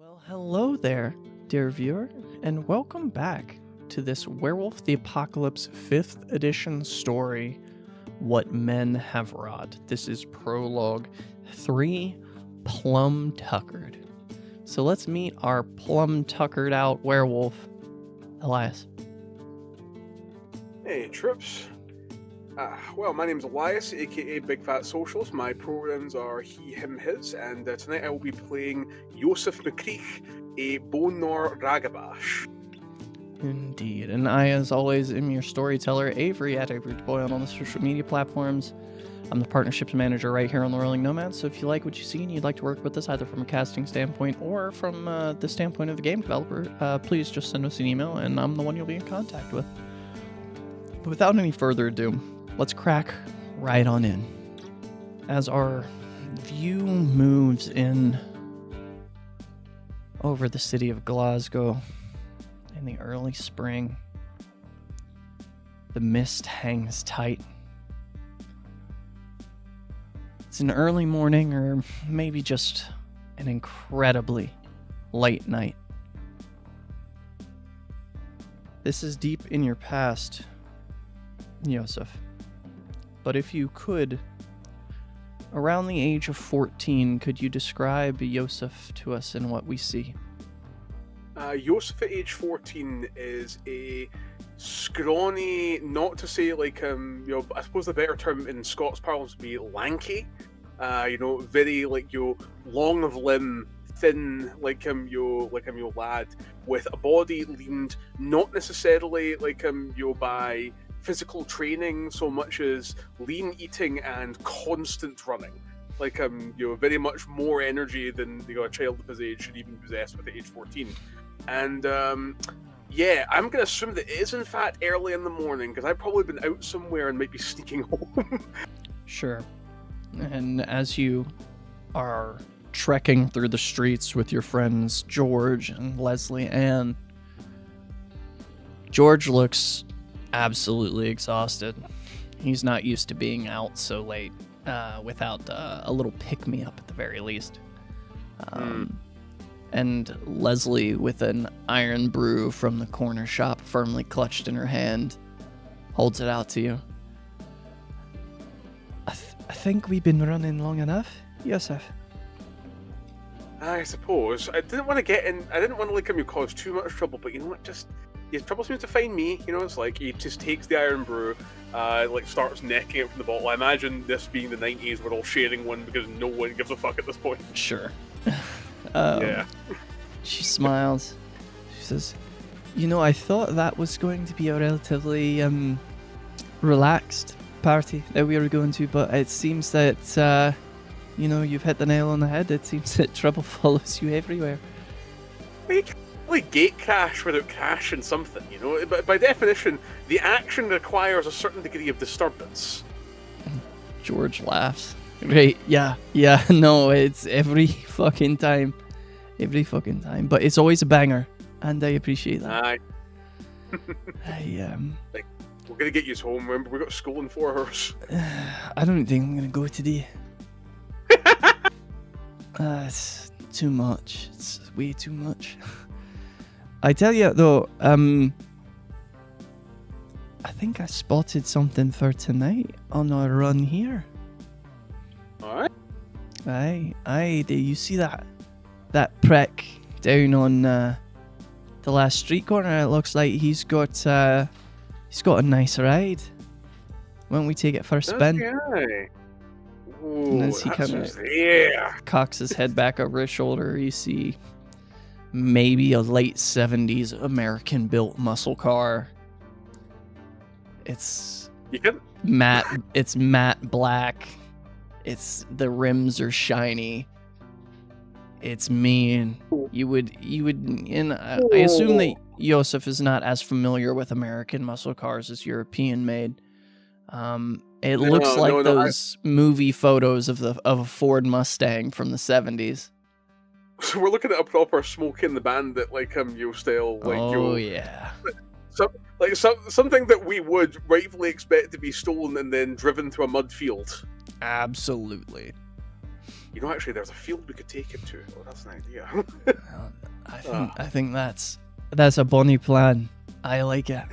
Well, hello there, dear viewer, and welcome back to this Werewolf the Apocalypse 5th edition story, What Men Have Wrought. This is Prologue 3, Plumb Tuckered. So let's meet our Plumb Tuckered out werewolf, Elias. Hey, Trips. Well, my name's Elias, aka Big Fat Socialist. My pronouns are he, him, his, and tonight I will be playing Joseph McCreek, a Bonor Ragabash. Indeed, and I, as always, am your storyteller, Avery, at Avery Boy on all the social media platforms. I'm the partnerships manager right here on the Rolling Nomad, so if you like what you see and you'd like to work with us either from a casting standpoint or from the standpoint of the game developer, please just send us an email and I'm the one you'll be in contact with. But without any further ado, let's crack right on in. As our view moves in over the city of Glasgow in the early spring, the mist hangs tight. It's an early morning or maybe just an incredibly late night. This is deep in your past, Joseph. But if you could, around the age of 14, could you describe Joseph to us and what we see? Joseph at age 14 is a scrawny, not to say like, I suppose the better term in Scots parlance would be lanky. Very like, long of limb, thin, lad, with a body leaned not necessarily by physical training so much as lean eating and constant running. Very much more energy than a child of his age should even possess with at age 14. And I'm going to assume that it is in fact early in the morning because I've probably been out somewhere and might be sneaking home. Sure. And as you are trekking through the streets with your friends George and Leslie Ann, George looks absolutely exhausted. He's not used to being out so late without a little pick-me-up at the very least. And Leslie, with an iron brew from the corner shop firmly clutched in her hand, holds it out to you. I think we've been running long enough, Joseph. I suppose. I didn't want to cause too much trouble, but you know what, trouble seems to find me. It's like he just takes the iron brew, starts necking it from the bottle. I imagine this being the 90s, we're all sharing one because no one gives a fuck at this point. Sure. Yeah. She smiles. She says, I thought that was going to be a relatively relaxed party that we were going to, but it seems that, you've hit the nail on the head. It seems that trouble follows you everywhere. You can't really gate crash without crashing something, But by definition, the action requires a certain degree of disturbance. George laughs. Right, yeah, no, it's every fucking time. But it's always a banger, and I appreciate that. Aye. We're gonna get you home, remember, we got school in 4 hours. I don't think I'm gonna go today. It's too much. It's way too much. I tell you, though, I think I spotted something for tonight on our run here. Alright. Aye, do you see that prick down on the last street corner? It looks like he's got a nice ride. Why don't we take it for a spin? Okay. Ooh, and as he kind of cocks his head back over his shoulder, you see maybe a late 70s American-built muscle car. It's matte black. The rims are shiny. It's mean. You would, and I assume that Joseph is not as familiar with American muscle cars as European made. It looks like those movie photos of a Ford Mustang from the 70s. So we're looking at a proper Smokey and the Bandit style, yeah. Something that we would rightfully expect to be stolen and then driven through a mud field. Absolutely. You know, actually, there's a field we could take it to. Oh, that's an idea. I think that's a bonny plan. I like it.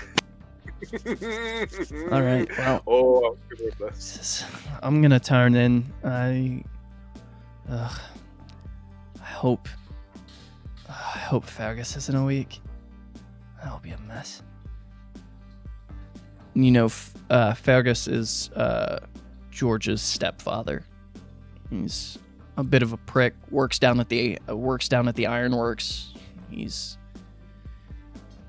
All right. Well. Oh, I'm good with this. I'm gonna turn in. I hope Fergus isn't awake. That'll be a mess. You know, Fergus is George's stepfather. He's a bit of a prick. Works down at the ironworks. He's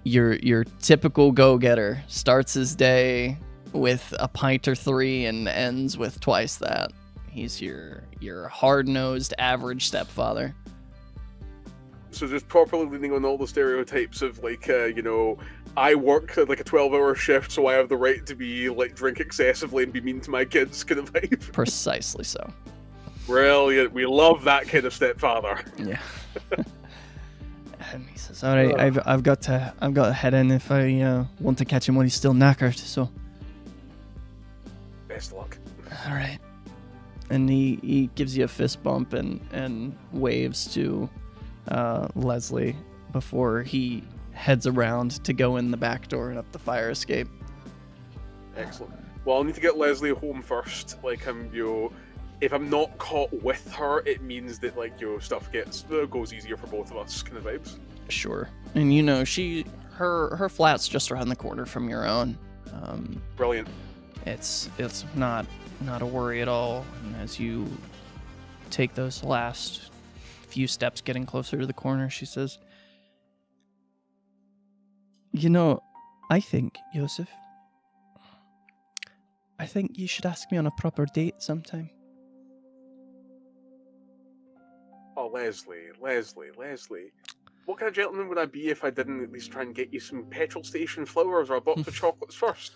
your typical go-getter. Starts his day with a pint or three and ends with twice that. He's your hard-nosed average stepfather. So just properly leaning on all the stereotypes of like, I work like a 12-hour shift, so I have the right to be like drink excessively and be mean to my kids kind of vibe. Precisely so. Brilliant. We love that kind of stepfather. Yeah. And he says, "All right, I've got to head in if I want to catch him when he's still knackered. So, best of luck." All right. And he gives you a fist bump and waves to Leslie before he heads around to go in the back door and up the fire escape. Excellent. Well, I'll need to get Leslie home first. Like, if I'm not caught with her, it means that like stuff goes easier for both of us, kind of vibes. Sure. And you know, her flat's just around the corner from your own. Brilliant. It's not a worry at all. And as you take those last few steps getting closer to the corner, she says, "You know, I think, Joseph, you should ask me on a proper date sometime." Oh, Leslie. What kind of gentleman would I be if I didn't at least try and get you some petrol station flowers or a box of chocolates first?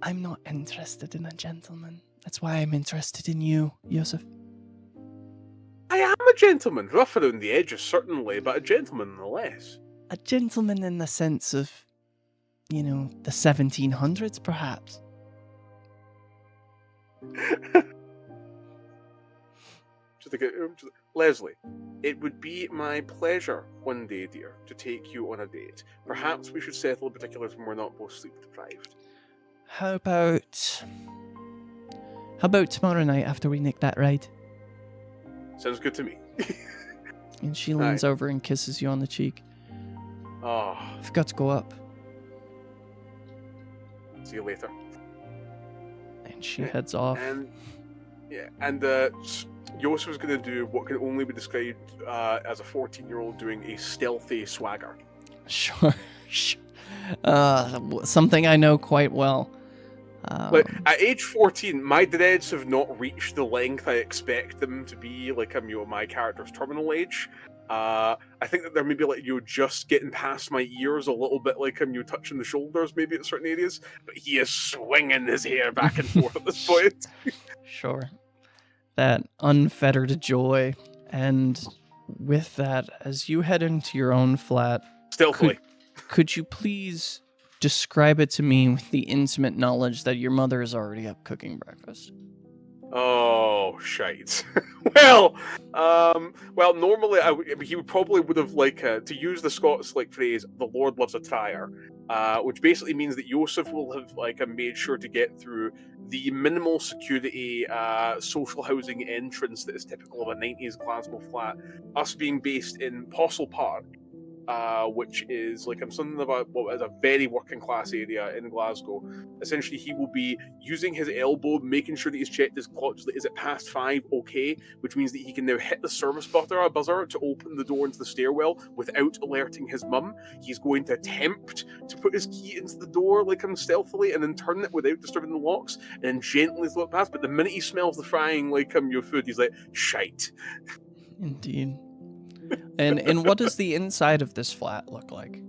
I'm not interested in a gentleman. That's why I'm interested in you, Joseph. I am a gentleman. Rough around the edges, certainly, but a gentleman nonetheless. A gentleman in the sense of, the 1700s, perhaps. Leslie, it would be my pleasure one day, dear, to take you on a date. Perhaps we should settle the particulars when we're not both sleep deprived. How about tomorrow night after we nick that ride? Sounds good to me. And she leans over and kisses you on the cheek. Oh. I've got to go up. See you later. And she heads off. And Joseph is going to do what can only be described as a 14-year-old doing a stealthy swagger. Sure. Something I know quite well. Like, at age 14, my dreads have not reached the length I expect them to be, like, my character's terminal age. I think that they're maybe, like, just getting past my ears a little bit, like, touching the shoulders, maybe at certain areas, but he is swinging his hair back and forth at this point. Sure. That unfettered joy. And with that, as you head into your own flat... Stealthily. Could you please describe it to me with the intimate knowledge that your mother is already up cooking breakfast? Oh, shite. Well, normally he probably would have, like, to use the Scots, like, phrase, the Lord loves a tire, which basically means that Joseph will have, like, made sure to get through the minimal security social housing entrance that is typical of a 90s Glasgow flat, us being based in Postle Park, which is like something about what is a very working class area in Glasgow. Essentially, he will be using his elbow, making sure that he's checked his clock. Is it past 5? Okay, which means that he can now hit the service buzzer to open the door into the stairwell without alerting his mum. He's going to attempt to put his key into the door like stealthily, and then turn it without disturbing the locks, and then gently throw it past. But the minute he smells the frying your food, he's like, shite. Indeed. And what does the inside of this flat look like?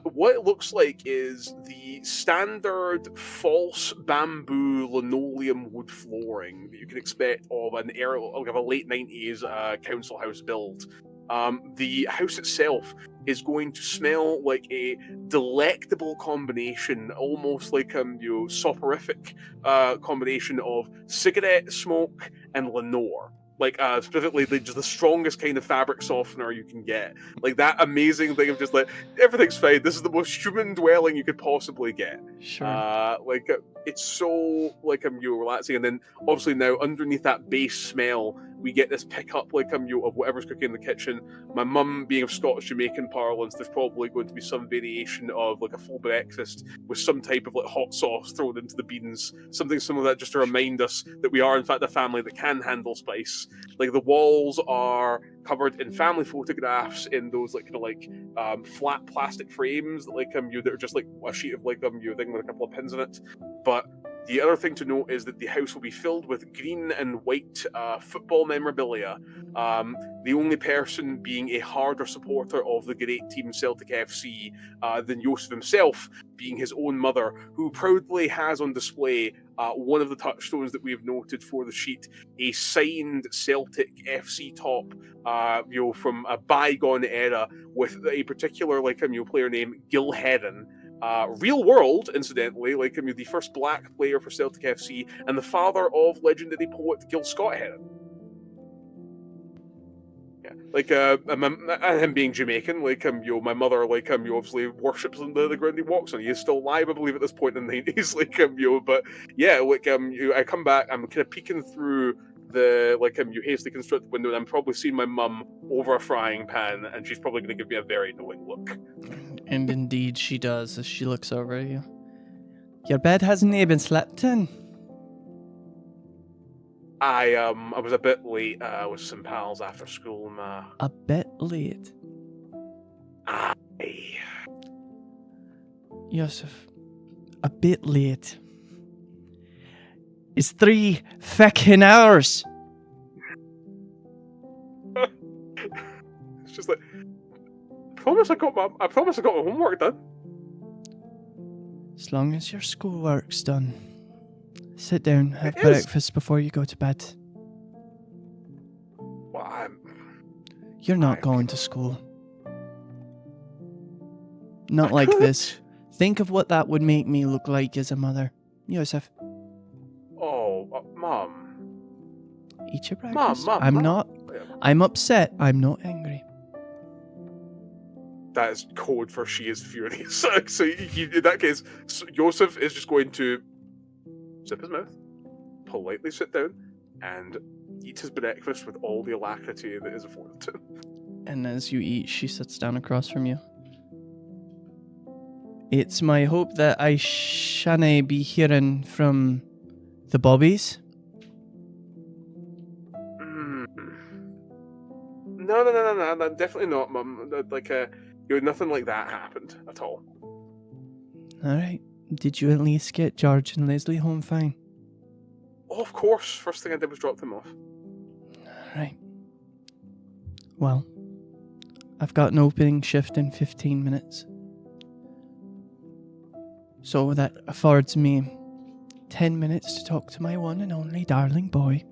What it looks like is the standard false bamboo linoleum wood flooring that you can expect of a late 90s council house build. The house itself is going to smell like a delectable combination, almost like soporific combination of cigarette smoke and Lenore. Like specifically just the strongest kind of fabric softener you can get. Like that amazing thing of just like everything's fine. This is the most human dwelling you could possibly get. Sure. It's so relaxing, and then obviously now underneath that base smell, we get this pickup of whatever's cooking in the kitchen. My mum, being of Scottish Jamaican parlance, there's probably going to be some variation of like a full breakfast with some type of like hot sauce thrown into the beans, something similar to that, just to remind us that we are in fact a family that can handle spice. Like the walls are covered in family photographs in those flat plastic frames that are just like a sheet of thing with a couple of pins in it. But the other thing to note is that the house will be filled with green and white football memorabilia. The only person being a harder supporter of the great team Celtic FC than Joseph himself, being his own mother, who proudly has on display one of the touchstones that we've noted for the sheet, a signed Celtic FC top, from a bygone era with a particular player named Gil Heron. Real world, incidentally, the first black player for Celtic FC and the father of legendary poet Gil Scott Heron. Yeah, and him being Jamaican, my mother, obviously worships the ground he walks on. He is still alive, I believe, at this point in the 90s, but yeah, I come back, I'm kind of peeking through the hastily constructed window, and I'm probably seeing my mum over a frying pan, and she's probably going to give me a very knowing look. And indeed she does as she looks over at you. Your bed hasn't even slept in. I was a bit late with some pals after school, Ma. A bit late? Aye. Joseph, a bit late. It's 3 fucking hours. It's just like, I promise I got my homework done. As long as your schoolwork's done. Sit down, have breakfast before you go to bed. Well, You're not going to school. Not like this. Think of what that would make me look like as a mother. Joseph. Oh, Mom. Eat your breakfast. Mom. I'm upset. I'm not angry. That is code for she is furious. So in that case, Joseph is just going to zip his mouth, politely sit down, and eat his breakfast with all the alacrity that is afforded to him. And as you eat, she sits down across from you. It's my hope that I shanna be hearing from the Bobbies. No, definitely not, Mum. Nothing like that happened at all. Alright. Did you at least get George and Leslie home fine? Oh, of course. First thing I did was drop them off. Alright. Well, I've got an opening shift in 15 minutes. So that affords me 10 minutes to talk to my one and only darling boy.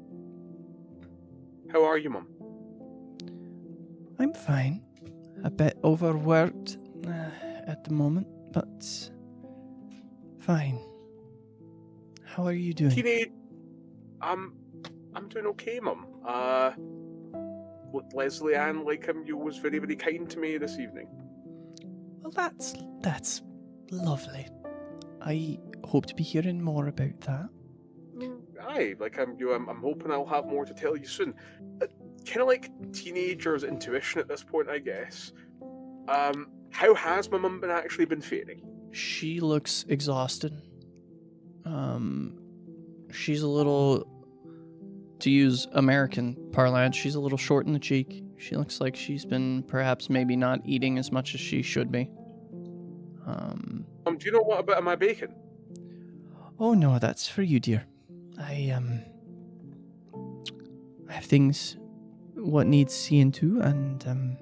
How are you, Mum? I'm fine. A bit overworked at the moment, but fine. How are you doing? Teenage... I'm doing okay, Mum. Leslie Ann, you was very, very kind to me this evening. Well, that's lovely. I hope to be hearing more about that. Aye, I'm hoping I'll have more to tell you soon. Kind of like teenagers' intuition at this point, I guess. How has my mum actually been faring? She looks exhausted. She's a little, to use American parlance, she's a little short in the cheek. She looks like she's been perhaps maybe not eating as much as she should be. Do you know what about my bacon? Oh no, that's for you, dear. I have things what needs seeing to, and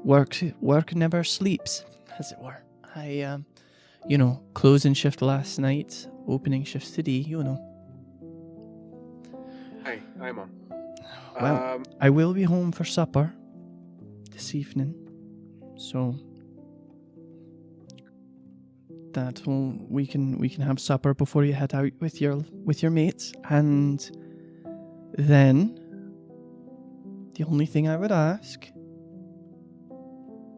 work never sleeps, as it were. I closing shift last night, opening shift today, Hi, Mum. Well, I will be home for supper this evening, so we can have supper before you head out with your mates, and then the only thing I would ask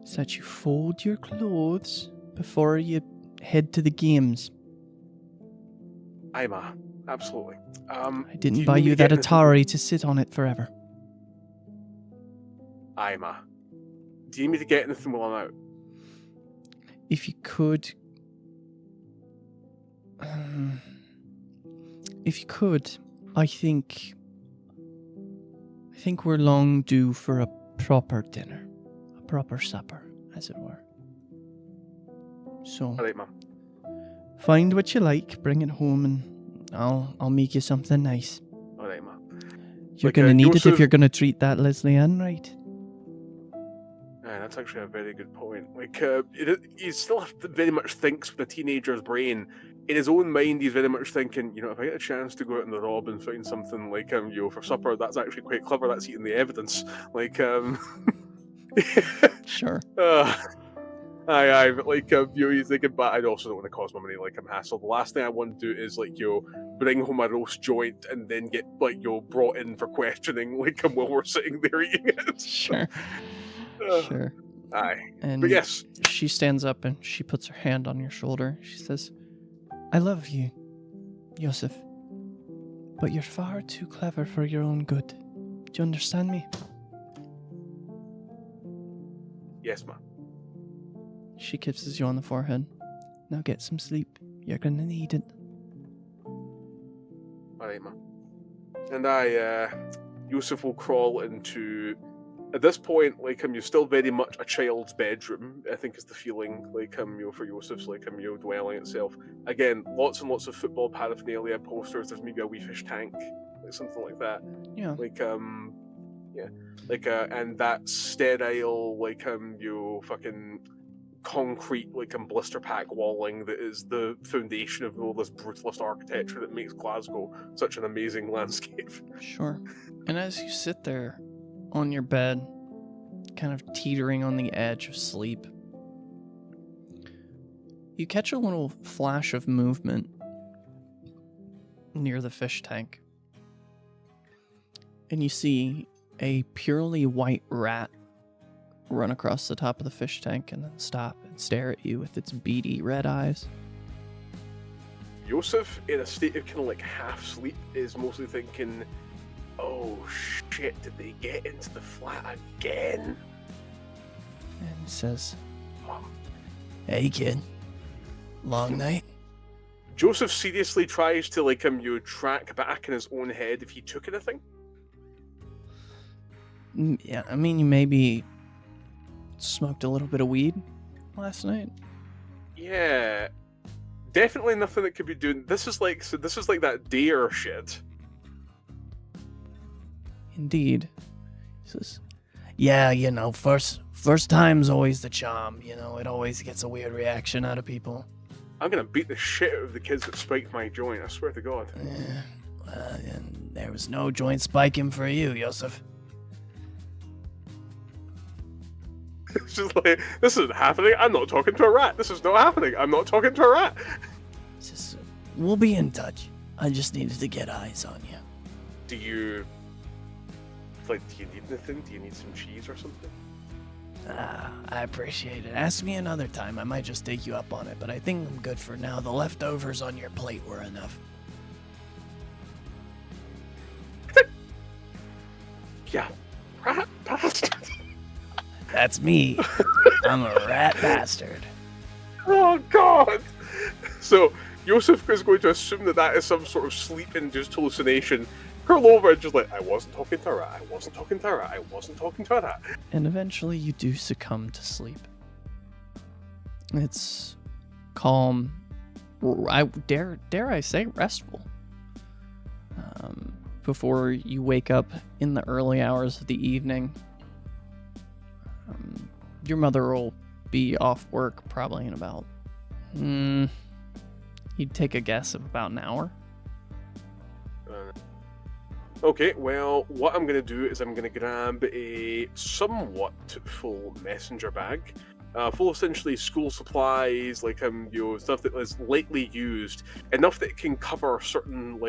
is that you fold your clothes before you head to the games. Aye, ma. Absolutely. I didn't buy you that Atari to sit on it forever. Aye, ma. Do you need me to get anything while I'm out? If you could... I think we're long due for a proper dinner. A proper supper, as it were. So... Alright, ma. Find what you like, bring it home, and I'll make you something nice. Alright, ma. You're gonna need it if you're gonna treat that Leslie Ann right. Yeah, that's actually a very good point. He still very much thinks with a teenager's brain. In his own mind, he's very much thinking, if I get a chance to go out in the rob and find something for supper, that's actually quite clever. That's eating the evidence. Sure. Aye, but he's thinking, but I also don't want to cause my money hassle. The last thing I want to do is bring home a roast joint and then get brought in for questioning while we're sitting there eating it. Sure. Sure. Aye. And but yes. She stands up and she puts her hand on your shoulder. She says, I love you, Yosef, but you're far too clever for your own good. Do you understand me? Yes, ma. She kisses you on the forehead. Now get some sleep. You're gonna need it. Alright, ma. And Yusuf will crawl into... At this point, you're still very much a child's bedroom, I think is the feeling, for Yusuf's, dwelling itself. Again, lots and lots of football paraphernalia, posters, there's maybe a wee fish tank, something like that. Yeah. And that sterile, fucking concrete, blister pack walling that is the foundation of all this brutalist architecture that makes Glasgow such an amazing landscape. Sure. And as you sit there on your bed, kind of teetering on the edge of sleep, you catch a little flash of movement near the fish tank. And you see a purely white rat run across the top of the fish tank and then stop and stare at you with its beady red eyes. Yosef, in a state of half sleep, is mostly thinking, oh shit, did they get into the flat again? And he says, hey kid, long night? Joseph seriously tries to track back in his own head if he took anything. Yeah, I mean, you maybe smoked a little bit of weed last night. Yeah, definitely nothing that could be doing. This is like that dare shit. Indeed. He says, yeah, first time's always the charm, it always gets a weird reaction out of people. I'm gonna beat the shit out of the kids that spiked my joint, I swear to God. And there was no joint spiking for you, Yosef. It's just this isn't happening. I'm not talking to a rat. This is not happening. I'm not talking to a rat. We'll be in touch. I just needed to get eyes on you. Do you need anything? Do you need some cheese or something? I appreciate it. Ask me another time. I might just take you up on it, but I think I'm good for now. The leftovers on your plate were enough. Yeah, rat bastard. That's me. I'm a rat bastard. Oh, God. So, Yosef is going to assume that is some sort of sleep-induced hallucination. Curl over and just I wasn't talking to a rat. I wasn't talking to a rat. I wasn't talking to a rat. And eventually you do succumb to sleep. It's calm. I dare I say restful. Before you wake up in the early hours of the evening. Your mother will be off work probably in about, you'd take a guess of about an hour. Okay, well, what I'm going to do is I'm going to grab a somewhat full messenger bag, full of essentially school supplies, like stuff that is lightly used, enough that it can cover certain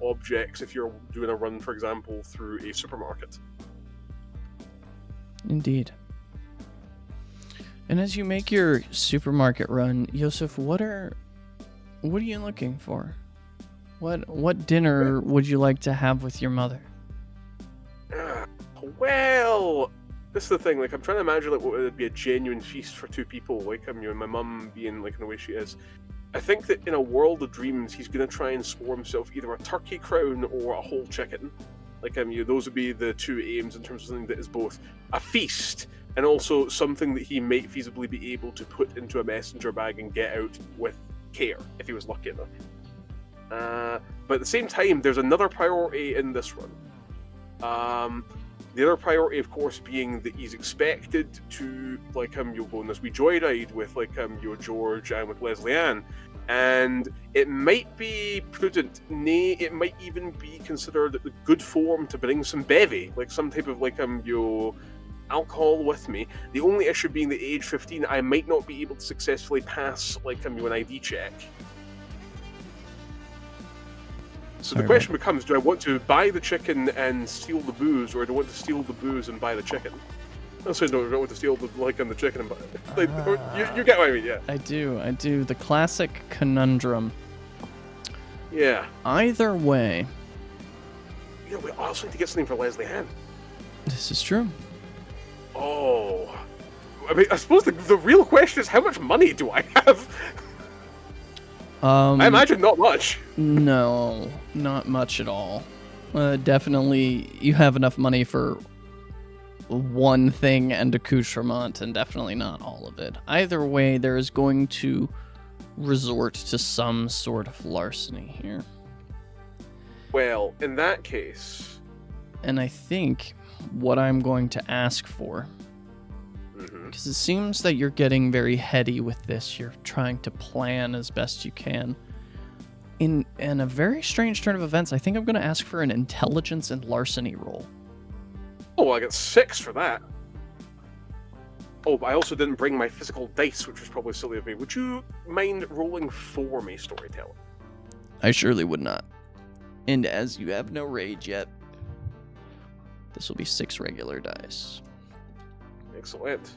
objects if you're doing a run, for example, through a supermarket. Indeed. And as you make your supermarket run, Yosef, what are you looking for? What dinner would you like to have with your mother? Well, this is the thing. Like, I'm trying to imagine what would be a genuine feast for two people. Like, and my mum being in the way she is. I think that in a world of dreams, he's going to try and score himself either a turkey crown or a whole chicken. Those would be the two aims in terms of something that is both a feast and also something that he might feasibly be able to put into a messenger bag and get out with care if he was lucky enough. But at the same time, there's another priority in this run. The other priority, of course, being that he's expected to you'll go on this wee joyride with George and with Leslie Ann, and it might be prudent, nay, it might even be considered good form to bring some bevy, like some type of alcohol with me. The only issue being that age 15, I might not be able to successfully pass an ID check. So the question becomes, do I want to buy the chicken and steal the booze, or do I want to steal the booze and buy the chicken? No, I don't want to steal the chicken and buy it. You get what I mean, yeah. I do. The classic conundrum. Yeah. Either way. We also need to get something for Leslie Ann. This is true. Oh. I mean, I suppose the real question is, how much money do I have? I imagine not much. No, not much at all. Definitely, you have enough money for one thing and accoutrement, and definitely not all of it. Either way, there is going to resort to some sort of larceny here. Well, in that case... And I think what I'm going to ask for, because it seems that you're getting very heady with this, you're trying to plan as best you can. In a very strange turn of events, I think I'm going to ask for an intelligence and larceny roll. Oh, I got 6 for that. Oh, but I also didn't bring my physical dice, which was probably silly of me. Would you mind rolling for me, Storyteller? I surely would not. And as you have no rage yet, this will be 6 regular dice. Excellent.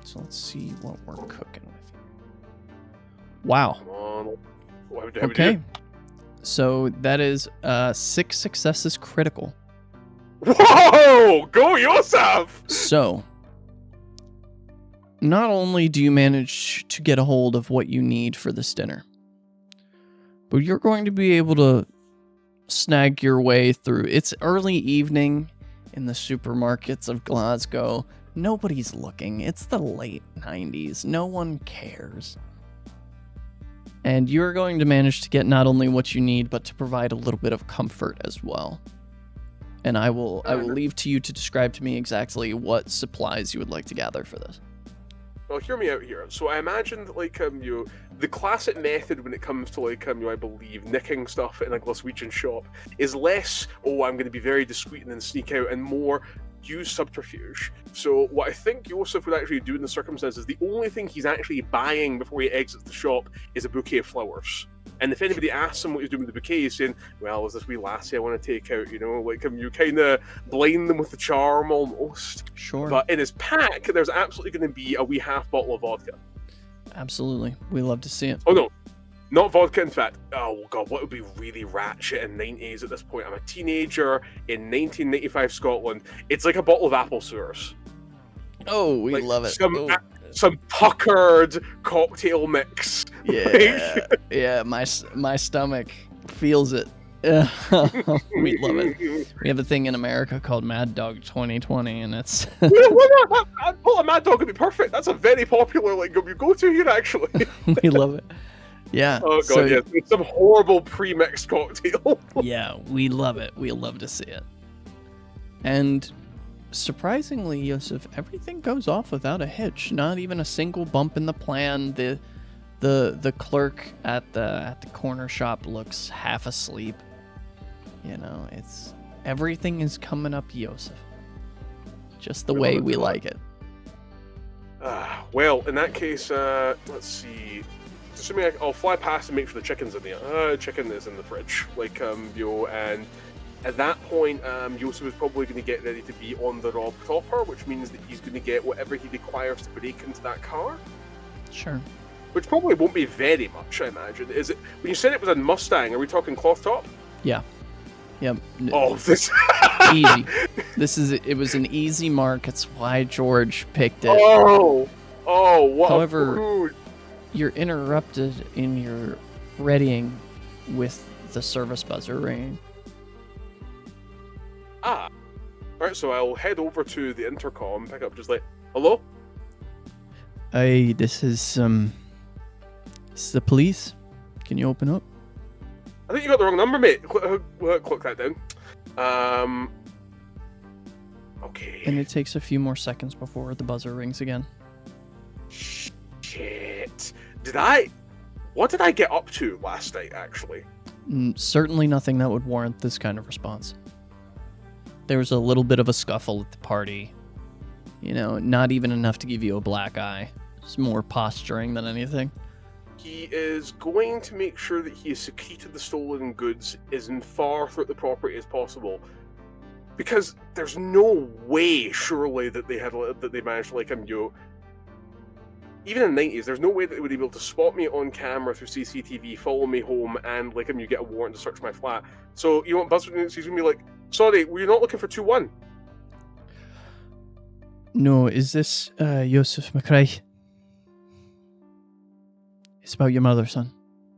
So let's see what we're cooking with here. Wow. Come on. Okay. So that is 6 successes critical. Whoa! Go yourself! So, not only do you manage to get a hold of what you need for this dinner, but you're going to be able to snag your way through. It's early evening in the supermarkets of Glasgow. Nobody's looking. It's the late 90s. No one cares. And you're going to manage to get not only what you need, but to provide a little bit of comfort as well. And I will leave to you to describe to me exactly what supplies you would like to gather for this. Well, hear me out here. So I imagine that, the classic method when it comes to, I believe, nicking stuff in a Glaswegian shop is less, I'm going to be very discreet and then sneak out, and more, use subterfuge. So what I think Joseph would actually do in the circumstances, the only thing he's actually buying before he exits the shop is a bouquet of flowers. And if anybody asks him what he's doing with the bouquet, he's saying, well, is this wee lassie I want to take out, you kind of blind them with the charm almost. Sure. But in his pack, there's absolutely going to be a wee half bottle of vodka. Absolutely. We love to see it. Oh, no. Not vodka, in fact. Oh, God, what would be really ratchet in 90s at this point? I'm a teenager in 1995 Scotland. It's like a bottle of apple sewers. Oh, we love it. Some Tuckered cocktail mix. Yeah, yeah. My stomach feels it. We love it. We have a thing in America called Mad Dog 2020, and it's. A Mad Dog would be perfect. That's a very popular go-to here, actually. We love it. Yeah. Oh God, yeah. It's some horrible pre-mixed cocktail. Yeah, we love it. We love to see it. And surprisingly, Yosef, everything goes off without a hitch. Not even a single bump in the plan. The clerk at the corner shop looks half asleep. It's everything is coming up, Yosef. Just the way we like it. Well, in that case, let's see. Assuming I'll fly past and make sure the chicken's in there. Chicken is in the fridge. And at that point, Yosef is probably going to get ready to be on the rob proper, which means that he's going to get whatever he requires to break into that car. Sure. Which probably won't be very much, I imagine. Is it? When you said it was a Mustang, are we talking cloth top? Yeah. Yep. Oh, this easy. It was an easy mark. It's why George picked it. Oh, what However, a food. You're interrupted in your readying with the service buzzer ringing. Alright, so I'll head over to the intercom, pick up just like, hello? Hey, this is the police. Can you open up? I think you got the wrong number, mate. Click that down. Okay. And it takes a few more seconds before the buzzer rings again. Shit. What did I get up to last night, actually? Certainly nothing that would warrant this kind of response. There was a little bit of a scuffle at the party. Not even enough to give you a black eye. It's more posturing than anything. He is going to make sure that he has secreted the stolen goods as far throughout the property as possible. Because there's no way, surely, that they managed to, even in the 90s, there's no way that they would be able to spot me on camera through CCTV, follow me home, and you get a warrant to search my flat. So, Buzzer, he's going to be like, sorry, were you not looking for 2-1? No, is this Yosef McRae? It's about your mother, son.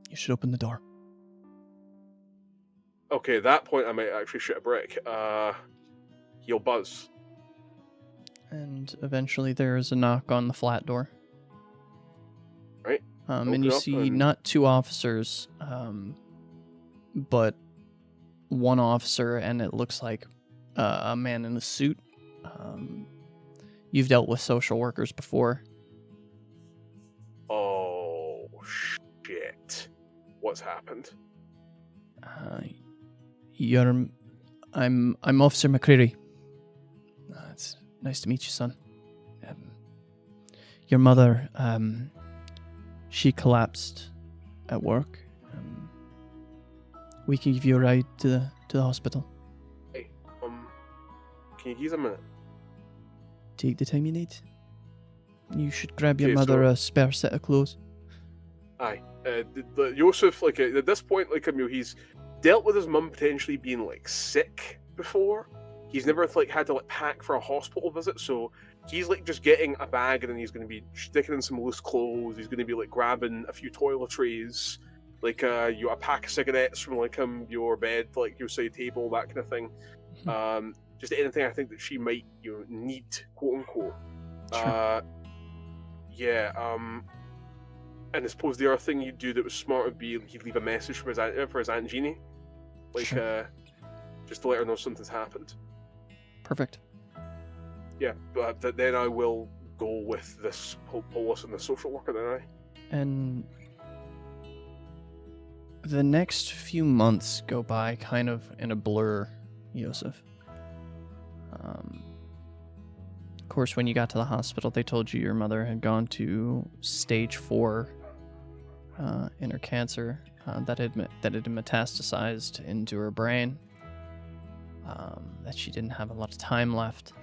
You should open the door. Okay, at that point I might actually shit a brick. He'll buzz. And eventually there is a knock on the flat door. Right. And you see not two officers, but one officer, and it looks like a man in a suit. You've dealt with social workers before. Oh, shit. What's happened? I'm Officer McCreary. It's nice to meet you, son. Your mother, she collapsed at work. We can give you a ride to the hospital. Hey, can you give us a minute? Take the time you need. You should grab your mother a spare set of clothes. Aye. Yosef, at this point, he's dealt with his mum potentially being, sick before. He's never, had to, pack for a hospital visit, so he's, just getting a bag, and then he's going to be sticking in some loose clothes. He's going to be, grabbing a few toiletries, a pack of cigarettes from, your bed, your side table, that kind of thing. Just anything I think that she might, need, quote-unquote. Sure. And I suppose the other thing he'd do that was smart would be he'd leave a message for his Aunt Jeannie. Sure. Just to let her know something's happened. Perfect. Yeah, but then I will go with this police and the social worker, then And the next few months go by kind of in a blur, Yosef. Of course, when you got to the hospital, they told you your mother had gone to stage 4 in her cancer that had metastasized into her brain. That she didn't have a lot of time left.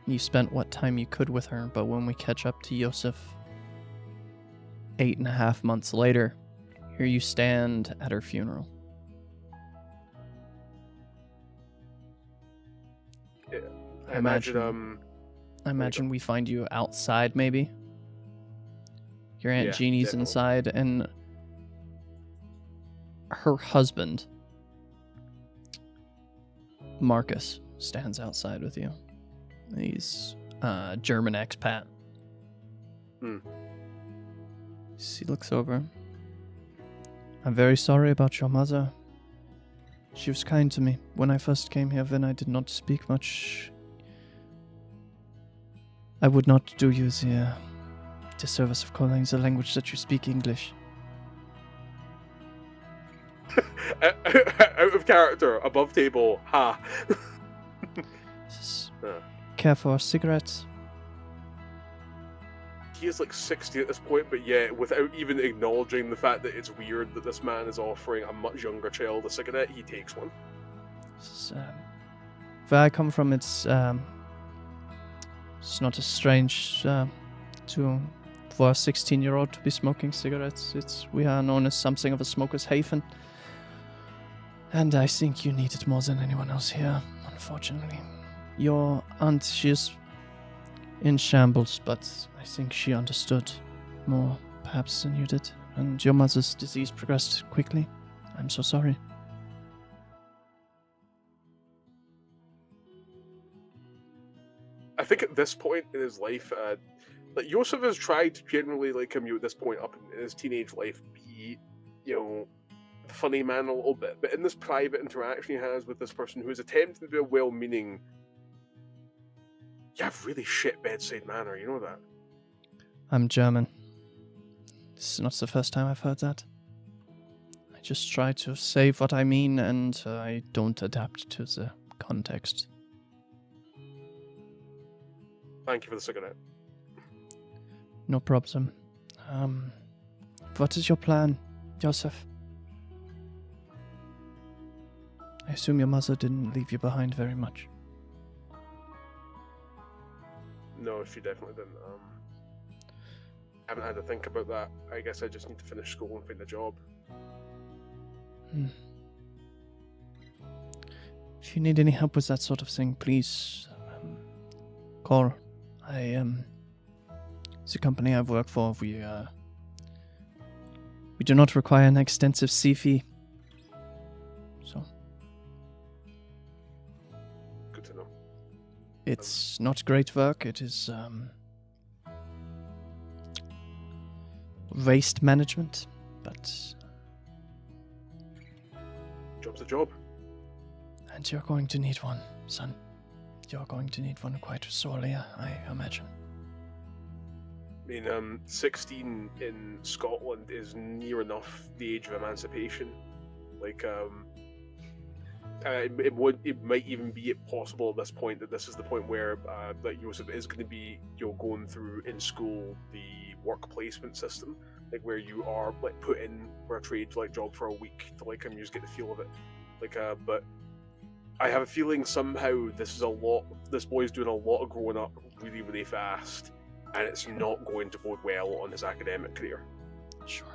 You spent what time you could with her, but when we catch up to Yosef 8.5 months later, here you stand at her funeral. Yeah, I imagine we find you outside, maybe. Your Aunt Jeannie's definitely inside, and her husband, Marcus, stands outside with you. He's a German expat. He looks over. I'm very sorry about your mother. She was kind to me. When I first came here, then I did not speak much. I would not do you the disservice of calling the language that you speak English. Out of character, above table, ha. Care for cigarettes? He is like 60 at this point, but yeah, without even acknowledging the fact that it's weird that this man is offering a much younger child a cigarette, he takes one. Where I come from, it's not as strange for a 16-year-old to be smoking cigarettes. We are known as something of a smoker's haven. And I think you need it more than anyone else here, unfortunately. Your aunt, she is in shambles, but I think she understood more, perhaps, than you did. And your mother's disease progressed quickly. I'm so sorry. I think at this point in his life, like Yosef has tried to generally, like him, at this point up in his teenage life, be, the funny man a little bit. But in this private interaction he has with this person who is attempting to be a well-meaning, you have really shit bedside manner, you know that? I'm German. This is not the first time I've heard that. I just try to say what I mean, and I don't adapt to the context. Thank you for the cigarette. No problem. What is your plan, Joseph? I assume your mother didn't leave you behind very much. No, she definitely didn't. I haven't had to think about that. I guess I just need to finish school and find a job. If you need any help with that sort of thing, please call. The company I've worked for, we do not require an extensive fee. So. Good to know. It's not great work. It is waste management, but job's a job. And you're going to need one, son. You're going to need one quite sorely, I imagine. I mean, 16 in Scotland is near enough the age of emancipation. Like, it might even be possible at this point that this is the point where that Joseph is going to be, going through in school the work placement system, like where you are like put in for a trade like job for a week to like just get the feel of it. Like, but I have a feeling somehow this boy's doing a lot of growing up really, really fast, and it's not going to bode well on his academic career. Sure.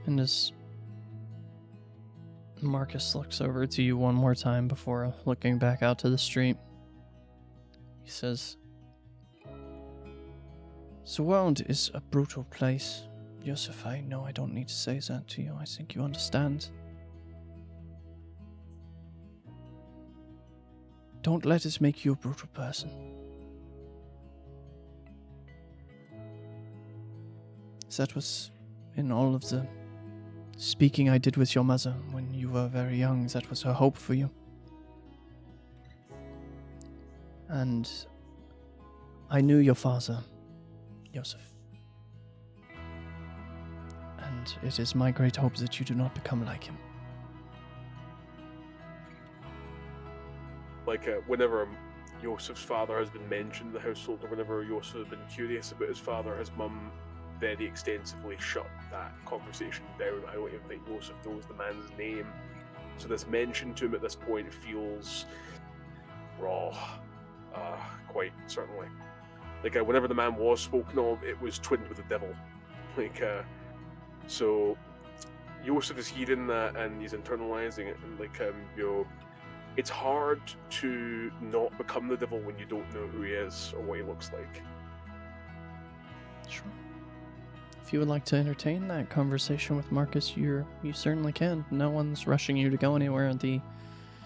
And as Marcus looks over to you one more time before looking back out to the street, he says, "The world is a brutal place. Joseph, I know I don't need to say that to you. I think you understand. Don't let it make you a brutal person. That was in all of the speaking I did with your mother when you were very young. That was her hope for you. And I knew your father, Joseph. And it is my great hope that you do not become like him." Like, whenever Joseph's father has been mentioned in the household, or whenever Joseph has been curious about his father, his mum very extensively shut that conversation down. I don't even think Joseph knows the man's name. So this mention to him at this point feels raw, quite certainly. Like, whenever the man was spoken of, it was twinned with the devil. Like, so Joseph is hearing that and he's internalizing it, and like, it's hard to not become the devil when you don't know who he is or what he looks like. Sure. If you would like to entertain that conversation with Marcus, you certainly can. No one's rushing you to go anywhere. The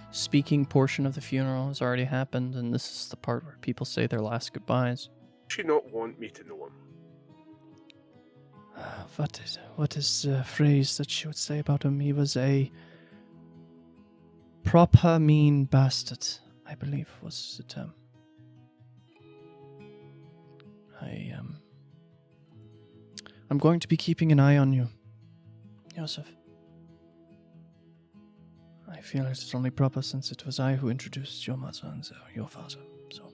speaking portion of the funeral has already happened, and this is the part where people say their last goodbyes. Does she not want me to know him? What is the phrase that she would say about him? He was a proper mean bastard, I believe was the term. I'm going to be keeping an eye on you, Joseph. I feel it is only proper since it was I who introduced your mother and your father, so...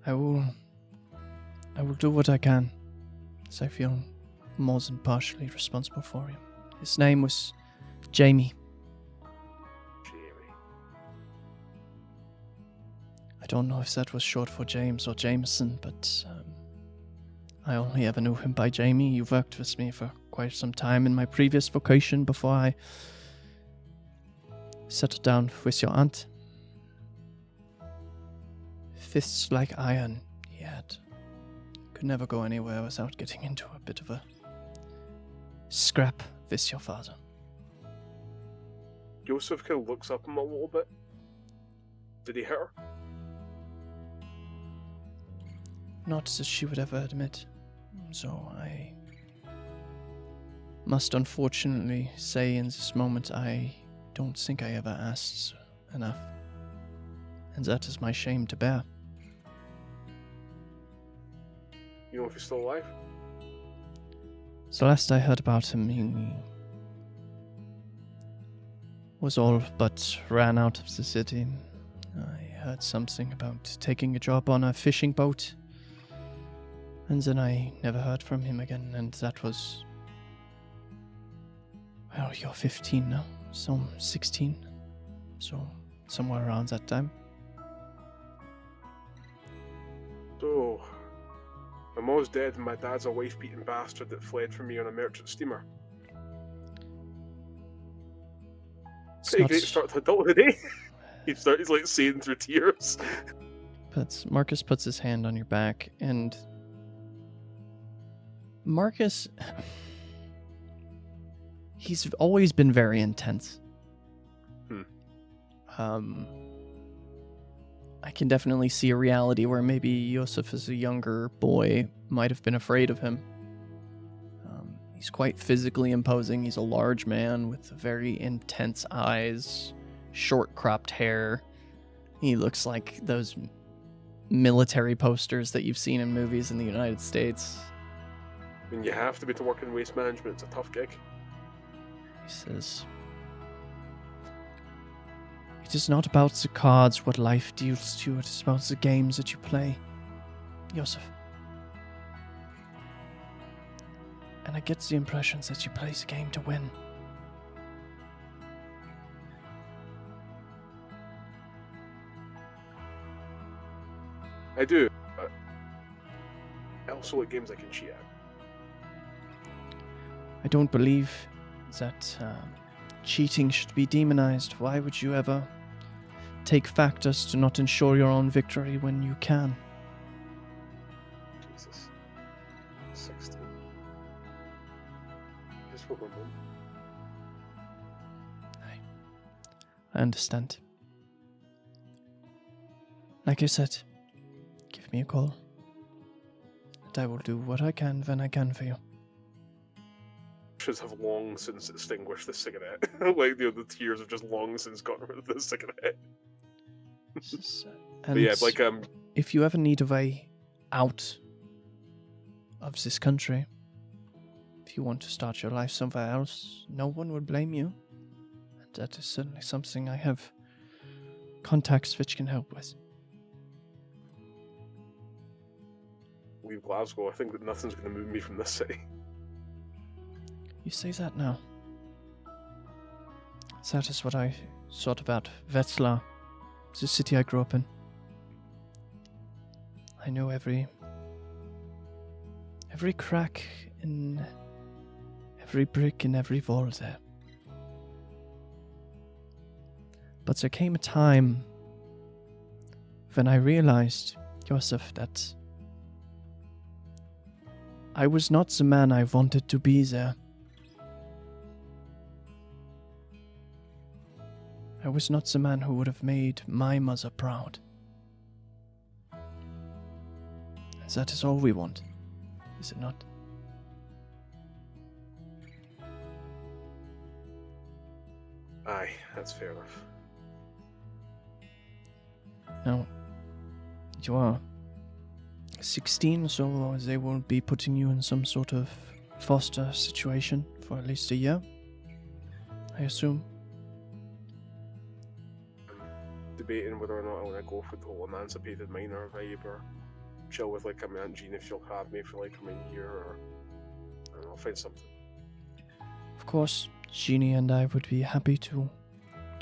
I will do what I can, as I feel more than partially responsible for him. His name was Jamie. I don't know if that was short for James or Jameson, but I only ever knew him by Jamie. You worked with me for quite some time in my previous vocation before I settled down with your aunt. Fists like iron he had. Could never go anywhere without getting into a bit of a scrap with your father. Joseph kind of looks up at him a little bit. Did he hit her? Not that she would ever admit. So I must unfortunately say in this moment I don't think I ever asked enough. And that is my shame to bear. You know if he's still alive? So last I heard about him, he was all but ran out of the city. I heard something about taking a job on a fishing boat. And then I never heard from him again, and that was... Well, you're 15 now, so I'm 16. So, somewhere around that time. So, my mom's dead and my dad's a wife-beating bastard that fled from me on a merchant steamer. Pretty great start to adulthood, eh? He's like saying through tears. But Marcus puts his hand on your back, and... Marcus, he's always been very intense. I can definitely see a reality where maybe Joseph as a younger boy might have been afraid of him. He's quite physically imposing. He's a large man with very intense eyes, short cropped hair. He looks like those military posters that you've seen in movies in the United States. I mean, you have to be to work in waste management. It's a tough gig. He says, "It is not about the cards what life deals to you. It is about the games that you play, Joseph. And I get the impression that you play the game to win." I do, but I also like games I can cheat at. I don't believe that cheating should be demonized. Why would you ever take factors to not ensure your own victory when you can? Jesus. 16. Just what we're doing. I understand. Like I said, give me a call, and I will do what I can when I can for you. Have long since extinguished the cigarette. Like, the tears have just long since gotten rid of the cigarette. And but yeah, like, if you ever need a way out of this country, if you want to start your life somewhere else, no one will blame you. And that is certainly something I have contacts which can help with. Leave Glasgow. I think that nothing's going to move me from this city. You say that now. That is what I thought about Wetzlar, the city I grew up in. I knew every crack in every brick in every wall there. But there came a time when I realized, Joseph, that I was not the man I wanted to be there. I was not the man who would have made my mother proud. And that is all we want, is it not? Aye, that's fair enough. Now, you are 16, so they will be putting you in some sort of foster situation for at least a year, I assume. I'm debating whether or not I want to go for the whole emancipated minor vibe or chill with like my Aunt Jean if she'll have me for like a year, or I don't know, I'll find something. Of course, Jeannie and I would be happy to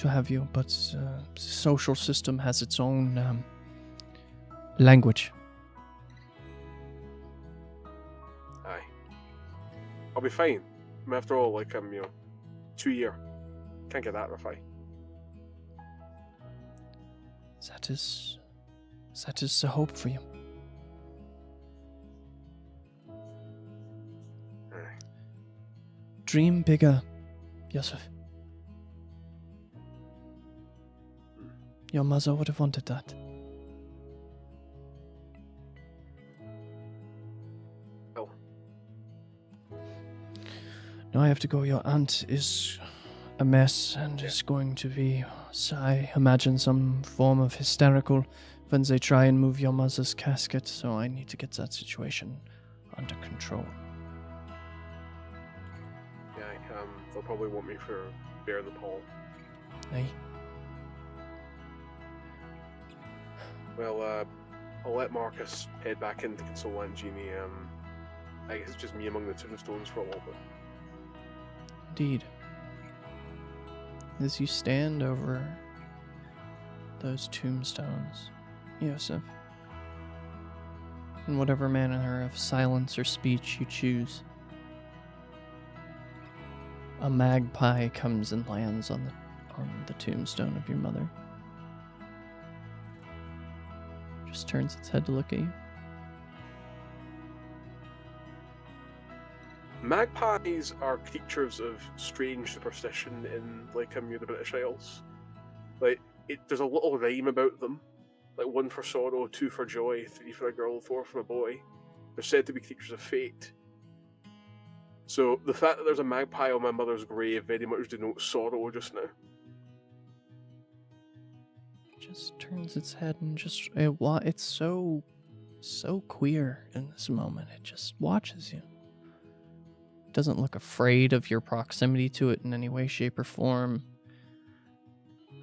have you, but the social system has its own language. Aye. I'll be fine. I mean, after all, like, 2 year. Can't get that rough, aye. That is the hope for you. Aye. Dream bigger, Yusuf. Your mother would have wanted that. Oh. Now I have to go. Your aunt is a mess and is going to be, I imagine, some form of hysterical when they try and move your mother's casket, so I need to get that situation under control. Yeah, they'll probably want me for bear the pole. Aye. Well, I'll let Marcus head back in to console Aunt Jeannie. I guess it's just me among the tombstones for a little bit. Indeed. As you stand over those tombstones, Yosef, in whatever manner of silence or speech you choose, a magpie comes and lands on the tombstone of your mother. Just turns its head to look at you. Magpies are creatures of strange superstition in, like, the British Isles. Like, there's a little rhyme about them. Like, 1 for sorrow, 2 for joy, 3 for a girl, 4 for a boy. They're said to be creatures of fate. So, the fact that there's a magpie on my mother's grave very much denotes sorrow just now. Just turns its head and it's so queer in this moment. It just watches you. It doesn't look afraid of your proximity to it in any way, shape, or form.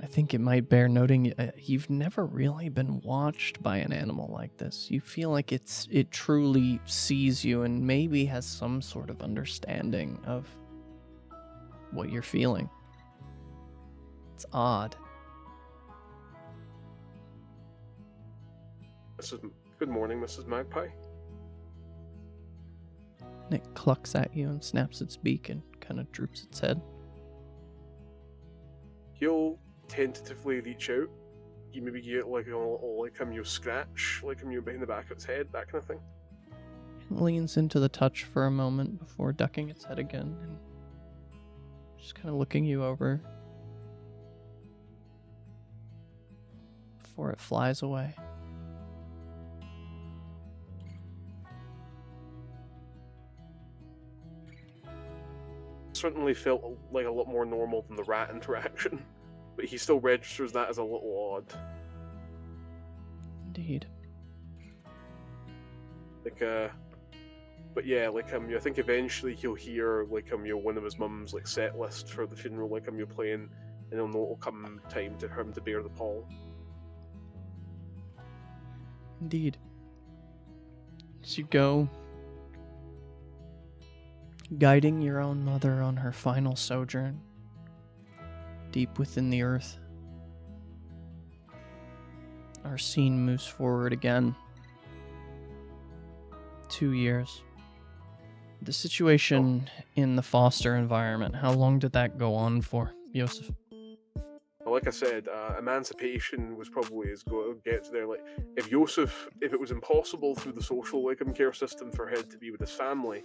I think it might bear noting you've never really been watched by an animal like this. You feel like it truly sees you and maybe has some sort of understanding of what you're feeling. It's odd. Good morning, Mrs. Magpie. And it clucks at you and snaps its beak and kind of droops its head. He'll tentatively reach out. You maybe get like a little scratch, behind the back of its head, that kind of thing. It leans into the touch for a moment before ducking its head again and just kind of looking you over before it flies away. Certainly felt like a lot more normal than the rat interaction, but he still registers that as a little odd. Indeed. But yeah, I think eventually he'll hear one of his mum's set list for the funeral playing, and he'll know it'll come time for him to bear the pall. Indeed. As you go, guiding your own mother on her final sojourn, deep within the earth, our scene moves forward again. 2 years. The situation in the foster environment, how long did that go on for, Yosef? Well, like I said, emancipation was probably as good get to there. If it was impossible through the social care system for him to be with his family,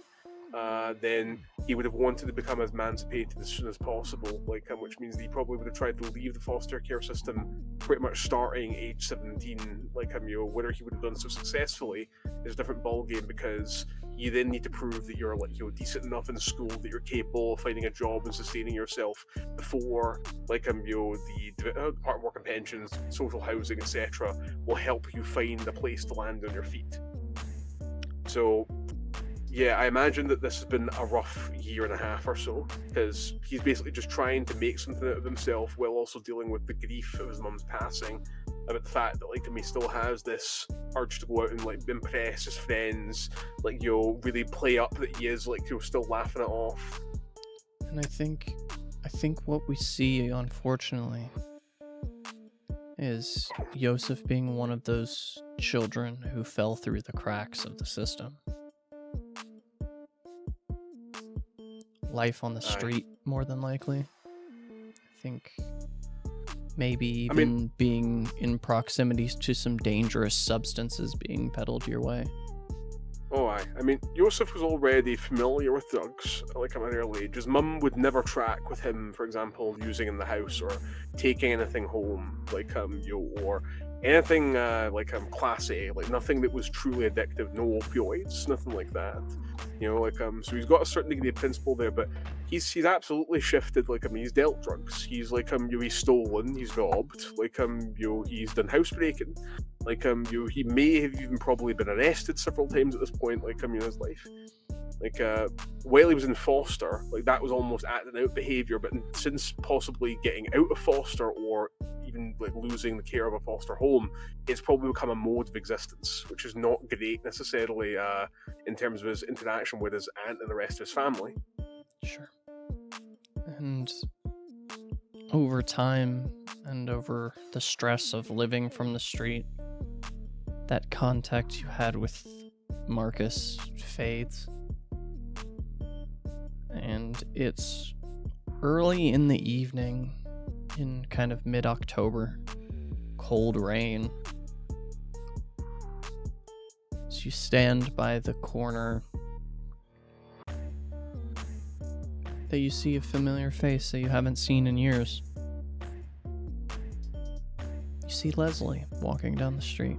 then he would have wanted to become as emancipated as soon as possible, which means that he probably would have tried to leave the foster care system pretty much starting age 17, whether he would have done so successfully is a different ballgame, because you then need to prove that you're decent enough in school, that you're capable of finding a job and sustaining yourself before the Department of Work and Pensions, social housing, etc. will help you find a place to land on your feet. So yeah, I imagine that this has been a rough year and a half or so, because he's basically just trying to make something out of himself while also dealing with the grief of his mum's passing, about the fact that like he still has this urge to go out and like impress his friends, like really play up that he is like still laughing it off. And I think what we see, unfortunately, is Yosef being one of those children who fell through the cracks of the system. Life on the street, more than likely. I think maybe even being in proximity to some dangerous substances being peddled your way. Oh, aye. I mean, Yosef was already familiar with drugs, like at an early age. His mum would never track with him, for example, using in the house or taking anything home, like or anything class A, like nothing that was truly addictive, no opioids, nothing like that. So he's got a certain degree of principle there, but he's absolutely shifted. He's dealt drugs. He's he's stolen, he's robbed, he's done housebreaking. He may have even probably been arrested several times at this point, in his life. While he was in foster, that was almost acting out behaviour, but since possibly getting out of foster or even losing the care of a foster home, it's probably become a mode of existence, which is not great necessarily in terms of his interaction with his aunt and the rest of his family. Sure. And over time and over the stress of living from the street, that contact you had with Marcus fades. And it's early in the evening, in kind of mid-October, cold rain. As you stand by the corner, that you see a familiar face that you haven't seen in years. You see Leslie walking down the street.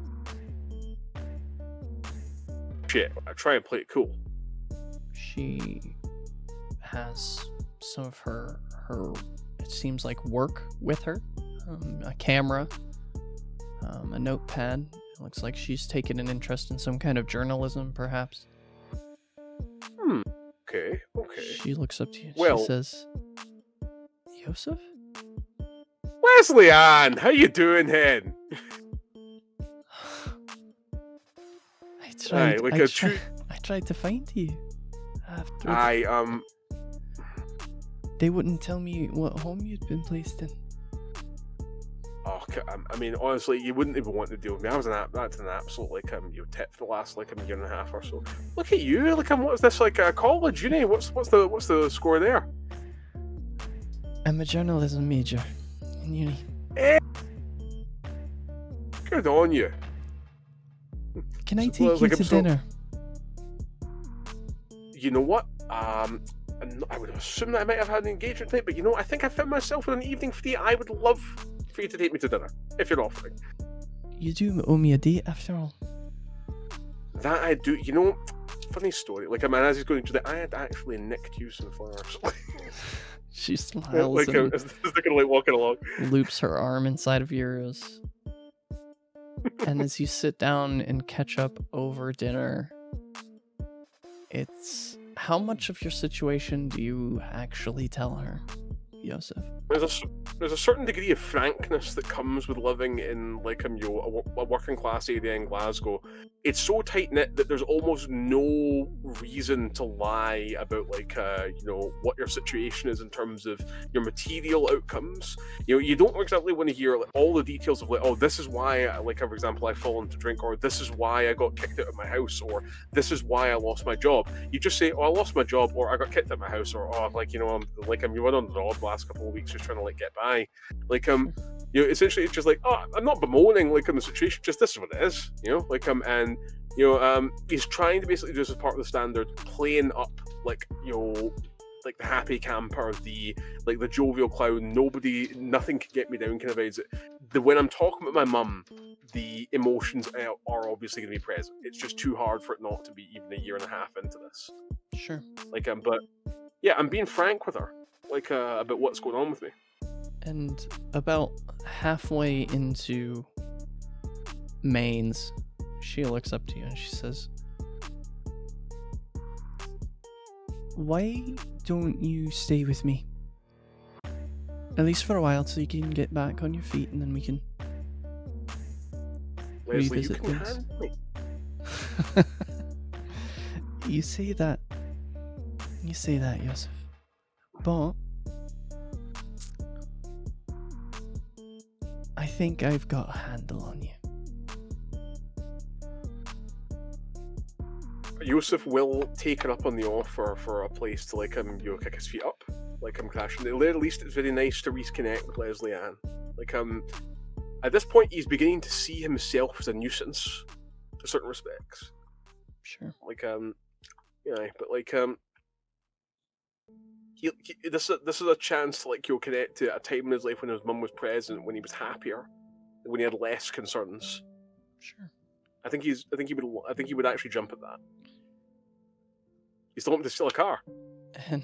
Shit, I try and play it cool. She has some of her it seems like work with her, a camera, a notepad. It looks like she's taken an interest in some kind of journalism, perhaps. Okay. She looks up to you. Well, she says, Yosef? Leslie Ann, how you doing, hen? I tried to find you. They wouldn't tell me what home you'd been placed in. Oh, I mean, honestly, you wouldn't even want to deal with me. That's an absolute tip for the last year and a half or so. Look at you, what's this college, uni? What's the score there? I'm a journalism major in uni. Good on you. Can I take you to dinner? You know what? I would assume that I might have had an engagement tonight, but I think I found myself with an evening free. I would love for you to take me to dinner, if you're offering. You do owe me a date, after all. That I do. Funny story. As he's going to I had actually nicked you some flowers. She smiles and looking walking along. Loops her arm inside of yours. And as you sit down and catch up over dinner, it's... How much of your situation do you actually tell her, Yosef? There's a certain degree of frankness that comes with living in a working class area in Glasgow. It's so tight knit that there's almost no reason to lie about what your situation is in terms of your material outcomes. You don't exactly want to hear all the details of this is why for example I fall into drink, or this is why I got kicked out of my house, or this is why I lost my job. You just say, I lost my job, or I got kicked out of my house, or I'm you went on the road the last couple of weeks just trying to get by. Essentially it's just I'm not bemoaning in the situation, just this is what it is, and he's trying to basically do this as part of the standard, playing up the happy camper, the jovial clown, nothing can get me down kind of vibes. When I'm talking about my mum, the emotions are obviously going to be present. It's just too hard for it not to be even a year and a half into this. Sure. But yeah, I'm being frank with her, about what's going on with me. And about halfway into mains, she looks up to you and she says, why don't you stay with me? At least for a while, so you can get back on your feet, and then we can Leslie, revisit you can things. handle me. You say that, Yosef. But I think I've got a handle on you. Yusuf will take her up on the offer for a place to kick his feet up, crashing. At least it's very nice to reconnect with Leslie Ann. At this point, he's beginning to see himself as a nuisance to certain respects. Sure. This is a chance to connect to a time in his life when his mum was present, when he was happier, when he had less concerns. Sure. I think he would actually jump at that. He's still wanting to steal a car. And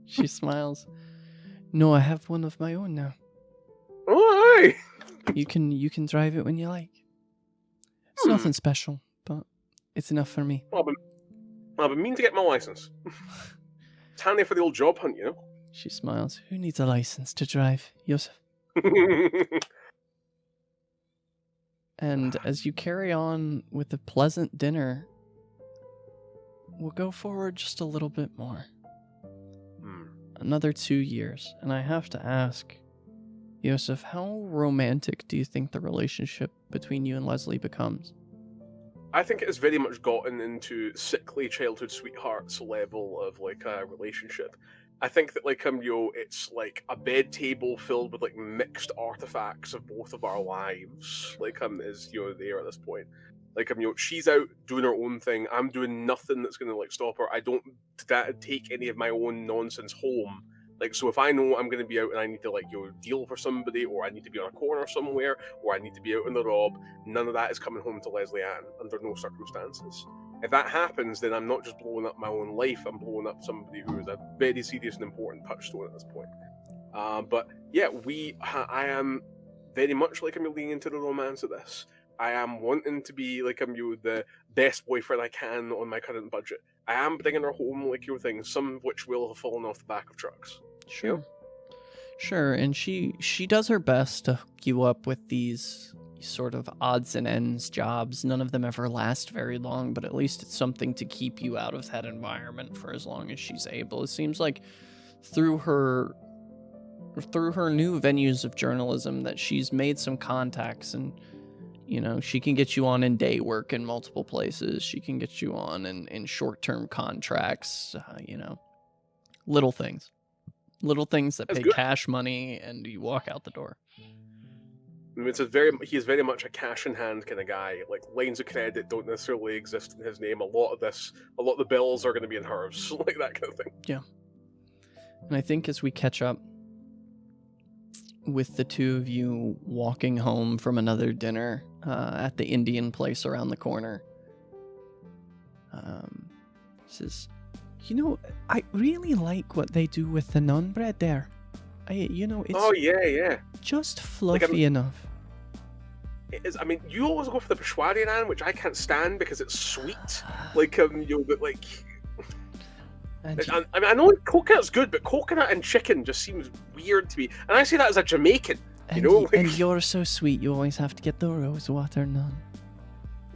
she smiles. No, I have one of my own now. Oh, aye. You can drive it when you like. It's nothing special, but it's enough for me. Well, I've been meaning to get my license. It's handy for the old job hunt, you know. She smiles. Who needs a license to drive, Yosef? And as you carry on with the pleasant dinner, we'll go forward just a little bit more. Another 2 years. And I have to ask, Yosef, how romantic do you think the relationship between you and Leslie becomes? I think it has very much gotten into sickly childhood sweethearts level of a relationship. I think that it's like a bed table filled with mixed artifacts of both of our lives. Is there at this point. She's out doing her own thing. I'm doing nothing that's gonna stop her. I don't take any of my own nonsense home. So if I know I'm gonna be out and I need to deal for somebody, or I need to be on a corner somewhere, or I need to be out on the rob, none of that is coming home to Leslie Ann under no circumstances. If that happens, then I'm not just blowing up my own life, I'm blowing up somebody who is a very serious and important touchstone at this point. But yeah, I am very much I'm leaning into the romance of this. I am wanting to be the best boyfriend I can on my current budget. I am bringing her home your things, some of which will have fallen off the back of trucks. Sure. Yep. Sure, and she does her best to hook you up with these sort of odds and ends jobs. None of them ever last very long, but at least it's something to keep you out of that environment for as long as she's able. It seems like through her new venues of journalism that she's made some contacts, and she can get you on in day work in multiple places. She can get you on in short-term contracts, little things that That's pay good. cash money, and you walk out the door. I mean, he is very much a cash in hand kind of guy. Lines of credit don't necessarily exist in his name. A lot of the bills are going to be in hers, that kind of thing. Yeah. And I think as we catch up with the two of you walking home from another dinner at the Indian place around the corner, says, I really like what they do with the naan bread there. It's Oh yeah. just fluffy enough. It is. I mean, you always go for the Peshwari naan, which I can't stand because it's sweet. I know coconut's good, but coconut and chicken just seems weird to me. And I say that as a Jamaican, and you're so sweet. You always have to get the rose water naan.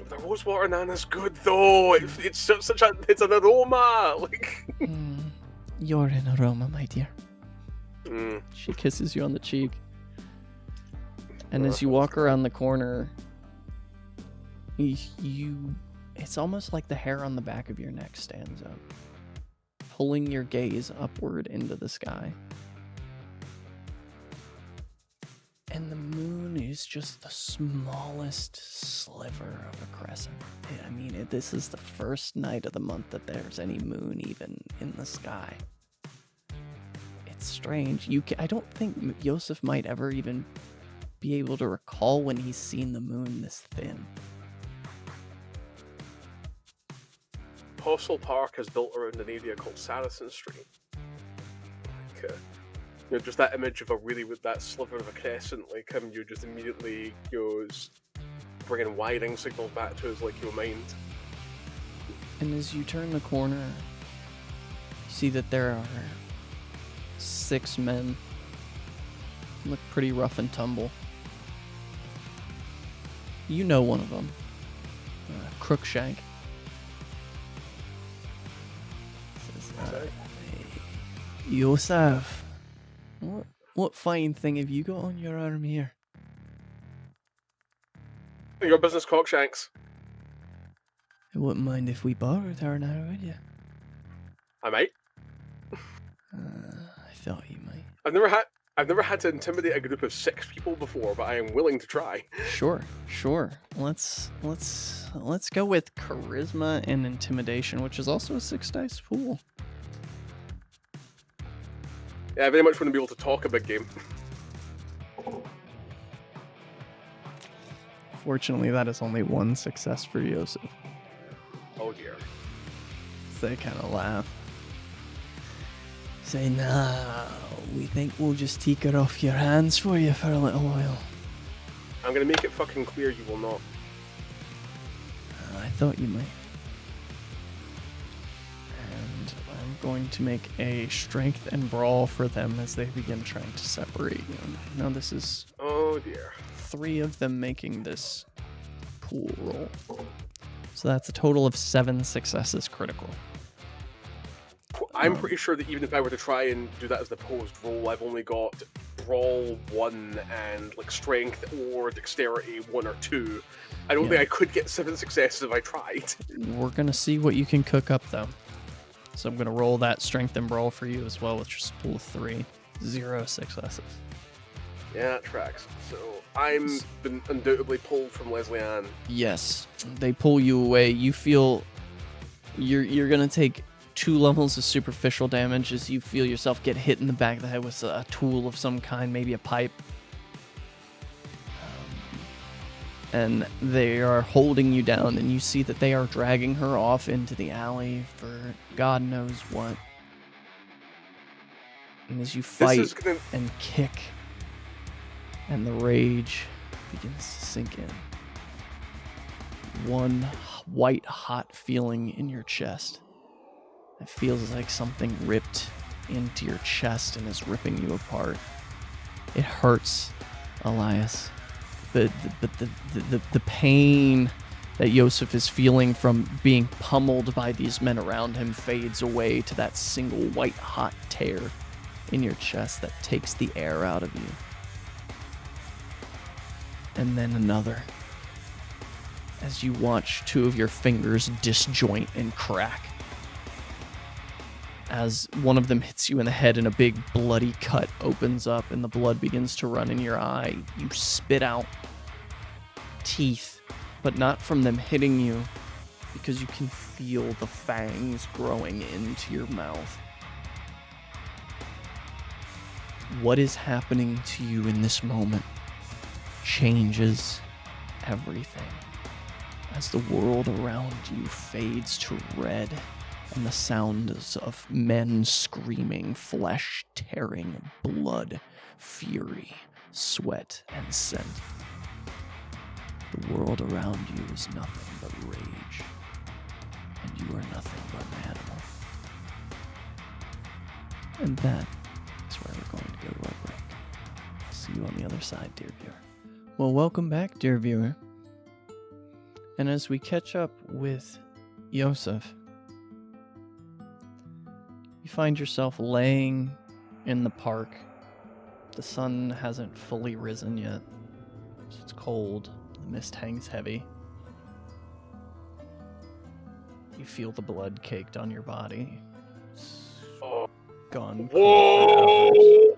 The rose water naan is good though. It's an aroma. You're an aroma, my dear. Mm. She kisses you on the cheek. And as you walk around the corner, it's almost like the hair on the back of your neck stands up, pulling your gaze upward into the sky. And the moon is just the smallest sliver of a crescent. I mean, this is the first night of the month that there's any moon even in the sky. It's strange. I don't think Yosef might ever even be able to recall when he's seen the moon this thin. Postle Park is built around an area called Saracen Street. Just that image of with that sliver of a crescent, you just immediately bringing wiring signals back to his your mind. And as you turn the corner, you see that there are 6 men. Look pretty rough and tumble. You know one of them. Crookshank. Says, hey, Yosef, what fine thing have you got on your arm here? Your business, Cockshanks. I wouldn't mind if we borrowed her now, would you? I might. I thought you might. I've never had to intimidate a group of 6 people before, but I am willing to try. Sure. Let's go with charisma and intimidation, which is also a 6 dice pool. Yeah, I very much want to be able to talk a big game. Fortunately, that is only 1 success for Yosef. Oh dear. So they kind of laugh. Say, nah, we think we'll just take her off your hands for you for a little while. I'm gonna make it fucking clear you will not. I thought you might. And I'm going to make a strength and brawl for them as they begin trying to separate you. Now this is... Oh dear. 3 of them making this pool roll. So that's a total of 7 successes critical. I'm pretty sure that even if I were to try and do that as the posed roll, I've only got brawl 1 and like strength or dexterity 1 or 2. I don't think I could get 7 successes if I tried. We're gonna see what you can cook up though. So I'm gonna roll that strength and brawl for you as well, which is a pool of 3. 0 successes. Yeah, that tracks. So I'm been undoubtedly pulled from Leslie Ann. Yes, they pull you away. You feel you're gonna take 2 levels of superficial damage as you feel yourself get hit in the back of the head with a tool of some kind, maybe a pipe. And they are holding you down, and you see that they are dragging her off into the alley for God knows what. And as you fight and kick, and the rage begins to sink in, one white hot feeling in your chest. It feels like something ripped into your chest and is ripping you apart. It hurts, Elias. But the pain that Yosef is feeling from being pummeled by these men around him fades away to that single white hot tear in your chest that takes the air out of you. And then another. As you watch 2 of your fingers disjoint and crack. As one of them hits you in the head and a big bloody cut opens up and the blood begins to run in your eye, you spit out teeth, but not from them hitting you, because you can feel the fangs growing into your mouth. What is happening to you in this moment changes everything. As the world around you fades to red, and the sounds of men screaming, flesh tearing, blood, fury, sweat, and scent. The world around you is nothing but rage, and you are nothing but an animal. And that is where we're going to go to our break. I'll see you on the other side, dear viewer. Well, welcome back, dear viewer. And as we catch up with Yosef, you find yourself laying in the park. The sun hasn't fully risen yet, so it's cold. The mist hangs heavy. You feel the blood caked on your body. It's gone. Whoa!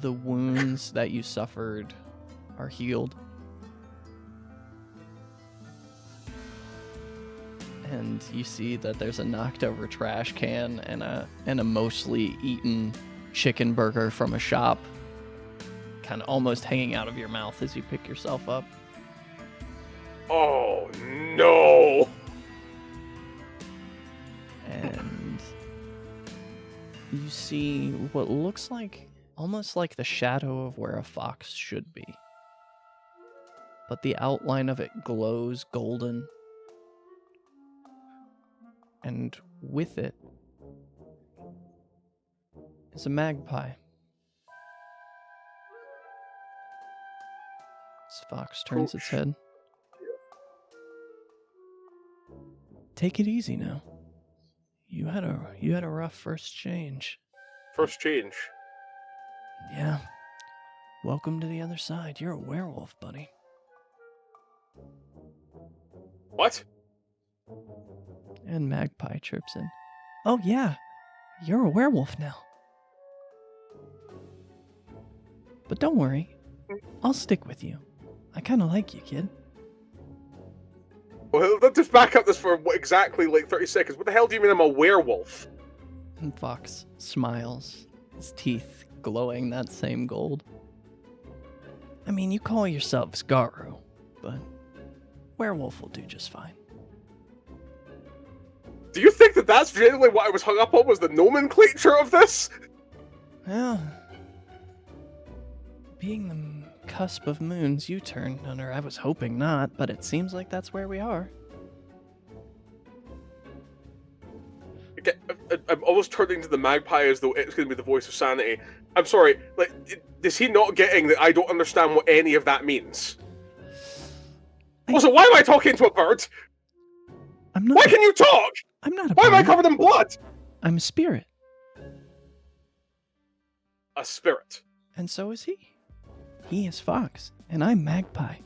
The wounds that you suffered are healed. And you see that there's a knocked over trash can and a mostly eaten chicken burger from a shop kind of almost hanging out of your mouth as you pick yourself up. Oh no! And you see what looks like almost like the shadow of where a fox should be. But the outline of it glows golden. And with it, is a magpie. As Fox turns its head. Take it easy now. You had a rough first change. First change? Yeah. Welcome to the other side. You're a werewolf, buddy. What? And Magpie chirps in. Oh yeah, you're a werewolf now. But don't worry, I'll stick with you. I kind of like you, kid. Well, let's just back up this for exactly 30 seconds. What the hell do you mean I'm a werewolf? And Fox smiles, his teeth glowing that same gold. I mean, you call yourselves Garu, but werewolf will do just fine. Do you think that that's generally what I was hung up on, was the nomenclature of this? Well, being the cusp of moons you turned under, I was hoping not, but it seems like that's where we are. Okay, I'm almost turning to the magpie as though it's going to be the voice of sanity. I'm sorry, is he not getting that I don't understand what any of that means? Also, why am I talking to a bird? I'm not. Why can you talk? I'm not a Why am I bird. covered in blood? I'm a spirit. A spirit. And so is he. He is Fox, and I'm Magpie.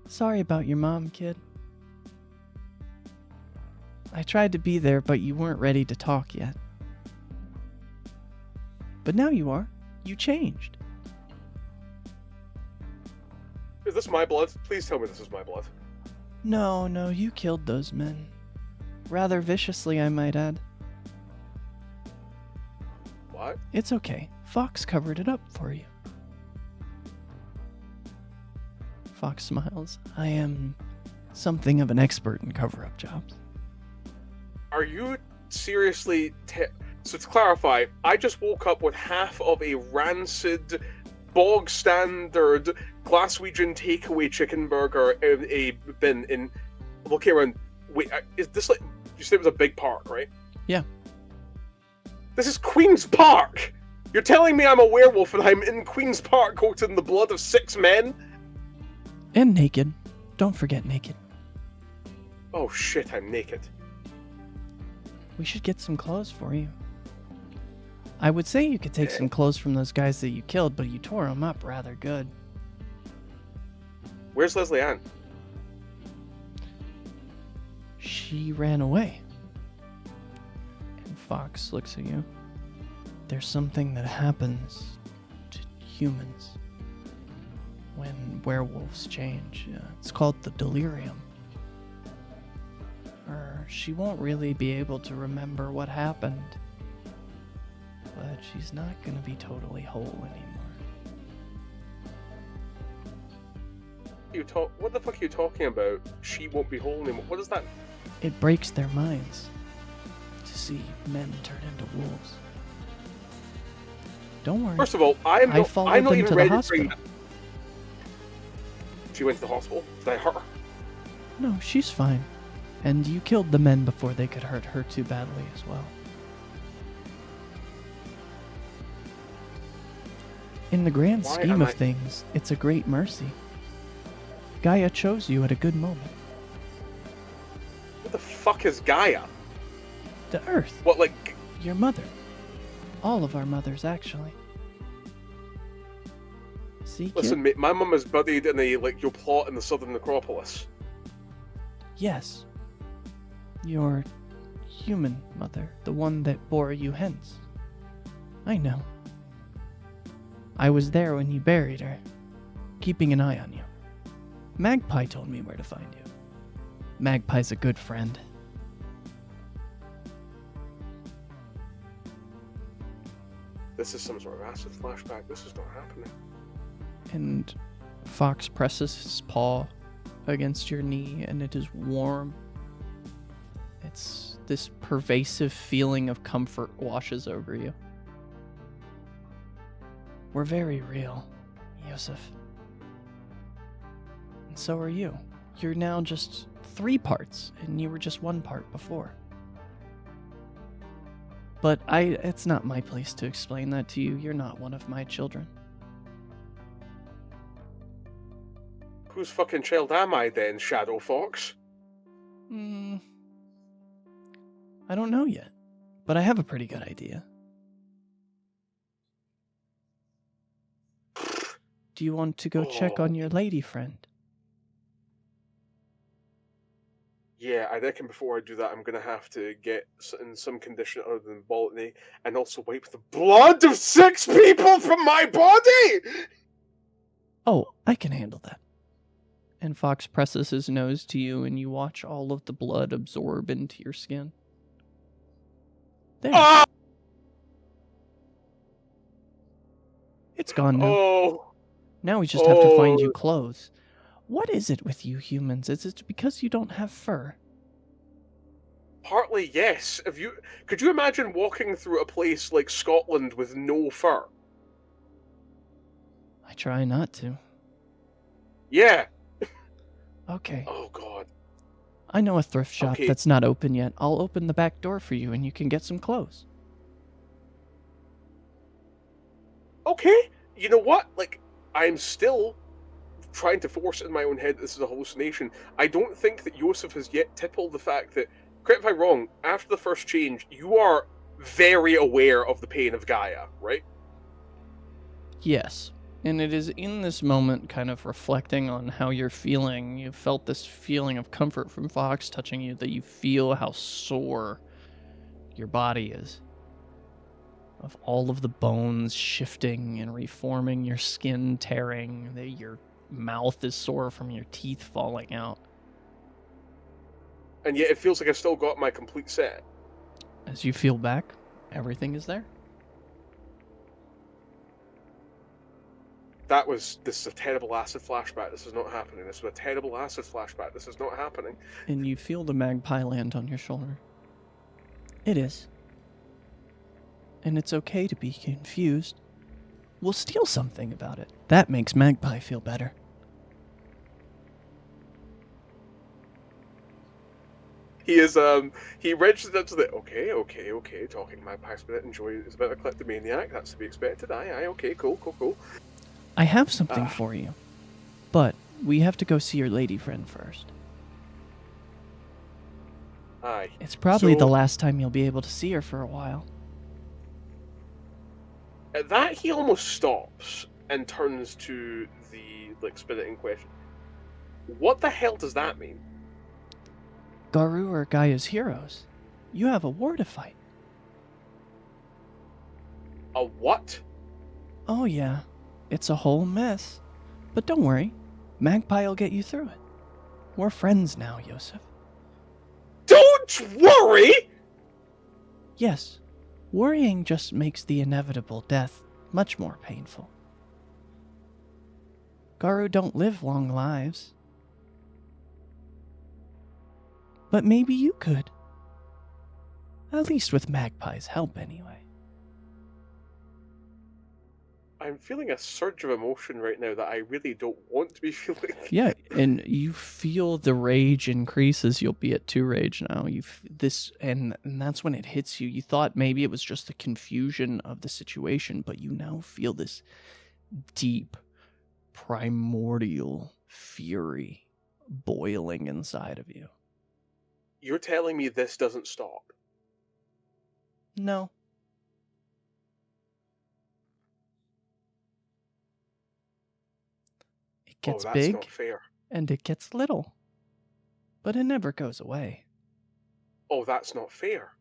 Sorry about your mom, kid. I tried to be there, but you weren't ready to talk yet. But now you are. You changed. Is this my blood? Please tell me this is my blood. No, you killed those men. Rather viciously, I might add. What? It's okay. Fox covered it up for you. Fox smiles. I am something of an expert in cover-up jobs. Are you seriously... So to clarify, I just woke up with half of a rancid, bog-standard Glaswegian takeaway chicken burger in a bin in... Looking around... Wait, is this like... You said it was a big park, right? Yeah. This is Queen's Park! You're telling me I'm a werewolf and I'm in Queen's Park coated in the blood of 6 men? And naked. Don't forget naked. Oh shit, I'm naked. We should get some clothes for you. I would say you could take some clothes from those guys that you killed, but you tore them up rather good. Where's Leslie Ann? She ran away. And Fox looks at you. There's something that happens to humans when werewolves change. It's called the delirium. She won't really be able to remember what happened, but she's not going to be totally whole anymore. What the fuck are you talking about? She won't be whole anymore. What is that? It breaks their minds to see men turn into wolves. Don't worry. First of all, I'm not them even to ready the to bring hospital. She went to the hospital. Did I hurt her? No, she's fine. And you killed the men before they could hurt her too badly as well. In the grand scheme of things, it's a great mercy. Gaia chose you at a good moment. What the fuck is Gaia? The Earth. What, like... Your mother. All of our mothers, actually. See, kid? Listen, mate, my mum is buried in a, your plot in the southern necropolis. Yes. Your human mother, the one that bore you hence. I know. I was there when you buried her, keeping an eye on you. Magpie told me where to find you. Magpie's a good friend. This is some sort of acid flashback. This is not happening. And Fox presses his paw against your knee, and it is warm. It's this pervasive feeling of comfort washes over you. We're very real, Yusuf. And so are you. You're now just 3 parts, and you were just 1 part before. But it's not my place to explain that to you. You're not one of my children. Whose fucking child am I then, Shadow Fox? I don't know yet, but I have a pretty good idea. Do you want to go check on your lady friend? Yeah, I reckon before I do that, I'm going to have to get in some condition other than botany and also wipe the blood of 6 people from my body! Oh, I can handle that. And Fox presses his nose to you, and you watch all of the blood absorb into your skin. There. Ah! It's gone now. Oh! Now we just have to find you clothes. What is it with you humans? Is it because you don't have fur? Partly, yes. Could you imagine walking through a place like Scotland with no fur? I try not to. Yeah. Okay. Oh, God. I know a thrift shop that's not open yet. I'll open the back door for you and you can get some clothes. Okay. You know what? Like, I'm still trying to force it in my own head that this is a hallucination. I don't think that Yosef has yet tippled the fact that, correct me if I'm wrong, after the first change, you are very aware of the pain of Gaia, right? Yes. And it is in this moment, kind of reflecting on how you're feeling. You felt this feeling of comfort from Fox touching you, that you feel how sore your body is. Of all of the bones shifting and reforming, your skin tearing, your mouth is sore from your teeth falling out. And yet it feels like I've still got my complete set. As you feel back, everything is there. This is a terrible acid flashback. This is not happening. This is a terrible acid flashback. This is not happening. And you feel the magpie land on your shoulder. It is. And it's okay to be confused. We'll steal something about it. That makes Magpie feel better. He registered up to the okay, talking Magpie spirit, enjoy is a bit of a kleptomaniac, that's to be expected. Aye, okay, cool. I have something for you. But we have to go see your lady friend first. Aye. It's probably the last time you'll be able to see her for a while. At that, he almost stops and turns to the spirit in question. What the hell does that mean? Garu are Gaia's heroes. You have a war to fight. A what? Oh yeah, it's a whole mess. But don't worry, Magpie will get you through it. We're friends now, Yosef. Don't worry! Yes, worrying just makes the inevitable death much more painful. Garu don't live long lives. But maybe you could. At least with Magpie's help, anyway. I'm feeling a surge of emotion right now that I really don't want to be feeling. Yeah, and you feel the rage increases. You'll be at 2 rage now. And that's when it hits you. You thought maybe it was just the confusion of the situation, but you now feel this deep, primordial fury boiling inside of you. You're telling me this doesn't stop? No. It gets that's big, not fair. And it gets little. But it never goes away. Oh, that's not fair.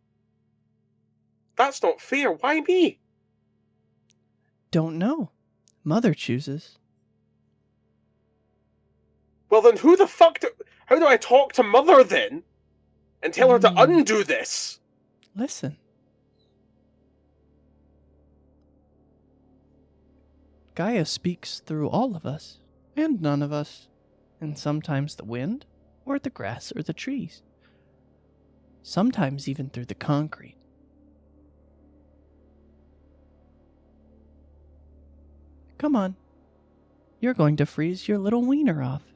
That's not fair. Why me? Don't know. Mother chooses. Well, then who the fuck how do I talk to Mother then? And tell her to undo this? Listen. Gaia speaks through all of us, and none of us, and sometimes the wind, or the grass, or the trees. Sometimes even through the concrete. Come on. You're going to freeze your little wiener off.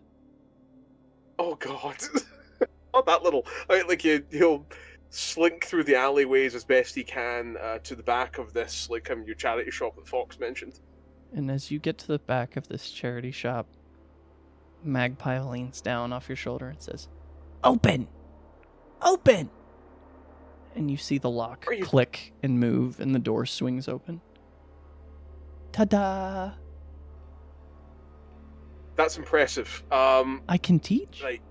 Oh, God. Not that little. I mean, like, he'll slink through the alleyways as best he can to the back of this, like, your charity shop that Fox mentioned. And as you get to the back of this charity shop, Magpie leans down off your shoulder and says, "Open! Open!" And you see the lock click and move, and the door swings open. Ta-da! That's impressive. I can teach. Right.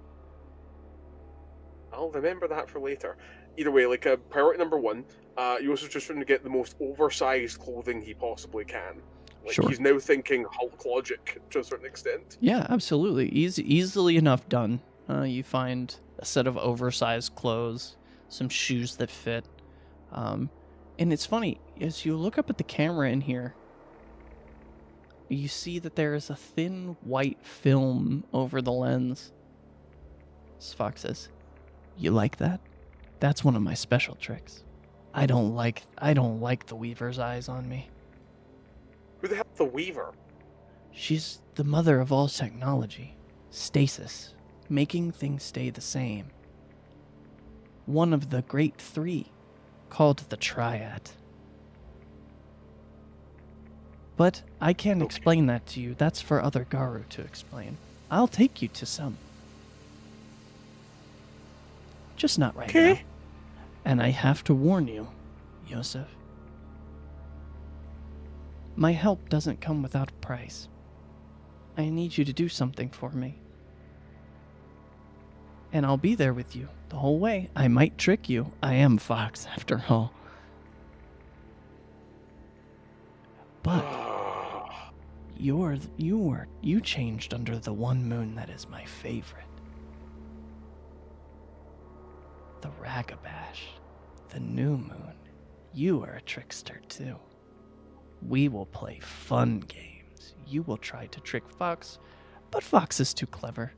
I'll remember that for later. Either way, like, priority number one, Yosef's just trying to get the most oversized clothing he possibly can. Like, Sure. He's now thinking Hulk logic to a certain extent. Yeah, absolutely. Easily enough done. You find a set of oversized clothes, some shoes that fit. And it's funny, as you look up at the camera in here, you see that there is a thin white film over the lens. Fox says, "You like that? That's one of my special tricks. I don't like the Weaver's eyes on me. Who the hell's the Weaver? She's the mother of all technology. Stasis, making things stay the same. One of the great three, called the Triad. But I can't explain that to you. That's for other Garu to explain. I'll take you to some. Just not right now. And I have to warn you, Yosef. My help doesn't come without a price. I need you to do something for me. And I'll be there with you the whole way. I might trick you. I am Fox, after all. But you changed under the one moon that is my favorite. The Ragabash, the new moon. You are a trickster too. We will play fun games. You will try to trick Fox, but Fox is too clever.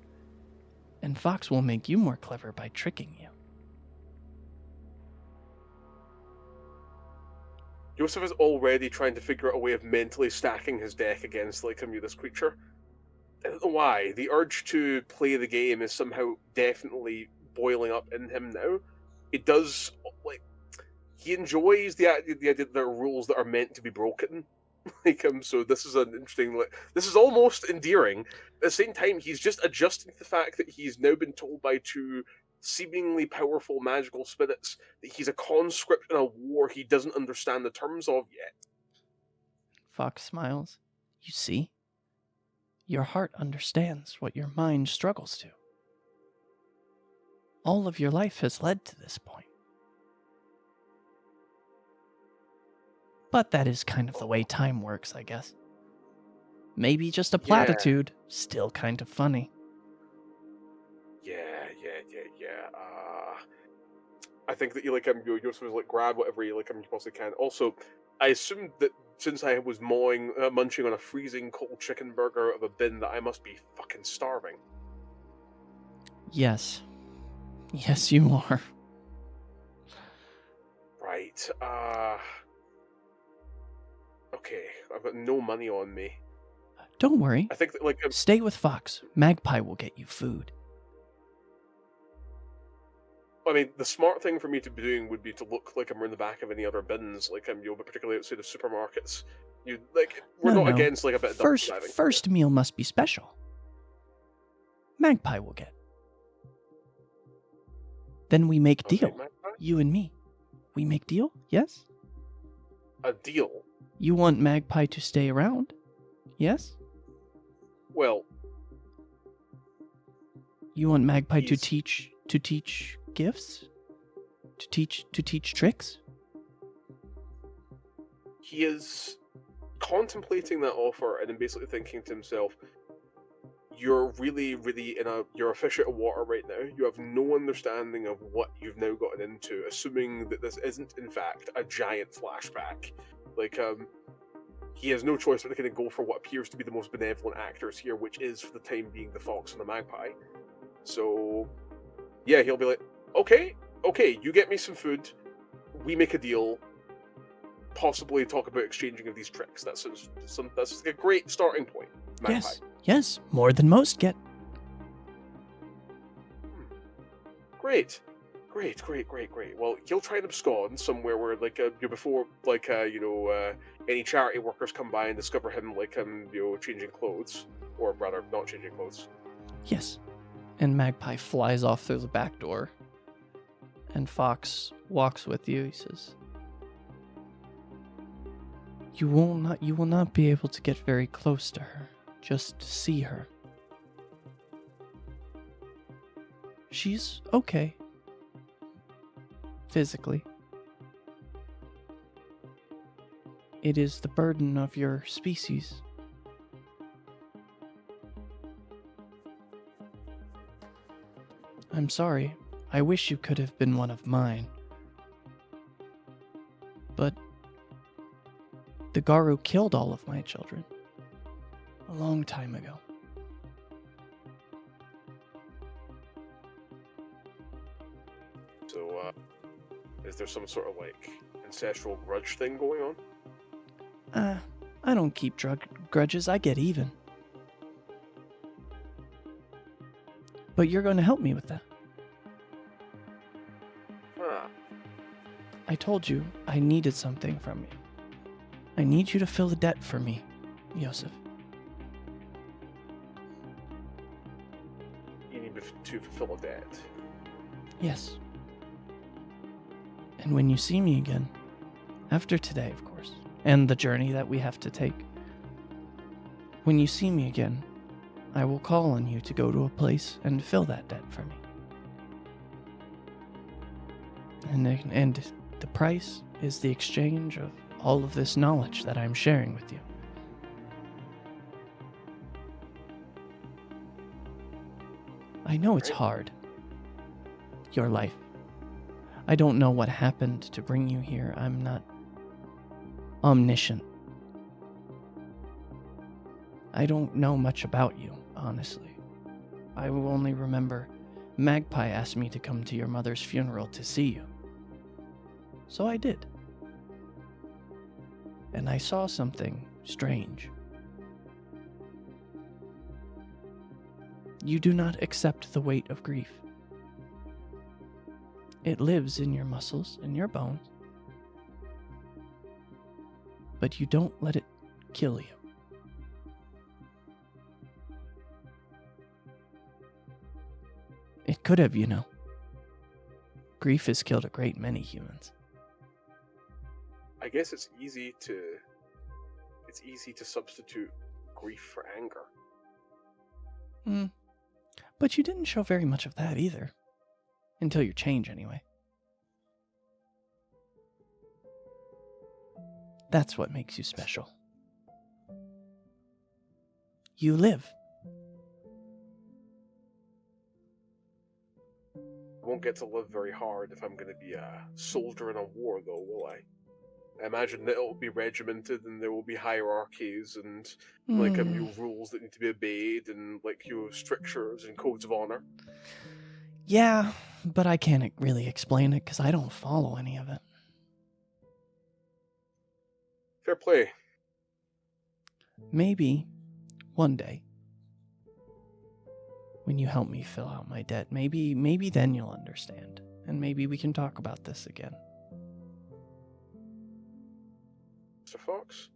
And Fox will make you more clever by tricking you. Yosef is already trying to figure out a way of mentally stacking his deck against, like, this creature. I don't know why. The urge to play the game is somehow definitely boiling up in him now. It does, like, he enjoys the idea that there are rules that are meant to be broken. So this is an interesting, this is almost endearing. At the same time, he's just adjusting to the fact that he's now been told by two seemingly powerful magical spirits that he's a conscript in a war he doesn't understand the terms of yet. Fox smiles. You see? Your heart understands what your mind struggles to. All of your life has led to this point. But that is kind of the way time works, I guess. Maybe just a platitude, still kind of funny. Yeah. I think that you're supposed to grab whatever you possibly can. Also, I assumed that since I was munching on a freezing cold chicken burger of a bin, that I must be fucking starving. Yes, you are. Right. Okay, I've got no money on me. Don't worry. I think that, stay with Fox. Magpie will get you food. I mean, the smart thing for me to be doing would be to look like I'm in the back of any other bins, but particularly outside of supermarkets. We're not against a bit of diving. First meal must be special. Magpie will get. Then we make deal. Magpie? You and me. We make deal? Yes? A deal? You want Magpie to stay around? Yes? Well, you want Magpie to teach gifts? To teach tricks? He is contemplating that offer and then basically thinking to himself, you're really, really you're a fish out of water right now. You have no understanding of what you've now gotten into, assuming that this isn't in fact a giant flashback. He has no choice but to kind of go for what appears to be the most benevolent actors here, which is, for the time being, the Fox and the Magpie. So, yeah, he'll be like, okay, you get me some food, we make a deal, possibly talk about exchanging of these tricks. That's a great starting point, Magpie. Yes, more than most get. Great. Great. Well, he'll try and abscond somewhere where, like, before, like, any charity workers come by and discover him, like, changing clothes, or rather, not changing clothes. Yes. And Magpie flies off through the back door. And Fox walks with you. He says, You will not be able to get very close to her. Just see her. She's okay. Physically. It is the burden of your species. I'm sorry. I wish you could have been one of mine. But the Garu killed all of my children. A long time ago. So, is there some sort of, like, ancestral grudge thing going on? I don't keep grudges. I get even. But you're going to help me with that. I told you I needed something from you. I need you to fill the debt for me, Yosef. You need to fulfill a debt. Yes. And when you see me again, after today, of course, and the journey that we have to take, when you see me again, I will call on you to go to a place and fill that debt for me. And the price is the exchange of all of this knowledge that I'm sharing with you. I know it's hard. Your life. I don't know what happened to bring you here. I'm not omniscient. I don't know much about you, honestly. I will only remember Magpie asked me to come to your mother's funeral to see you. So I did. And I saw something strange. You do not accept the weight of grief. It lives in your muscles and your bones. But you don't let it kill you. It could have, you know. Grief has killed a great many humans. I guess it's easy to substitute grief for anger. But you didn't show very much of that either. Until your change, anyway. That's what makes you special. You live. I won't get to live very hard if I'm going to be a soldier in a war, though, will I? I imagine that it'll be regimented and there will be hierarchies and rules that need to be obeyed and strictures and codes of honor. Yeah, but I can't really explain it because I don't follow any of it. Fair play. Maybe one day, when you help me fill out my debt, maybe then you'll understand, and maybe we can talk about this again. Mr. Fox?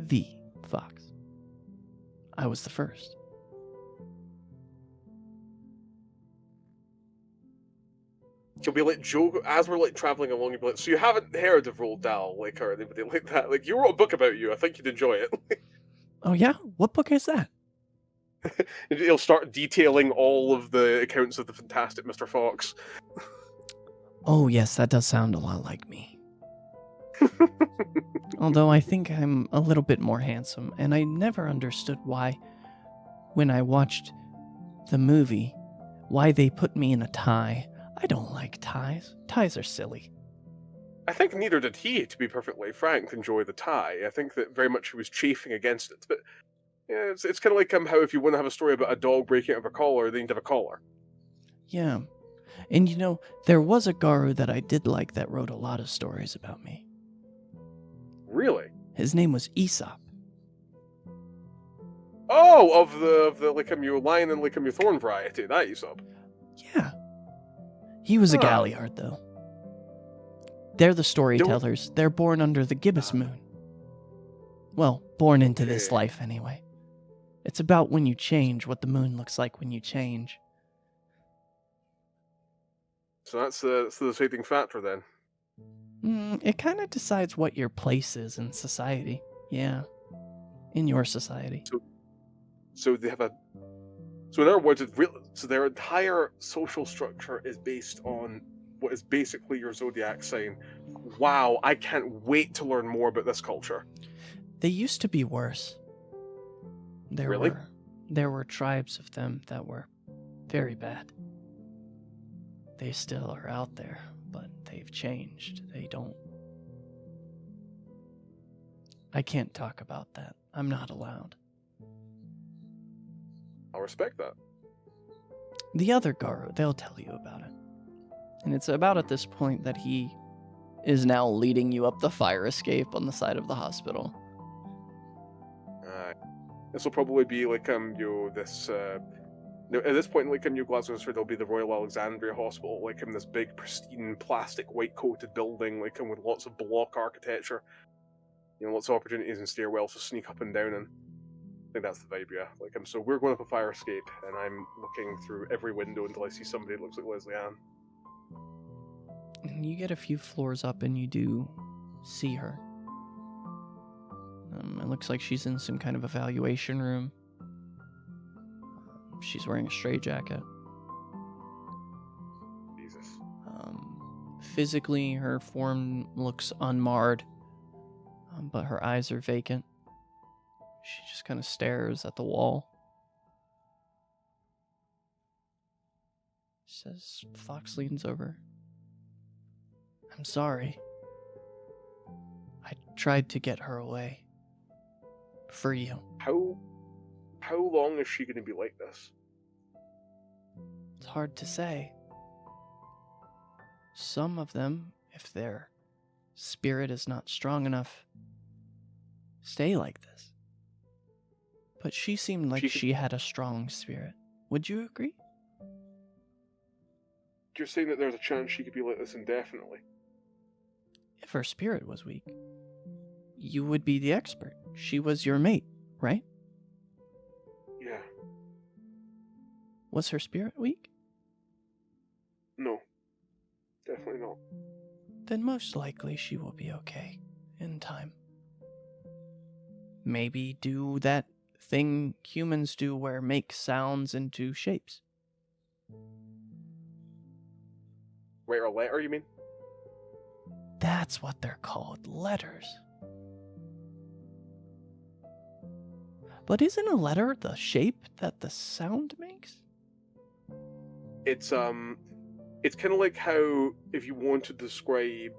The Fox. I was the first. You'll be joke as we're traveling along. You'll be like, so you haven't heard of Roald Dahl, or anybody like that? You wrote a book about you. I think you'd enjoy it. Oh yeah, what book is that? He'll start detailing all of the accounts of the fantastic Mr. Fox. Oh yes, that does sound a lot like me. Although I think I'm a little bit more handsome, and I never understood why, when I watched the movie, why they put me in a tie. I don't like ties. Ties are silly. I think neither did he, to be perfectly frank, enjoy the tie. I think that very much he was chafing against it. But yeah, it's kind of like how if you want to have a story about a dog breaking out of a collar, then you'd have a collar. Yeah. And there was a Garu that I did like that wrote a lot of stories about me. Really? His name was Aesop. Oh, of the lion and thorn variety, that Aesop. Yeah. He was a Huh. Galliard, though. They're the storytellers. They're born under the gibbous moon. Well, born into this Okay. life, anyway. It's about when you change, what the moon looks like when you change. So that's the deciding factor then. It kind of decides what your place is in society. Yeah. In your society. So they have a. So in other words, so their entire social structure is based on what is basically your zodiac sign. Wow, I can't wait to learn more about this culture. They used to be worse. Really? There were tribes of them that were very bad. They still are out there, but they've changed. They don't... I can't talk about that. I'm not allowed. I'll respect that. The other Garu, they'll tell you about it. And it's about at this point that he is now leading you up the fire escape on the side of the hospital. This will probably be like this. At this point, like in New Glasgow, there'll be the Royal Alexandria Hospital, like in this big, pristine, plastic, white-coated building, like with lots of block architecture. Lots of opportunities and stairwells to sneak up and down in. I think that's the vibe, yeah. So we're going up a fire escape, and I'm looking through every window until I see somebody that looks like Leslie Ann. And you get a few floors up, and you do see her. It looks like she's in some kind of evaluation room. She's wearing a straitjacket. Jesus. Physically, her form looks unmarred, but her eyes are vacant. She just kind of stares at the wall. Says, Fox leans over. I'm sorry. I tried to get her away. For you. How long is she going to be like this? It's hard to say. Some of them, if their spirit is not strong enough, stay like this. But she seemed like she had a strong spirit. Would you agree? You're saying that there's a chance she could be like this indefinitely? If her spirit was weak, you would be the expert. She was your mate, right? Yeah. Was her spirit weak? No. Definitely not. Then most likely she will be okay in time. Maybe do that thing humans do where make sounds into shapes. Write her a letter, you mean? That's what they're called, letters. But isn't a letter the shape that the sound makes? It's kind of like how if you want to describe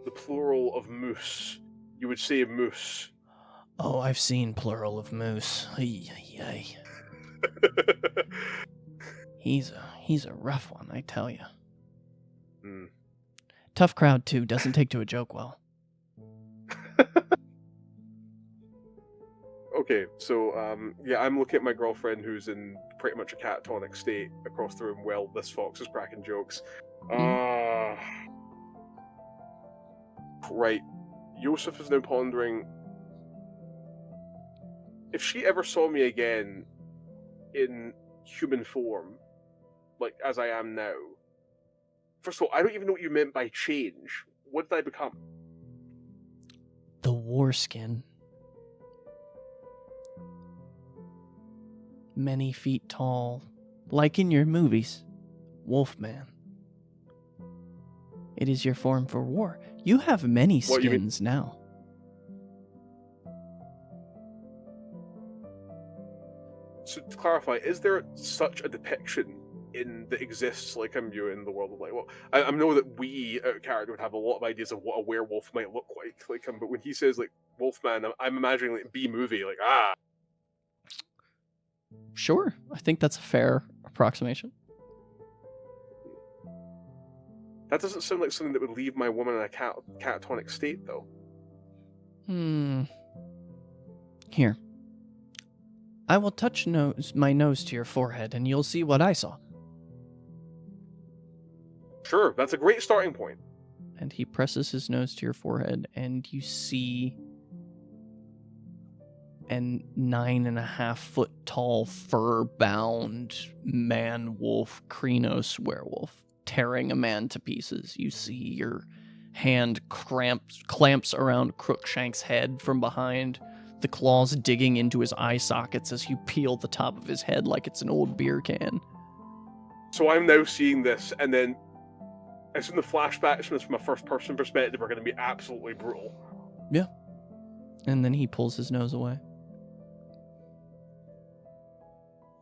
the plural of moose, you would say moose. Oh, I've seen plural of moose. Ay, ay, ay. He's a rough one, I tell you. Mm. Tough crowd too. Doesn't take to a joke well. Okay, so I'm looking at my girlfriend who's in pretty much a catatonic state across the room while this fox is cracking jokes. Right. Yosef is now pondering if she ever saw me again in human form, like as I am now. First of all, I don't even know what you meant by change. What did I become? The war skin. Many feet tall, like in your movies, Wolfman. It is your form for war. You have many skins now. So to clarify, is there such a depiction that exists like in the world of I know that we out of character would have a lot of ideas of what a werewolf might look like but when he says like Wolfman, I'm imagining like B movie, like Sure, I think that's a fair approximation. That doesn't sound like something that would leave my woman in a catatonic state, though. Here. I will touch my nose to your forehead, and you'll see what I saw. Sure, that's a great starting point. And he presses his nose to your forehead, and you see an 9.5-foot tall, fur-bound man-wolf, Krenos werewolf, tearing a man to pieces. You see your hand clamps around Crookshank's head from behind, the claws digging into his eye sockets as you peel the top of his head like it's an old beer can. So I'm now seeing this, and then I assume the flashbacks from a first-person perspective are going to be absolutely brutal. Yeah. And then he pulls his nose away.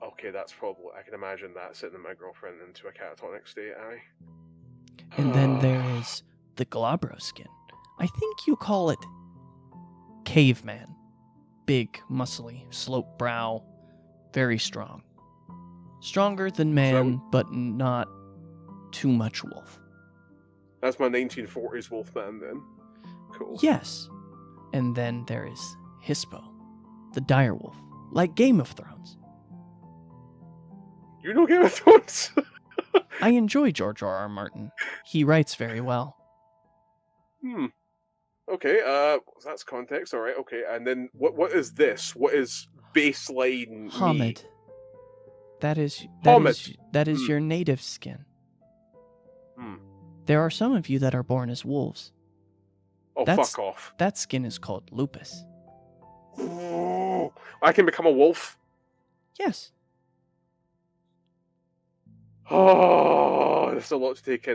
Okay, that's probably... I can imagine that sitting my girlfriend into a catatonic state, aye. And then there is the Glabro skin. I think you call it caveman. Big, muscly, sloped brow, very strong. Stronger than man, but not too much wolf. That's my 1940s Wolfman, then. Cool. Yes. And then there is Hispo, the direwolf, like Game of Thrones. You know Game of Thrones? I enjoy George R.R. Martin. He writes very well. Okay, that's context, alright, okay. And then, what is this? What is baseline Hamid. me? That is Hamid. your native skin. Hmm. There are some of you that are born as wolves. Oh, fuck off. That skin is called lupus. Oh, I can become a wolf? Yes. Oh, there's a lot to take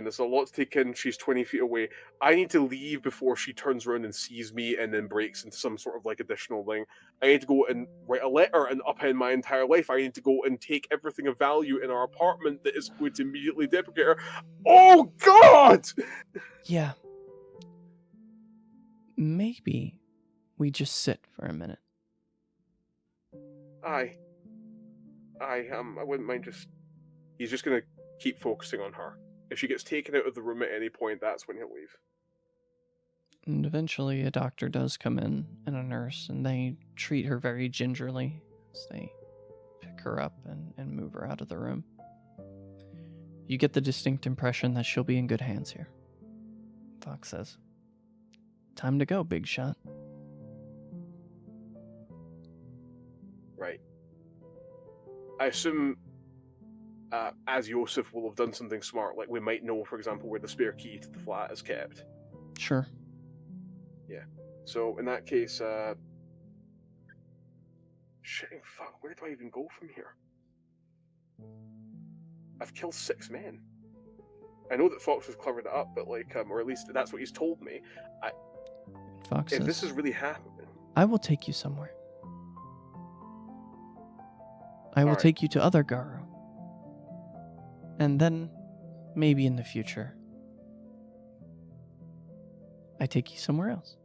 in. She's 20 feet away. I need to leave before she turns around and sees me and then breaks into some sort of like additional thing. I need to go and write a letter and upend my entire life. I need to go and take everything of value in our apartment that is going to immediately deprecate her. Oh, God! Yeah. Maybe we just sit for a minute. I wouldn't mind just... He's just going to keep focusing on her. If she gets taken out of the room at any point, that's when he'll leave. And eventually a doctor does come in, and a nurse, and they treat her very gingerly as they pick her up and move her out of the room. You get the distinct impression that she'll be in good hands here. Fox says, "Time to go, big shot." Right. I assume... as Yosef will have done something smart, like we might know, for example, where the spare key to the flat is kept. Sure. Yeah. So, in that case, shitting fuck, where do I even go from here? I've killed 6 men. I know that Fox has covered it up, but like, or at least that's what he's told me. Fox if says, this is really happening... I will take you somewhere. I will take you to other Garo. And then, maybe in the future, I take you somewhere else.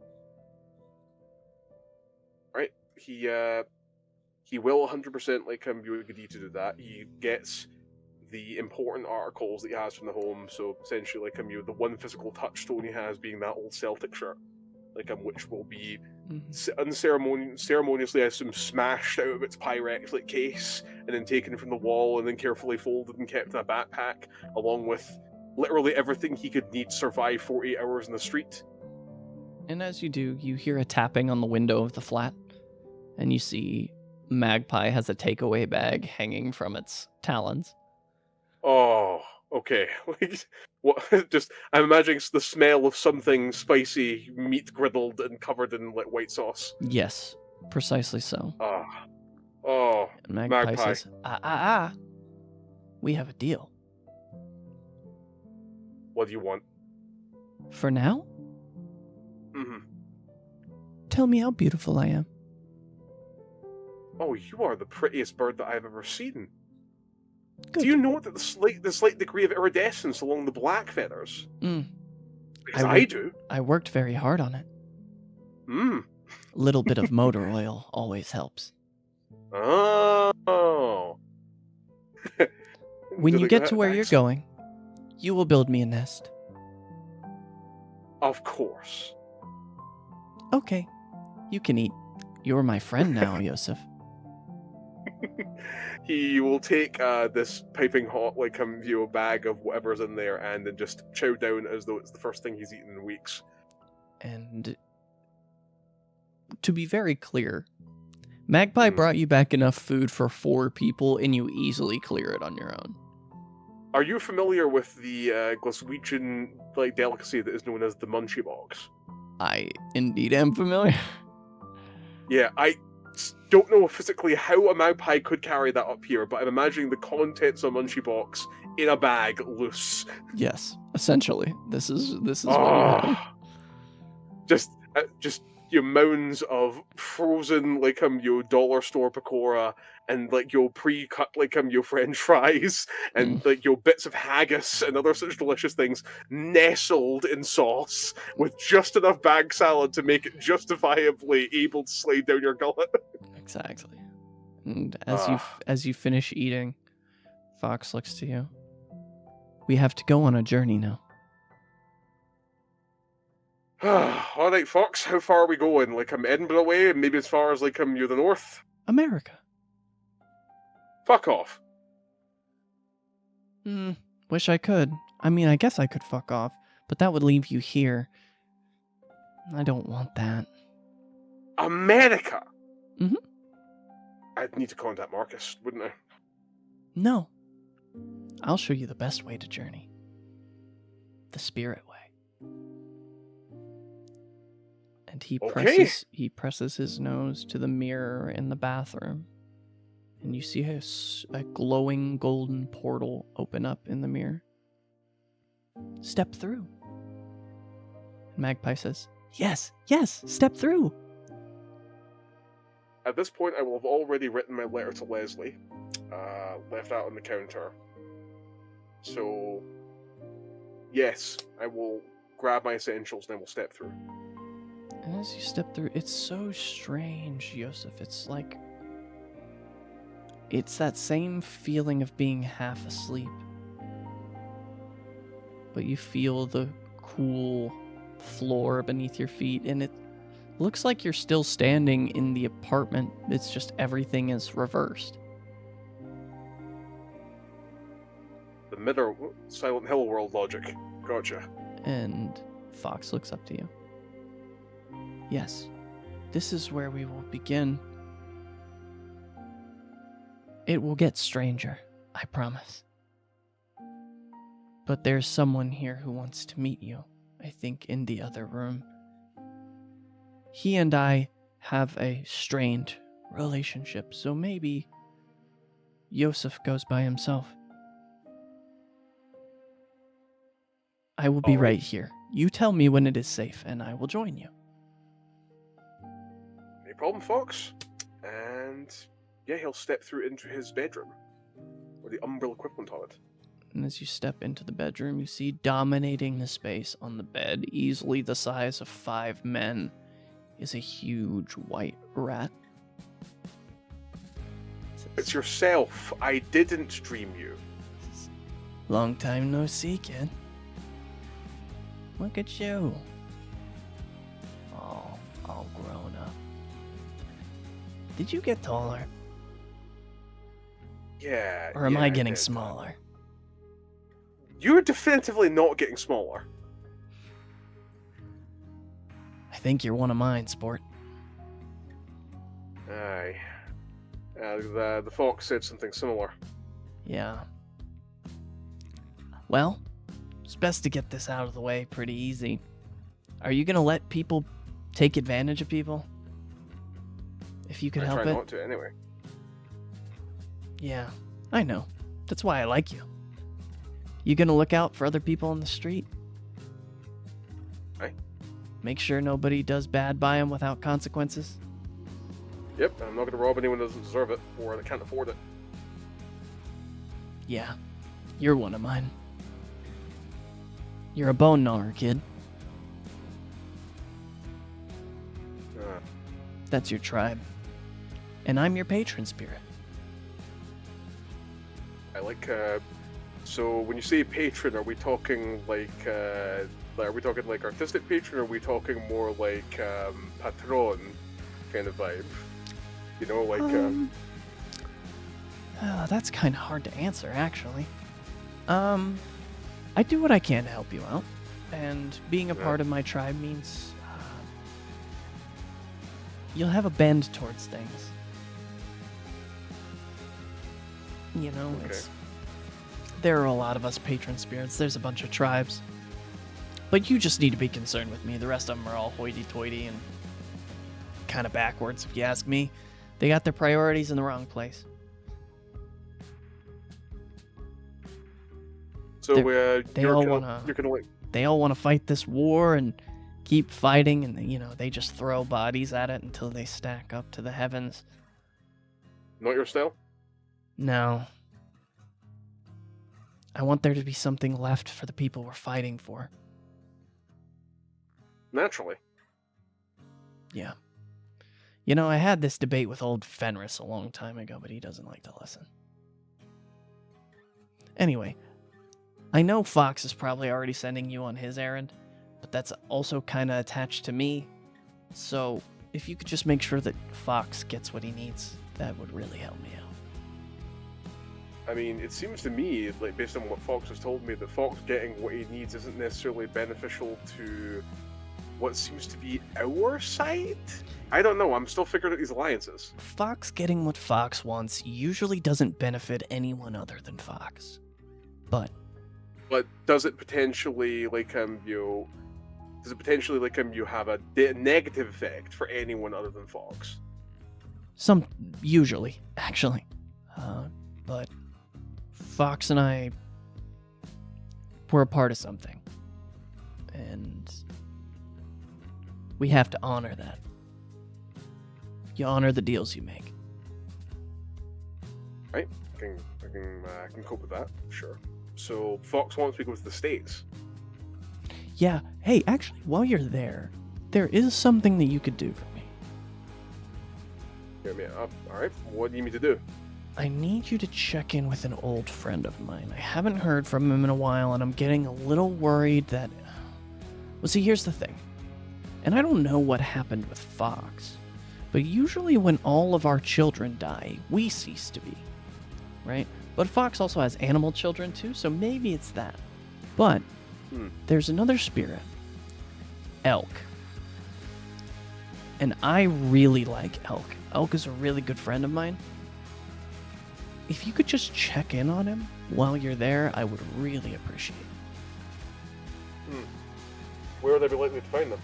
Right. He will 100% like you agree to do that. He gets the important articles that he has from the home, so essentially like the one physical touchstone he has being that old Celtic shirt, like which will be unceremoniously, I assume, smashed out of its Pyrex like case and then taken from the wall and then carefully folded and kept in a backpack, along with literally everything he could need to survive 48 hours in the street. And as you do, you hear a tapping on the window of the flat, and you see Magpie has a takeaway bag hanging from its talons. Oh, okay. Like, what? Just I'm imagining the smell of something spicy, meat griddled and covered in like white sauce. Yes, precisely so. Oh. And Magpie Magpie. says, we have a deal. What do you want? For now? Mm-hmm. Tell me how beautiful I am. Oh, you are the prettiest bird that I've ever seen. Good. Do you note that the slight degree of iridescence along the black feathers? Because I do. I worked very hard on it. A little bit of motor oil always helps. Oh. When you get to where you're going, you will build me a nest. Of course. Okay, you can eat. You're my friend now, Yosef. He will take this piping hot, like, bag of whatever's in there, and then just chow down as though it's the first thing he's eaten in weeks. And to be very clear, Magpie brought you back enough food for 4 people, and you easily clear it on your own. Are you familiar with the Glaswegian delicacy that is known as the Munchie Box? I indeed am familiar. Yeah, I don't know physically how a magpie could carry that up here, but I'm imagining the contents of a Munchie Box in a bag loose. Yes, essentially. This is what you have. Just your mounds of frozen dollar store pakora and pre-cut French fries and bits of haggis and other such delicious things nestled in sauce with just enough bag salad to make it justifiably able to slide down your gullet. Exactly. And as you finish eating, Fox looks to you. We have to go on a journey now. All right, Fox. How far are we going? Edinburgh way, and maybe as far as the north. America. Fuck off. Wish I could. I mean, I guess I could fuck off, but that would leave you here. I don't want that. America. I'd need to contact Marcus, wouldn't I? No. I'll show you the best way to journey. The spirit way. And he presses his nose to the mirror in the bathroom. And you see a glowing golden portal open up in the mirror. Step through. Magpie says, yes, step through. At this point, I will have already written my letter to Leslie, left out on the counter. So, yes, I will grab my essentials and I will step through. And as you step through, it's so strange, Yosef. It's that same feeling of being half asleep. But you feel the cool floor beneath your feet, and it looks like you're still standing in the apartment. It's just everything is reversed. The middle Silent Hill world logic. Gotcha. And Fox looks up to you. Yes, this is where we will begin. It will get stranger, I promise. But there's someone here who wants to meet you, I think in the other room. He and I have a strained relationship, so maybe Yosef goes by himself. I will be right here. You tell me when it is safe, and I will join you. No problem, Fox. And yeah, he'll step through into his bedroom, or the umbral equivalent of it. And as you step into the bedroom, you see dominating the space on the bed, easily the size of 5 men, is a huge white rat. It's yourself. I didn't dream you. Long time no see, kid. Look at you. All grown up. Did you get taller? Yeah. Or am I getting smaller? You're definitively not getting smaller. I think you're one of mine, sport. Aye. The fox said something similar. Yeah. Well, it's best to get this out of the way pretty easy. Are you gonna let people take advantage of people? If you could help it. I try not to, anyway. Yeah, I know. That's why I like you. You gonna look out for other people on the street? Aye. Make sure nobody does bad by them without consequences? Yep, I'm not gonna rob anyone who doesn't deserve it, or that can't afford it. Yeah, you're one of mine. You're a bone gnawer, kid. That's your tribe. And I'm your patron spirit. I like, so when you say patron, are we talking like artistic patron, or are we talking more like, patron kind of vibe? You know, like, That's kind of hard to answer, actually. I do what I can to help you out, and being a part of my tribe means you'll have a bend towards things. You know, there are a lot of us patron spirits. There's a bunch of tribes. But you just need to be concerned with me. The rest of them are all hoity-toity and kind of backwards, if you ask me. They got their priorities in the wrong place. So they all want to fight this war and keep fighting, and you know, they just throw bodies at it until they stack up to the heavens. Not your style? No. I want there to be something left for the people we're fighting for. Naturally. Yeah. You know, I had this debate with old Fenris a long time ago, but he doesn't like to listen. Anyway, I know Fox is probably already sending you on his errand, but that's also kind of attached to me. So, if you could just make sure that Fox gets what he needs, that would really help me out. I mean, it seems to me, like based on what Fox has told me, that Fox getting what he needs isn't necessarily beneficial to what seems to be our side? I don't know, I'm still figuring out these alliances. Fox getting what Fox wants usually doesn't benefit anyone other than Fox. But does it potentially, you have a negative effect for anyone other than Fox? Usually, actually. But Fox and I, we're a part of something. And we have to honor that. You honor the deals you make. Right, I can cope with that, sure. So Fox wants me to go to the States. Yeah, hey, actually, while you're there is something that you could do for me. Hear me up. Alright, what do you need me to do? I need you to check in with an old friend of mine. I haven't heard from him in a while, and I'm getting a little worried that... Well, see, here's the thing. And I don't know what happened with Fox, but usually when all of our children die, we cease to be, right? But Fox also has animal children too, so maybe it's that. But there's another spirit, Elk. And I really like Elk. Elk is a really good friend of mine. If you could just check in on him while you're there, I would really appreciate it. Where would I be likely to find them?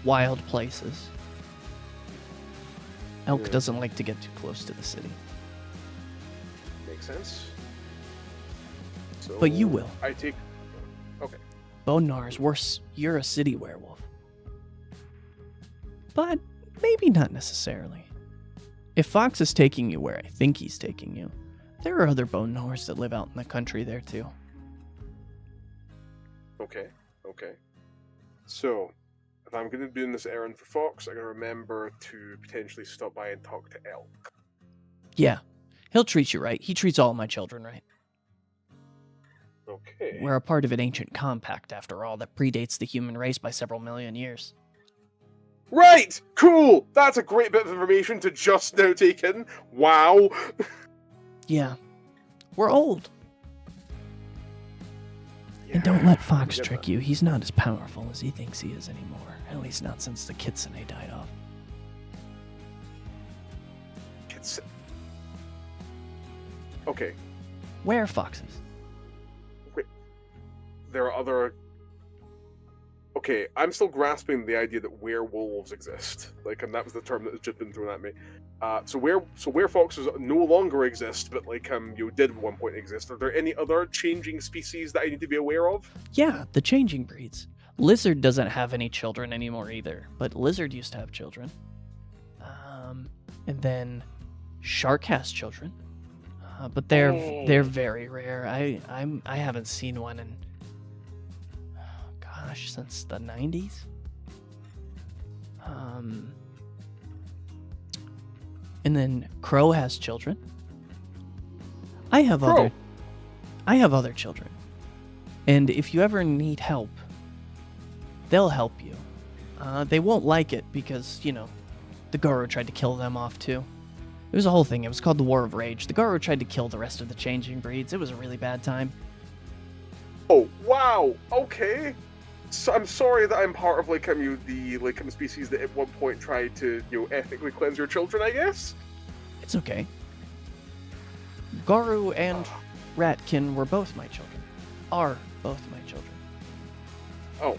Wild places. Elk doesn't like to get too close to the city. Makes sense. So But you will. Okay. Bonar's worse. You're a city werewolf. But maybe not necessarily. If Fox is taking you where I think he's taking you, there are other Bonars that live out in the country there too. Okay. So, if I'm going to be doing this errand for Fox, I got to remember to potentially stop by and talk to Elk. Yeah, he'll treat you right. He treats all my children right. Okay. We're a part of an ancient compact, after all, that predates the human race by several million years. Right! Cool! That's a great bit of information to just now take in. Wow! Yeah. We're old. And don't let Fox trick you. He's not as powerful as he thinks he is anymore. At least not since the Kitsune died off. Okay. Where are foxes? Wait. There are other... Okay, I'm still grasping the idea that werewolves exist. And that was the term that has just been thrown at me. So where foxes no longer exist, but did at one point exist, are there any other changing species that I need to be aware of? Yeah, the changing breeds. Lizard doesn't have any children anymore either, but lizard used to have children. And then shark has children, but they're very rare. I haven't seen one in since the 90s. And then crow has children. I have other children. And if you ever need help, they'll help you. They won't like it because, The Garo tried to kill them off, too. It was a whole thing. It was called the War of Rage. The Garo tried to kill the rest of the changing breeds. It was a really bad time. Oh, wow! Okay! So I'm sorry that I'm part of, the species that at one point tried to, ethically cleanse your children, I guess? It's okay. Garu and Ratkin were both my children. Are both my children. Oh,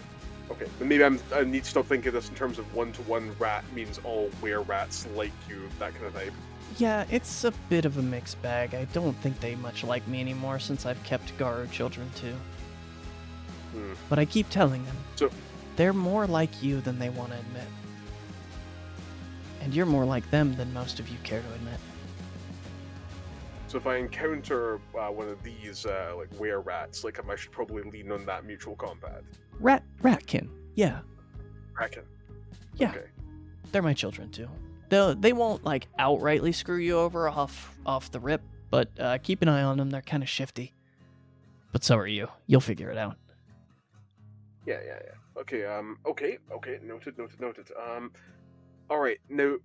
okay. Then maybe I need to stop thinking of this in terms of one-to-one rat means all were-rats like you, that kind of vibe. Yeah, it's a bit of a mixed bag. I don't think they much like me anymore since I've kept Garu children too. But I keep telling them, so they're more like you than they want to admit. And you're more like them than most of you care to admit. So if I encounter one of these, were-rats, I should probably lean on that mutual combat. Ratkin, yeah. Ratkin. Yeah. Okay. They're my children too. They won't outrightly screw you over off the rip, but keep an eye on them. They're kind of shifty. But so are you. You'll figure it out. Yeah. Okay, noted. All right, now,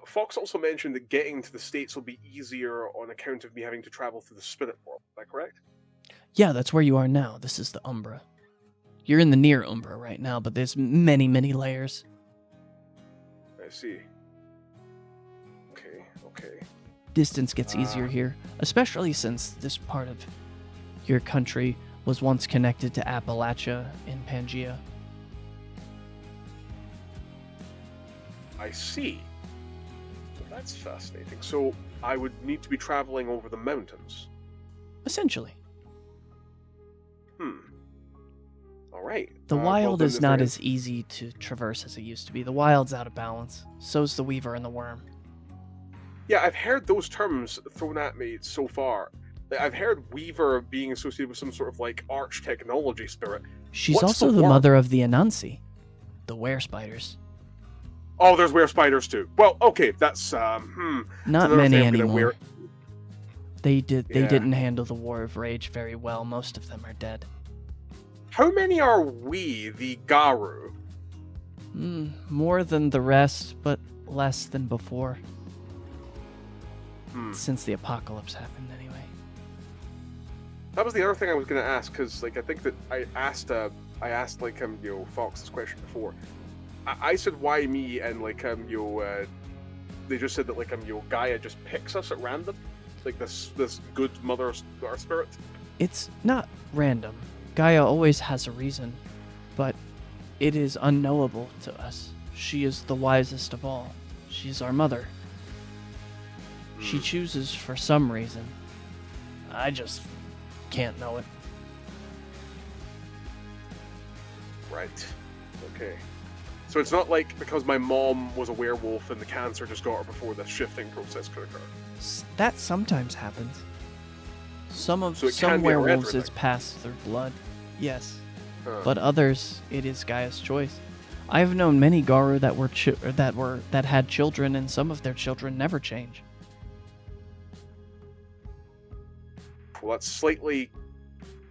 Fox also mentioned that getting to the States will be easier on account of me having to travel through the spirit world. Is that correct? Yeah, that's where you are now. This is the Umbra. You're in the near Umbra right now, but there's many, many layers. I see. Okay. Distance gets easier here, especially since this part of your country was once connected to Appalachia in Pangea. I see. Well, that's fascinating. So I would need to be traveling over the mountains. Essentially. All right. The wild is not as easy to traverse as it used to be. The wild's out of balance. So's the Weaver and the Wyrm. Yeah, I've heard those terms thrown at me so far. I've heard Weaver being associated with some sort of arch technology spirit. She's What's also the Wyrm? mother of the Anansi, the were spiders. Oh, there's were spiders too. Well, okay, that's Not another many thing I'm gonna anymore. They Yeah. didn't handle the War of Rage very well. Most of them are dead. How many are we, the Garu? More than the rest, but less than before. Since the apocalypse happened, anyway. That was the other thing I was going to ask, because I think that I asked Fox this question before. I said why me, and they just said that Gaia just picks us at random, this good mother our spirit. It's not random. Gaia always has a reason, but it is unknowable to us. She is the wisest of all. She's our mother. She chooses for some reason. I just can't know it. Right. Okay. So it's not because my mom was a werewolf and the cancer just got her before this shifting process could occur. That sometimes happens. Some So it can be a werewolves red it's passed through blood. Yes. Huh. But others it is Gaia's choice. I've known many Garu that had children, and some of their children never change. Well, that's slightly.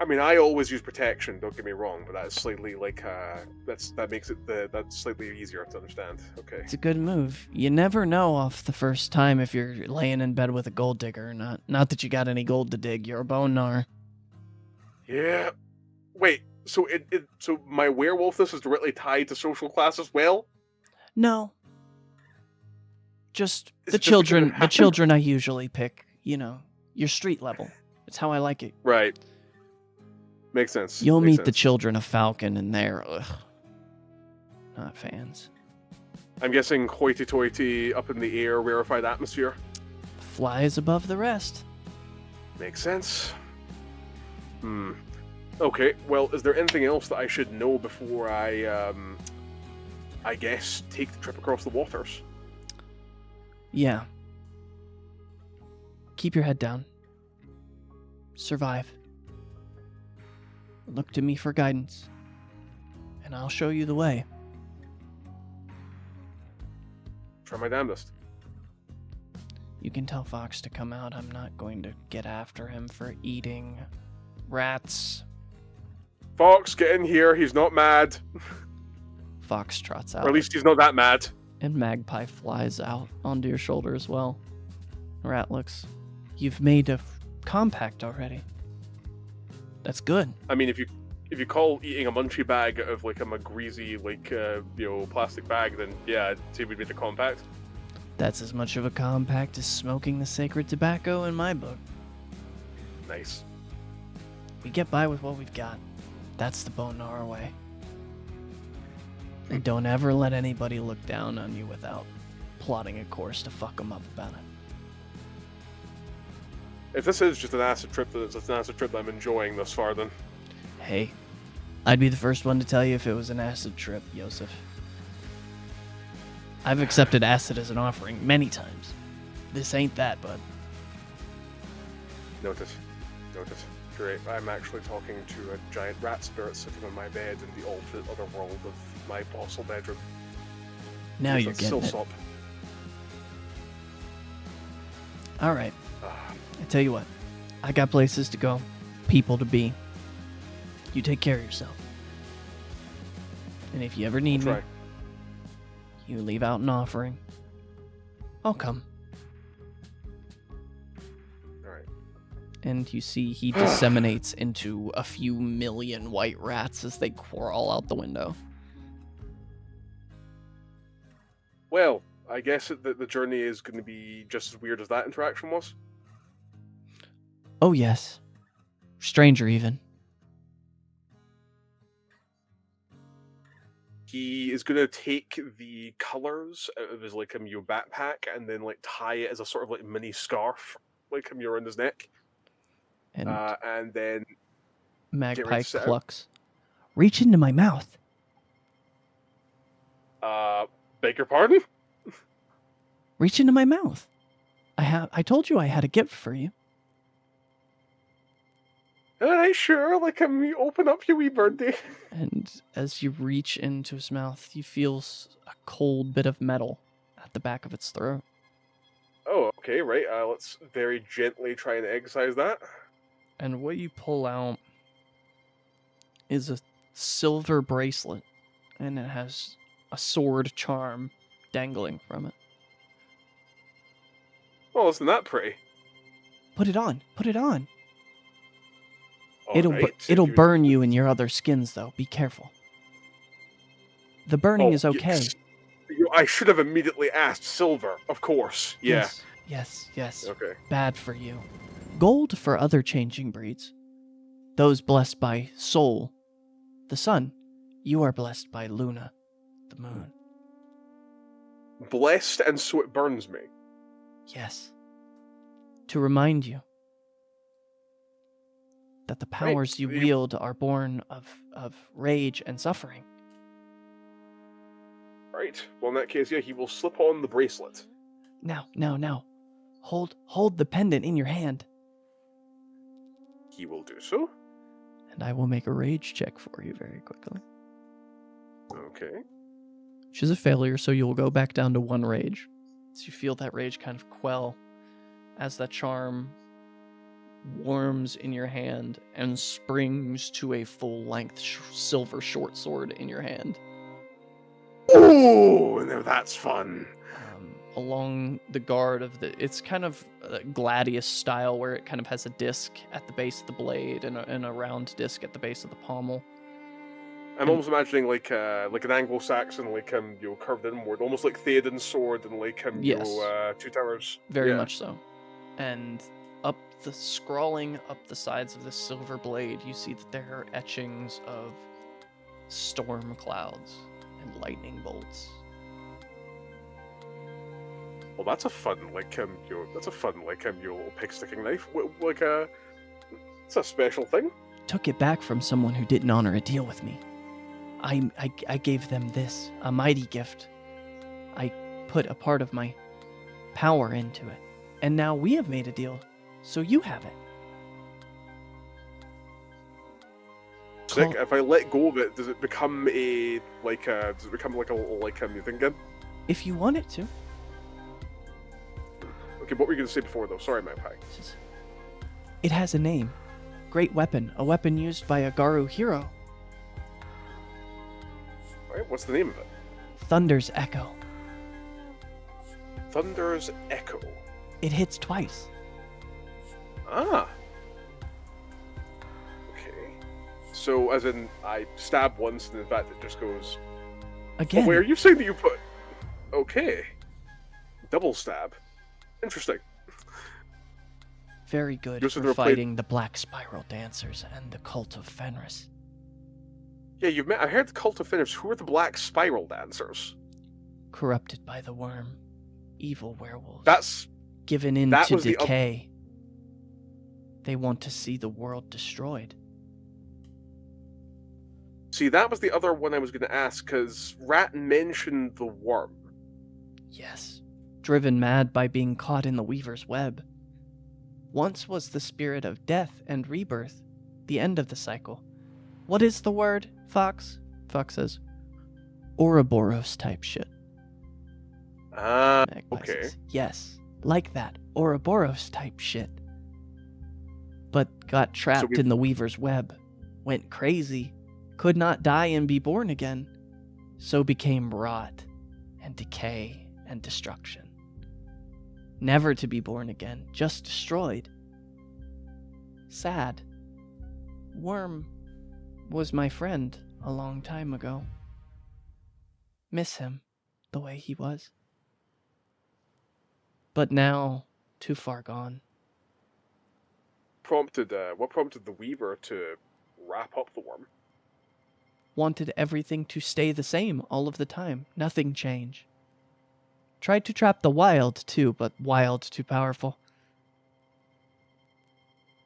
I mean, I always use protection. Don't get me wrong, but that's slightly that makes it that's slightly easier to understand. Okay. It's a good move. You never know off the first time if you're laying in bed with a gold digger or not. Not that you got any gold to dig. You're a bone gnar. Yeah. Wait. So so my werewolfness is directly tied to social class as well? No. Just Is the it just children. because it The children I usually pick. Your street level. It's how I like it. Right. Makes sense. You'll Makes meet the sense. children of Falcon, and they're not fans. I'm guessing hoity-toity, up in the air, rarefied atmosphere. Flies above the rest. Makes sense. Okay, well, is there anything else that I should know before I guess, take the trip across the waters? Yeah. Keep your head down. Survive. Look to me for guidance, and I'll show you the way. Try my damnedest. You can tell Fox to come out. I'm not going to get after him for eating rats. Fox, get in here. He's not mad. Fox trots Or out. at least he's not that mad. And Magpie flies out onto your shoulder as well. Rat looks, you've made a compact already. That's good. I mean, if you call eating a munchie bag out of like a greasy plastic bag, then yeah, I'd say we made a compact. That's as much of a compact as smoking the sacred tobacco in my book. Nice. We get by with what we've got. That's the Bonar way. And don't ever let anybody look down on you without plotting a course to fuck them up about it. If this is just an acid trip, then it's an acid trip that I'm enjoying thus far, then. Hey, I'd be the first one to tell you if it was an acid trip, Yosef. I've accepted acid as an offering many times. This ain't that, bud. Noted. Great. I'm actually talking to a giant rat spirit sitting on my bed in the alternate other world of my possible bedroom. Now you're still getting it. Stop. All right. I tell you what. I got places to go, people to be. You take care of yourself. And if you ever need me, you leave out an offering. I'll come. Alright. And you see he disseminates into a few million white rats as they crawl out the window. Well, I guess the journey is going to be just as weird as that interaction was. Oh, yes. Stranger, even. He is going to take the colors out of his backpack and then tie it as a sort of mini scarf around his neck. And then Magpie clucks. Reach into my mouth. Beg your pardon? Reach into my mouth. I told you I had a gift for you. Alright, sure. You open up, you wee birdie. And as you reach into his mouth, you feel a cold bit of metal at the back of its throat. Oh, okay, right. Let's very gently try and exercise that. And what you pull out is a silver bracelet, and it has a sword charm dangling from it. Well, isn't that pretty? Put it on. Put it on. All It'll burn you in your other skins, though. Be careful. The burning is okay. Yes. I should have immediately asked silver, of course. Yeah. Yes. Okay. Bad for you. Gold for other changing breeds. Those blessed by Sol, the sun. You are blessed by Luna, the moon. Blessed, and so it burns me. Yes. To remind you that the powers you wield are born of rage and suffering. Right. Well, in that case, yeah, he will slip on the bracelet. Now. Hold the pendant in your hand. He will do so. And I will make a rage check for you very quickly. Okay. Which is a failure, so you'll go back down to 1 rage. So you feel that rage kind of quell as that charm warms in your hand and springs to a full-length silver short sword in your hand. Oh, now that's fun. Along the guard of it's kind of gladius style, where it kind of has a disc at the base of the blade and a round disc at the base of the pommel. I'm almost imagining like an Anglo-Saxon curved inward, almost like Theoden's sword and yes. Two Towers. Very much so. And scrawling up the sides of this silver blade, you see that there are etchings of storm clouds and lightning bolts. Well, that's a fun little pig-sticking knife. It's a special thing. Took it back from someone who didn't honor a deal with me. I gave them this, a mighty gift. I put a part of my power into it. And now we have made a deal, so you have it. Sick. If I let go of it, does it become like a little you think again? If you want it to. Okay, what were you going to say before, though? Sorry, Magpie. It has a name. Great weapon. A weapon used by a Garu hero. Alright, what's the name of it? Thunder's Echo. Thunder's Echo. It hits twice. Ah. Okay. So, as in, I stab once, and in fact, it just goes. Again. Oh, wait, are you saying that you put? Okay. Double stab. Interesting. Very good Joseph for never fighting the Black Spiral Dancers and the Cult of Fenris. Yeah, you've met. I heard the Cult of Fenris. Who are the Black Spiral Dancers? Corrupted by the Wyrm. Evil werewolves. That's. Given in that to was the decay. They want to see the world destroyed. See, that was the other one I was going to ask, because Rat mentioned the Wyrm. Yes. Driven mad by being caught in the Weaver's web. Once was the spirit of death and rebirth, the end of the cycle. What is the word, Fox? Fox says, Ouroboros type shit. Ah, Magpie okay. says, yes, like that, Ouroboros type shit. But got trapped in the Weaver's web, went crazy, could not die and be born again, so became rot and decay and destruction. Never to be born again, just destroyed. Sad. Wyrm was my friend a long time ago. Miss him the way he was. But now, too far gone. What prompted the Weaver to wrap up the Wyrm? Wanted everything to stay the same all of the time, nothing change. Tried to trap the Wild too, but Wild too powerful.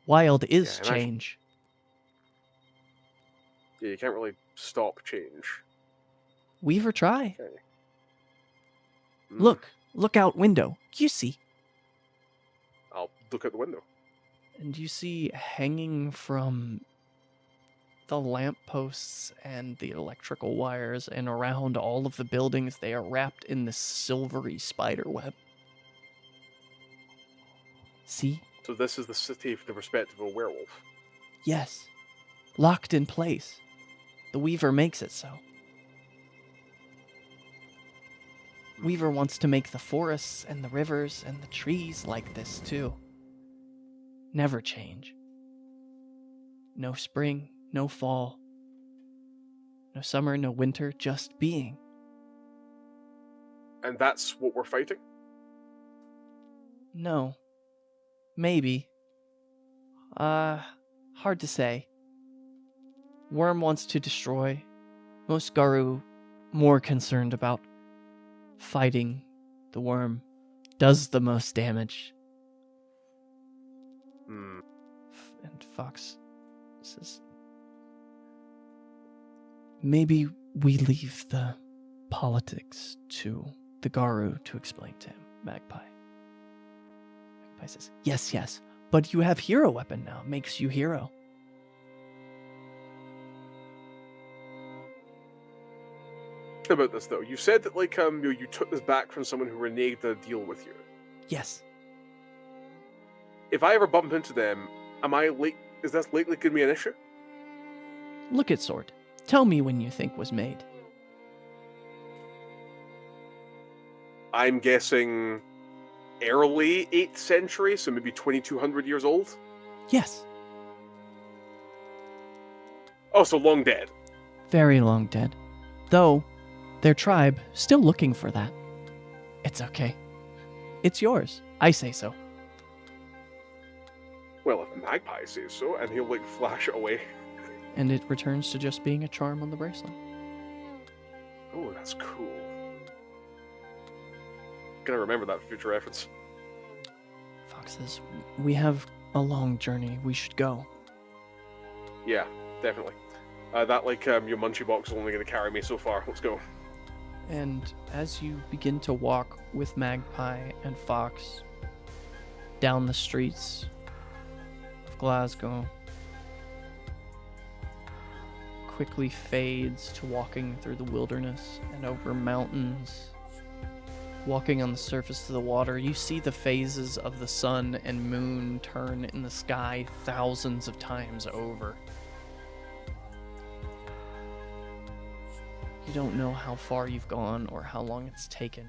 Wild is change. Yeah, you can't really stop change. Weaver try. Okay. Look out window. You see. I'll look out the window. And you see hanging from the lampposts and the electrical wires and around all of the buildings, they are wrapped in this silvery spider web. See? So this is the city from the perspective of a werewolf. Yes. Locked in place. The Weaver makes it so. Weaver wants to make the forests and the rivers and the trees like this too. Never change. No spring, no fall. No summer, no winter, just being. And that's what we're fighting? No. Maybe. Hard to say. Wyrm wants to destroy. Most Garu more concerned about fighting the Wyrm. Does the most damage. Hmm. And Fox says, maybe we leave the politics to the Garu to explain to him, Magpie. Magpie says, yes, but you have hero weapon now. Makes you hero. About this though, you said that you took this back from someone who reneged a deal with you. Yes. If I ever bump into them, is that likely going to be an issue? Look at sword. Tell me when you think was made. I'm guessing early 8th century, so maybe 2200 years old? Yes. Oh, so long dead. Very long dead. Though, their tribe still looking for that. It's okay. It's yours. I say so. Well, if Magpie says so, and he'll flash it away. And it returns to just being a charm on the bracelet. Oh, that's cool. Gonna remember that for future reference. Fox says, we have a long journey. We should go. Yeah, definitely. Your munchie box is only gonna carry me so far. Let's go. And as you begin to walk with Magpie and Fox down the streets of Glasgow, quickly fades to walking through the wilderness and over mountains. Walking on the surface of the water, you see the phases of the sun and moon turn in the sky thousands of times over. You don't know how far you've gone or how long it's taken.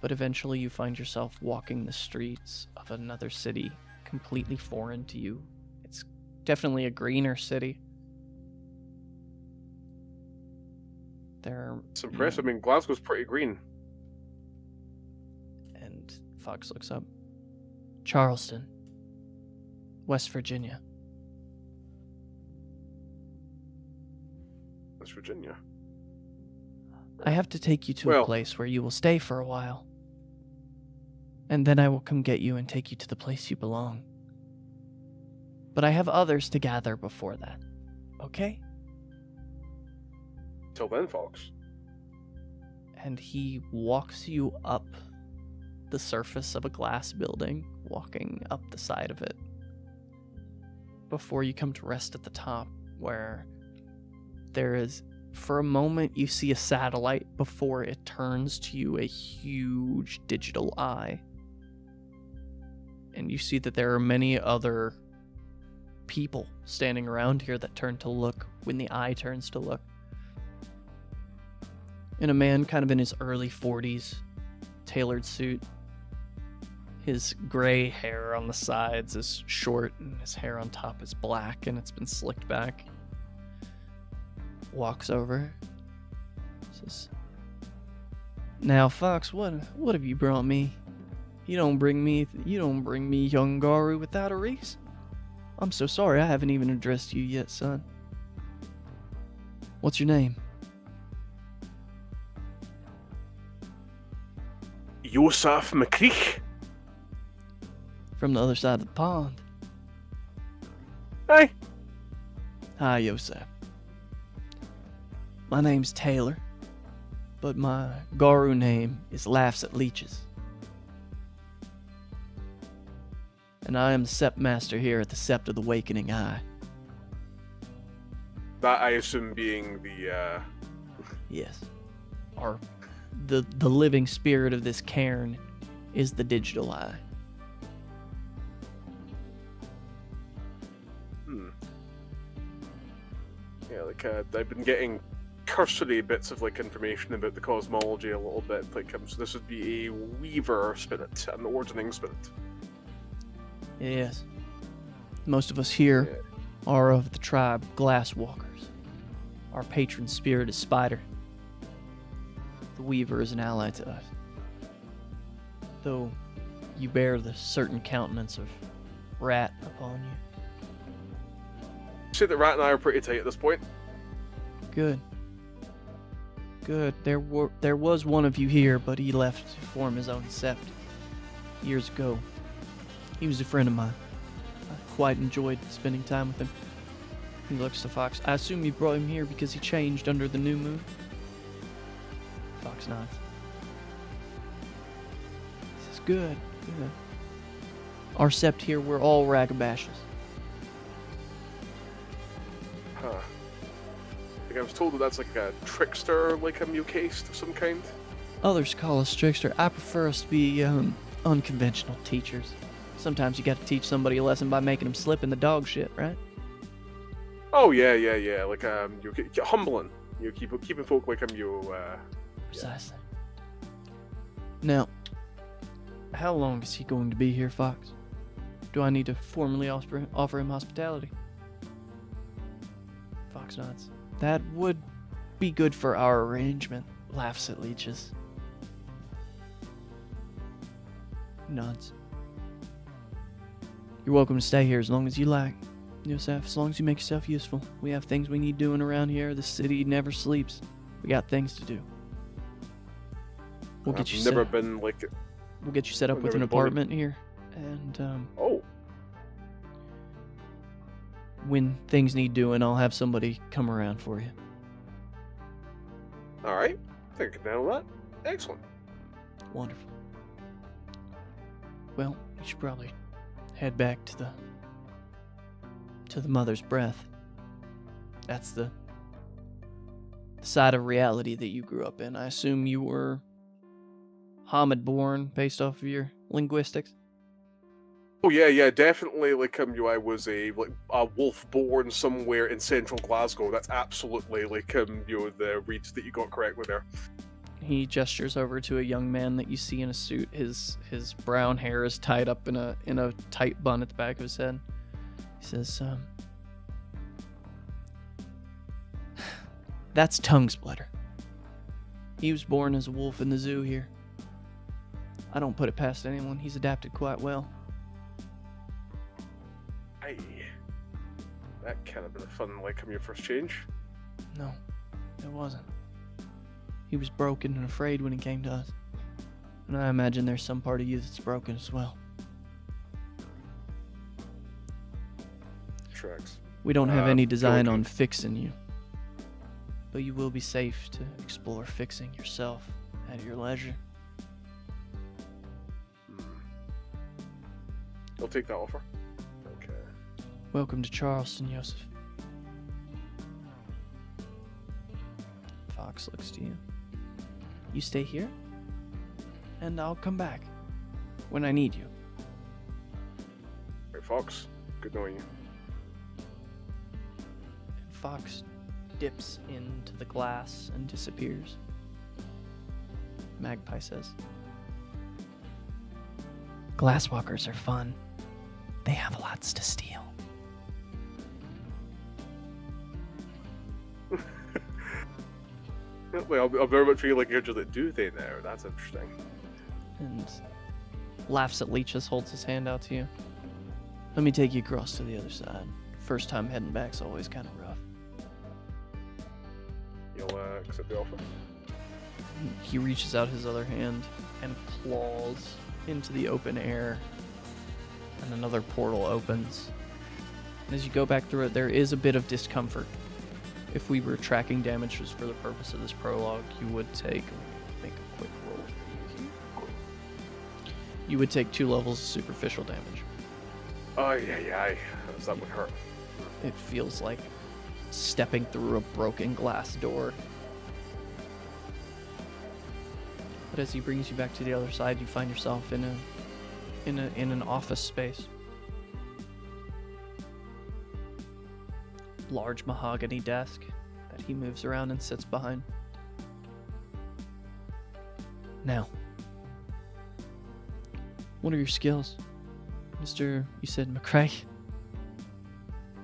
but eventually you find yourself walking the streets of another city completely foreign to you. It's definitely a greener city. It's impressive. I mean, Glasgow's pretty green. And Fox looks up. Charleston, West Virginia. West Virginia. I have to take you to a place where you will stay for a while. And then I will come get you and take you to the place you belong. But I have others to gather before that. Okay? Till then, Fox. And he walks you up the surface of a glass building, walking up the side of it, before you come to rest at the top, where there is, for a moment, you see a satellite before it turns to you a huge digital eye. And you see that there are many other people standing around here that turn to look when the eye turns to look. And a man kind of in his early 40s, tailored suit. His gray hair on the sides is short, and his hair on top is black, and it's been slicked back. Walks over. Says, "Now, Fox, what have you brought me? You don't bring me young Garu without a reason. I'm so sorry, I haven't even addressed you yet, son. What's your name?" Yosef McCreek. From the other side of the pond. Hi. Hi, Yosef. My name's Taylor, but my Garu name is Laughs at Leeches. And I am the Sept Master here at the Sept of the Awakening Eye. That, I assume, being the, Yes. The living spirit of this cairn is the digital eye. Yeah, I've been getting cursory bits of, information about the cosmology a little bit. So this would be a Weaver spirit, an ordaining spirit. Yes. Most of us here are of the tribe Glasswalkers. Our patron spirit is Spider. The Weaver is an ally to us. Though you bear the certain countenance of Rat upon you. Say that Rat and I are pretty tight at this point. Good. There was one of you here, but he left to form his own sept years ago. He was a friend of mine. I quite enjoyed spending time with him. He looks to Fox. I assume you brought him here because he changed under the new moon? Fox nods. This is good. Our sept here, we're all ragabashes. Huh. I was told that that's like a trickster, a new caste of some kind. Others call us trickster. I prefer us to be unconventional teachers. Sometimes you got to teach somebody a lesson by making them slip in the dog shit, right? Oh yeah. You humbling. You keeping folk Precisely. Now, how long is he going to be here, Fox? Do I need to formally offer him hospitality? Fox nods. That would be good for our arrangement. Laughs at Leeches. Nods. You're welcome to stay here as long as you like, Yosef, as long as you make yourself useful. We have things we need doing around here. The city never sleeps. We got things to do. We'll get you We'll get you set up with an apartment here, and when things need doing, I'll have somebody come around for you. All right, I think I can handle that. Excellent. Wonderful. Well, we should probably head back to the Mother's Breath. That's the side of reality that you grew up in. I assume you were Hamid born based off of your linguistics? Oh yeah, definitely. I was a wolf born somewhere in central Glasgow. That's absolutely the reads that you got correctly there. He gestures over to a young man that you see in a suit. His brown hair is tied up in a tight bun at the back of his head. He says, "That's Tongue Splitter. He was born as a wolf in the zoo here. I don't put it past anyone. He's adapted quite well." Aye. That can't have been a fun welcome your first change. No, it wasn't. He was broken and afraid when he came to us. And I imagine there's some part of you that's broken as well. Tracks. We don't have any design okay. on fixing you. But you will be safe to explore fixing yourself at your leisure. I'll take that offer. Okay. Welcome to Charleston, Joseph. Fox looks to you. You stay here, and I'll come back when I need you. Hey, Fox. Good knowing you. And Fox dips into the glass and disappears. Magpie says, "Glasswalkers are fun. They have lots to steal." Well, I'll very much feel like you're just like, do they now? That's interesting. And laughs at Leeches, holds his hand out to you. "Let me take you across to the other side. First time heading back's always kind of rough." You'll accept the offer? He reaches out his other hand and claws into the open air, and another portal opens. And as you go back through it, there is a bit of discomfort. If we were tracking damages for the purpose of this prologue, you would take, make a quick roll for you here. You would take 2 levels of superficial damage. Oh, yeah. That would hurt. It feels like stepping through a broken glass door. But as he brings you back to the other side, you find yourself in an office space. Large mahogany desk that he moves around and sits behind. "Now, what are your skills, Mr. You said McCrae?"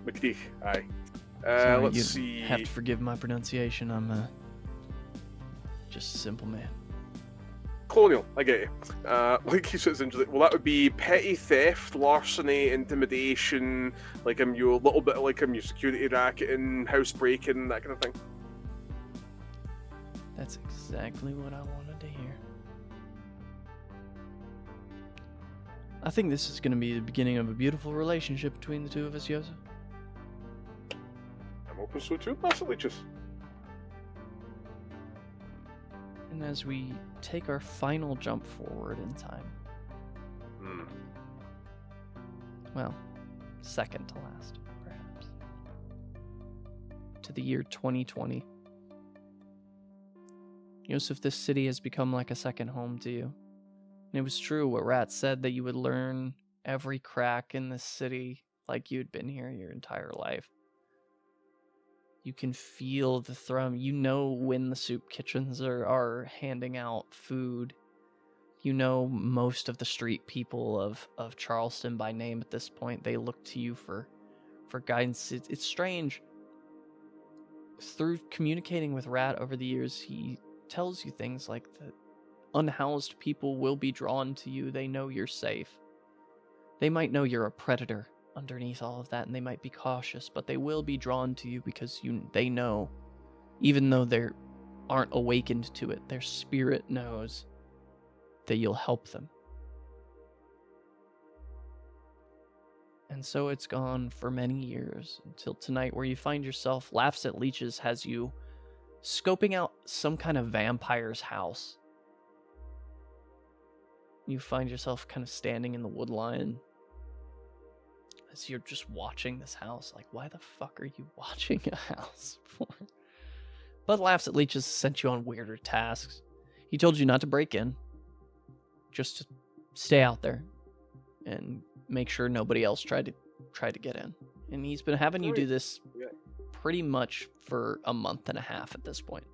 McDeek, aye. Sorry, Let's you see. have to forgive my pronunciation. I'm just a simple man. Colonial, I get you. Like he says, well, that would be petty theft, larceny, intimidation, like you a little bit like you security racketing, house breaking, that kind of thing. That's exactly what I wanted to hear. I think this is going to be the beginning of a beautiful relationship between the two of us, Joseph. I'm open to it too, possibly just. And as we take our final jump forward in time, well, second to last, perhaps, to the year 2020. Joseph, this city has become like a second home to you. And it was true what Rat said, that you would learn every crack in this city like you'd been here your entire life. You can feel the thrum. You know when the soup kitchens are handing out food. You know most of the street people of Charleston by name at this point. They look to you for guidance. It's strange. Through communicating with Rat over the years, he tells you things like that unhoused people will be drawn to you. They know you're safe. They might know you're a predator underneath all of that, and they might be cautious, but they will be drawn to you because they know, even though they aren't awakened to it, their spirit knows that you'll help them. And so it's gone for many years, until tonight, where you find yourself, Laughs at Leeches has you scoping out some kind of vampire's house. You find yourself kind of standing in the woodline as you're just watching this house. Like, why the fuck are you watching a house for? But Laughs at Leeches sent you on weirder tasks. He told you not to break in, just to stay out there and make sure nobody else tried to get in. And he's been having you do this pretty much for a month and a half at this point.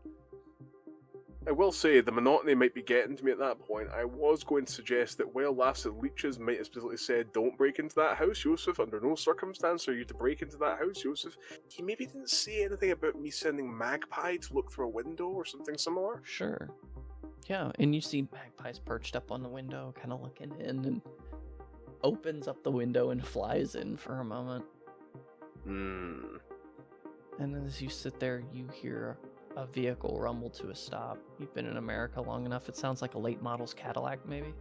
I will say the monotony might be getting to me at that point. I was going to suggest that while Lasset Leeches might have specifically said, don't break into that house, Joseph, under no circumstance are you to break into that house, Joseph, he maybe didn't say anything about me sending Magpie to look through a window or something similar. Sure. Yeah, and you see Magpie's perched up on the window, kind of looking in, and opens up the window and flies in for a moment. Hmm. And as you sit there, you hear a vehicle rumble to a stop. You've been in America long enough. It sounds like a late model's Cadillac, maybe?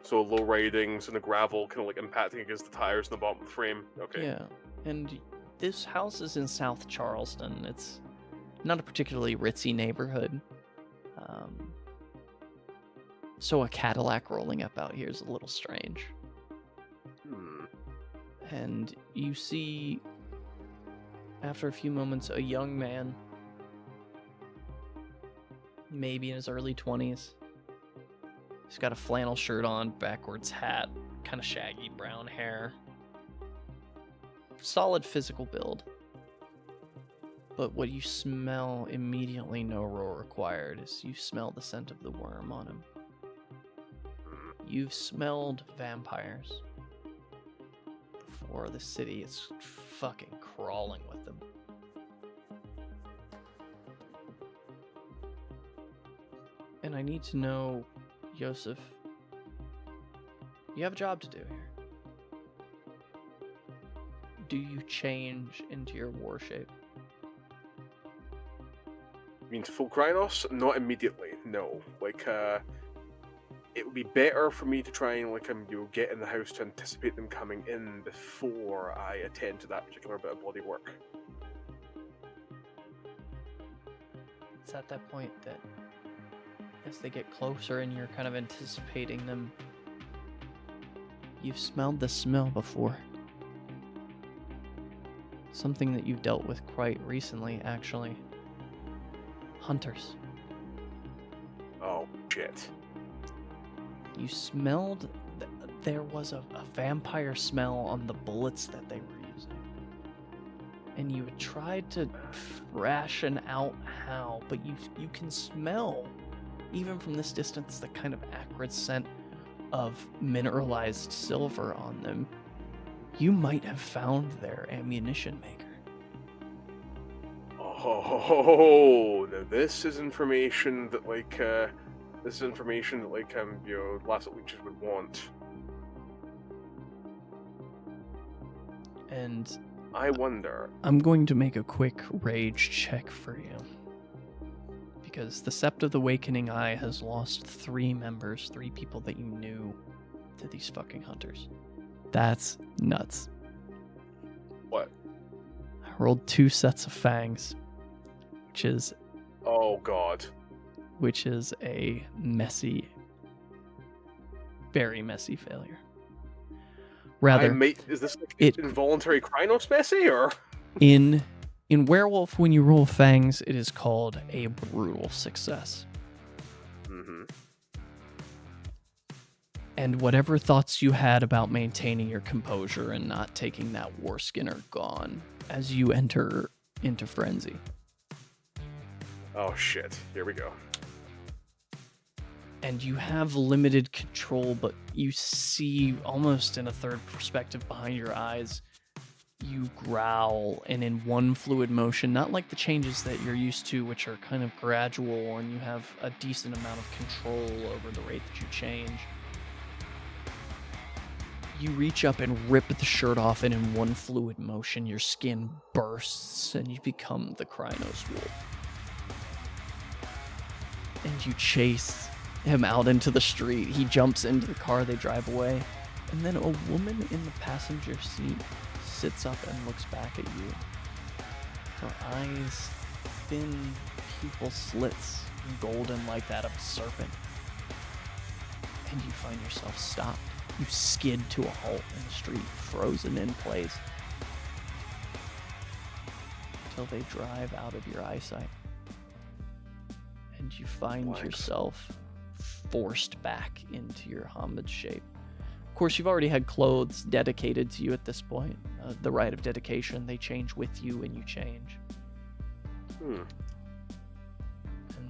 So low ridings and the gravel kind of like impacting against the tires in the bottom of the frame. Okay. Yeah, and this house is in South Charleston. It's not a particularly ritzy neighborhood. So a Cadillac rolling up out here is a little strange. And you see, after a few moments, a young man, maybe in his early 20s. He's got a flannel shirt on, backwards hat, kind of shaggy brown hair. Solid physical build. But what you smell immediately, no roll required, is you smell the scent of the Wyrm on him. You've smelled vampires before. The city is fucking crawling with them. And I need to know, Joseph, you have a job to do here. Do you change into your war shape? You mean to full Krynos? Not immediately, no. It would be better for me to try and get in the house to anticipate them coming in before I attend to that particular bit of body work. It's at that point that as they get closer and you're kind of anticipating them, you've smelled the smell before. Something that you've dealt with quite recently, actually. Hunters. Oh, shit. You smelled... there was a vampire smell on the bullets that they were using. And you had tried to ration out how, but you can smell, even from this distance, the kind of acrid scent of mineralized silver on them. You might have found their ammunition maker. Oh, now this is information that Lasset Leeches would want. And I wonder. I'm going to make a quick rage check for you. Because the Sept of the Awakening Eye has lost 3 members, 3 people that you knew, to these fucking hunters. That's nuts. What? I rolled 2 sets of fangs, which is... oh, God. Which is a messy, very messy failure. Rather, is this involuntary Krynos messy, or? In Werewolf, when you roll fangs, it is called a brutal success. Mm-hmm. And whatever thoughts you had about maintaining your composure and not taking that war skin are gone as you enter into frenzy. Oh shit, here we go. And you have limited control, but you see almost in a third perspective behind your eyes, you growl, and in one fluid motion, not like the changes that you're used to, which are kind of gradual, and you have a decent amount of control over the rate that you change. You reach up and rip the shirt off, and in one fluid motion, your skin bursts, and you become the Krynos wolf. And you chase him out into the street. He jumps into the car, they drive away. And then a woman in the passenger seat sits up and looks back at you. Her eyes, thin pupil slits, golden like that of a serpent. And you find yourself stopped. You skid to a halt in the street, frozen in place. Until they drive out of your eyesight. And you find yourself forced back into your homage shape. Of course, you've already had clothes dedicated to you at this point. The rite of dedication, they change with you and you change. And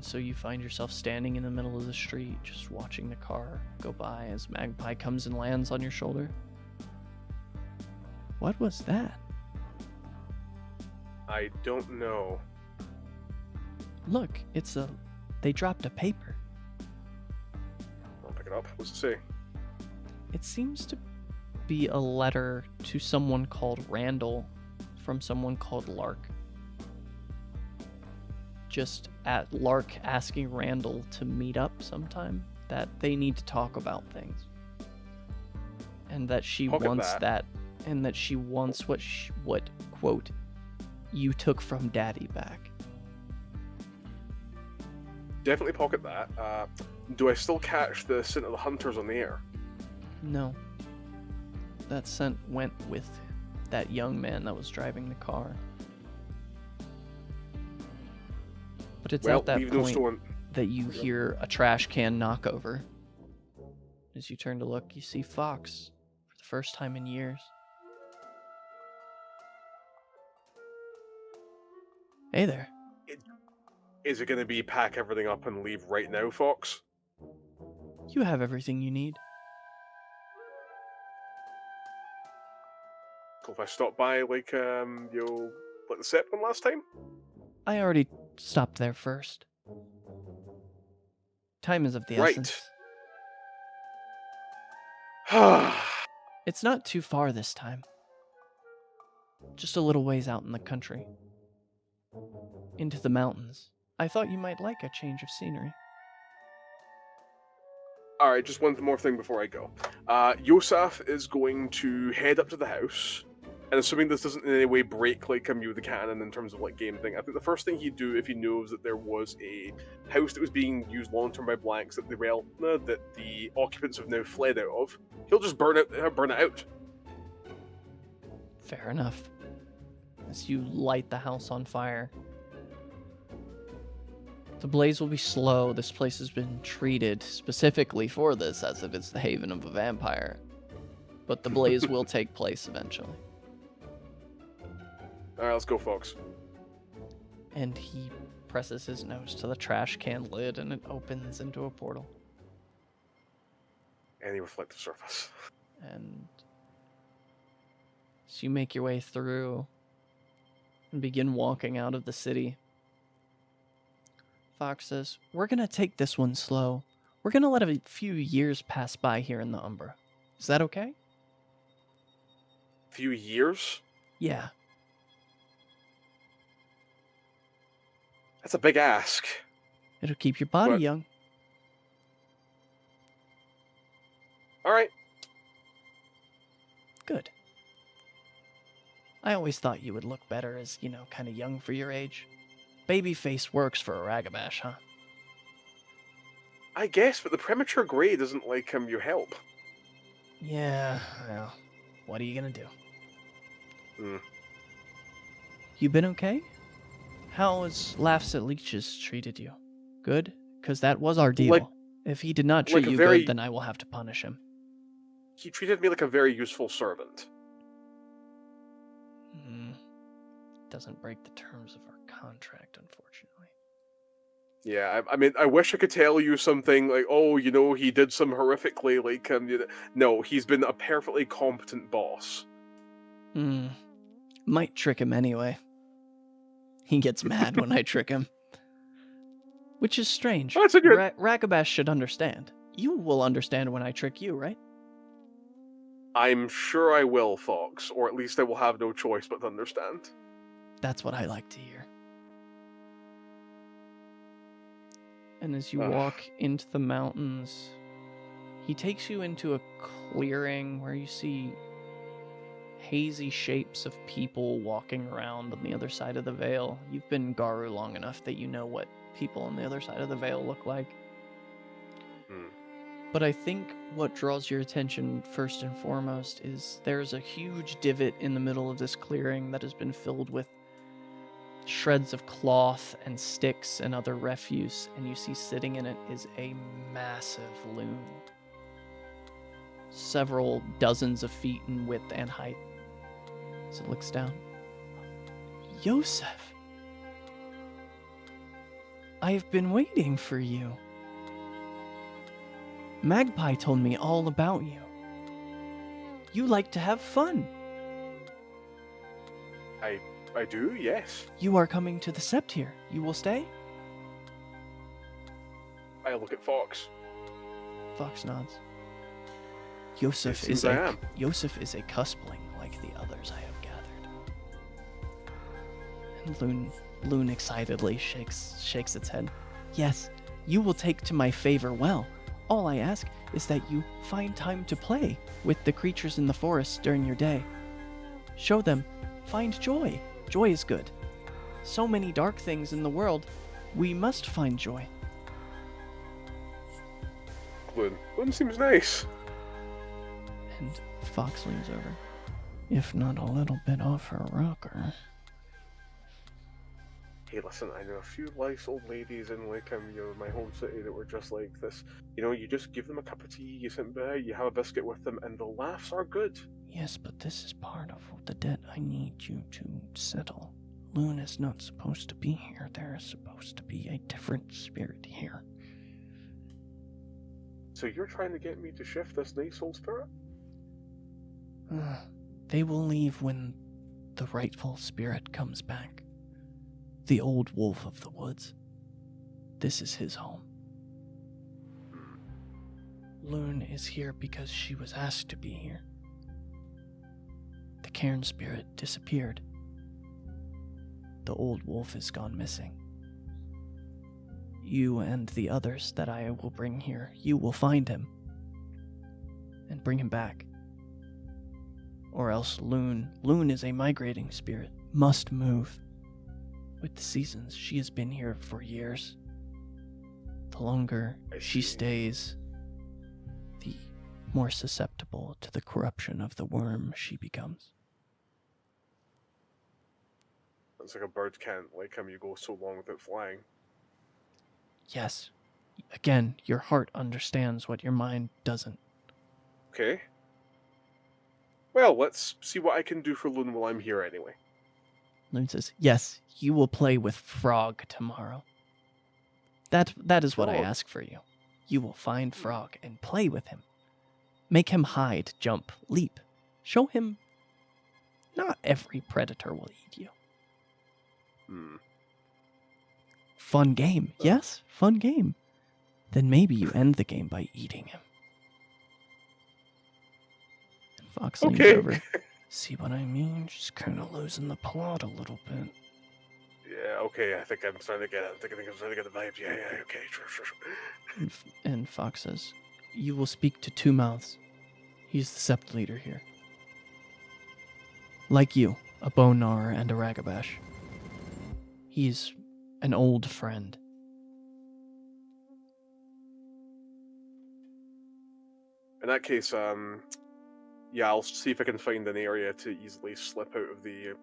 so you find yourself standing in the middle of the street, just watching the car go by as Magpie comes and lands on your shoulder. What was that? I don't know. Look, they dropped a paper. I'll pick it up. What's it say? It seems to be a letter to someone called Randall from someone called Lark. Just at Lark asking Randall to meet up sometime, that they need to talk about things. And that she wants that, and that she wants what quote, you took from Daddy back. Definitely pocket that. Do I still catch the scent of the hunters on the air? No. That scent went with that young man that was driving the car. But it's at that point that you hear a trash can knock over. As you turn to look, you see Fox for the first time in years. Hey there. Is it going to be pack everything up and leave right now, Fox? You have everything you need. Cool. If I stop by, like the Sept one last time? I already stopped there first. Time is of the essence. Right. It's not too far this time. Just a little ways out in the country. Into the mountains. I thought you might like a change of scenery. Alright, just one more thing before I go. Yosef is going to head up to the house, and assuming this doesn't in any way break like you with the canon in terms of like game thing, I think the first thing he'd do if he knows that there was a house that was being used long term by blanks that the occupants have now fled out of, he'll just burn it out. Fair enough. As you light the house on fire. The blaze will be slow. This place has been treated specifically for this as if it's the haven of a vampire. But the blaze will take place eventually. Alright, let's go, Fox. And he presses his nose to the trash can lid and it opens into a portal. Any reflective surface. And so you make your way through and begin walking out of the city. Fox says, we're going to take this one slow. We're going to let a few years pass by here in the Umbra. Is that okay? Few years? Yeah. That's a big ask. It'll keep your body young. Alright. Good. I always thought you would look better as, kind of young for your age. Babyface works for a Ragabash, huh? I guess, but the premature grey doesn't your help. Yeah, well, what are you gonna do? You been okay? How has Laughs at Leeches treated you? Good? Because that was our deal. If he did not treat you good, then I will have to punish him. He treated me like a very useful servant. Doesn't break the terms of our contract, unfortunately. Yeah, I mean, I wish I could tell you something like, oh, he did some horrifically, no, he's been a perfectly competent boss. Might trick him anyway. He gets mad when I trick him. Which is strange. Ragabash should understand. You will understand when I trick you, right? I'm sure I will, Fox, or at least I will have no choice but to understand. That's what I like to hear. And as you walk into the mountains, he takes you into a clearing where you see hazy shapes of people walking around on the other side of the veil. You've been Garu long enough that you know what people on the other side of the veil look like. But I think what draws your attention first and foremost is there's a huge divot in the middle of this clearing that has been filled with shreds of cloth and sticks and other refuse, and you see sitting in it is a massive loom. Several dozens of feet in width and height. So it looks down. Yosef! I've been waiting for you. Magpie told me all about you. You like to have fun. I do, yes. You are coming to the Sept here. You will stay? I look at Fox. Fox nods. Yosef It seems is I a am. Yosef is a cuspling like the others I have gathered. And Loon excitedly shakes its head. Yes, you will take to my favor well. All I ask is that you find time to play with the creatures in the forest during your day. Show them, find joy. Joy is good. So many dark things in the world, we must find joy. Loon seems nice. And Fox leans over. If not a little bit off her rocker. Hey, listen, I know a few nice old ladies in my home city that were just like this. You just give them a cup of tea, you sit by, you have a biscuit with them, and the laughs are good. Yes, but this is part of the debt I need you to settle. Loon is not supposed to be here. There is supposed to be a different spirit here. So you're trying to get me to shift this nice old spirit? They will leave when the rightful spirit comes back. The old wolf of the woods. This is his home. Loon is here because she was asked to be here. The cairn spirit disappeared. The old wolf is gone missing. You and the others that I will bring here, you will find him and bring him back. Or else Loon is a migrating spirit, must move. With the seasons, she has been here for years. The longer she stays, the more susceptible to the corruption of the Wyrm she becomes. It's like a bird can't you go so long without flying. Yes. Again, your heart understands what your mind doesn't. Okay. Well, let's see what I can do for Loon while I'm here anyway. Loon says, yes, you will play with Frog tomorrow. That is what I Frog? ask for you. You will find Frog and play with him. Make him hide, jump, leap. Show him not every predator will eat you. Fun game. Yes, fun game. Then maybe you end the game by eating him. And Fox leans over. See what I mean? Just kind of losing the plot a little bit. Yeah, okay, I think I'm starting to get it. I think I'm starting to get the vibes. Yeah, okay, sure. And Fox says, you will speak to Two Mouths. He's the Sept leader here. Like you, a bone gnawer and a ragabash. He's an old friend. In that case, yeah, I'll see if I can find an area to easily slip out of the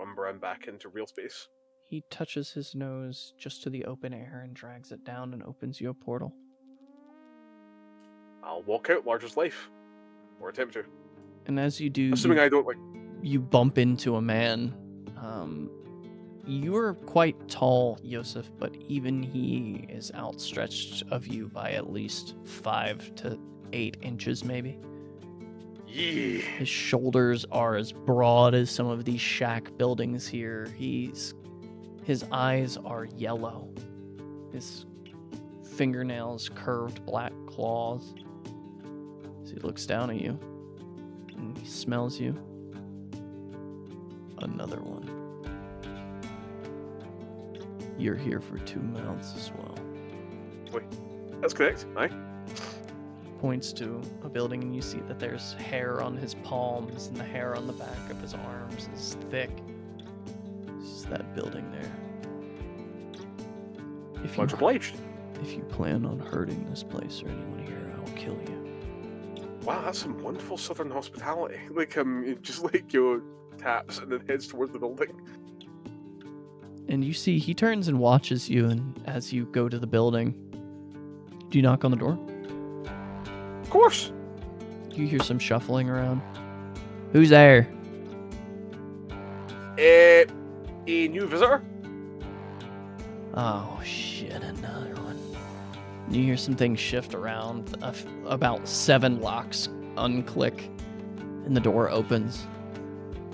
Umbra and back into real space. He touches his nose just to the open air and drags it down and opens you a portal. I'll walk out large as life. Or attempt to. And as you do, assuming I don't you bump into a man. You're quite tall, Yosef, but even he is outstretched of you by at least 5 to 8 inches, maybe. Yeah. His shoulders are as broad as some of these shack buildings here. His eyes are yellow. His fingernails curved black claws. As he looks down at you and he smells you. Another one. You're here for Two Mouths as well. Wait, that's correct, aye? He points to a building and you see that there's hair on his palms and the hair on the back of his arms is thick. It's that building there. Much obliged. If you plan on hurting this place or anyone here, I will kill you. Wow, that's some wonderful southern hospitality. Taps and then heads towards the building. And you see, he turns and watches you, and as you go to the building, do you knock on the door? Of course. You hear some shuffling around. Who's there? A new visitor? Oh, shit, another one. You hear some things shift around. About 7 locks unclick, and the door opens.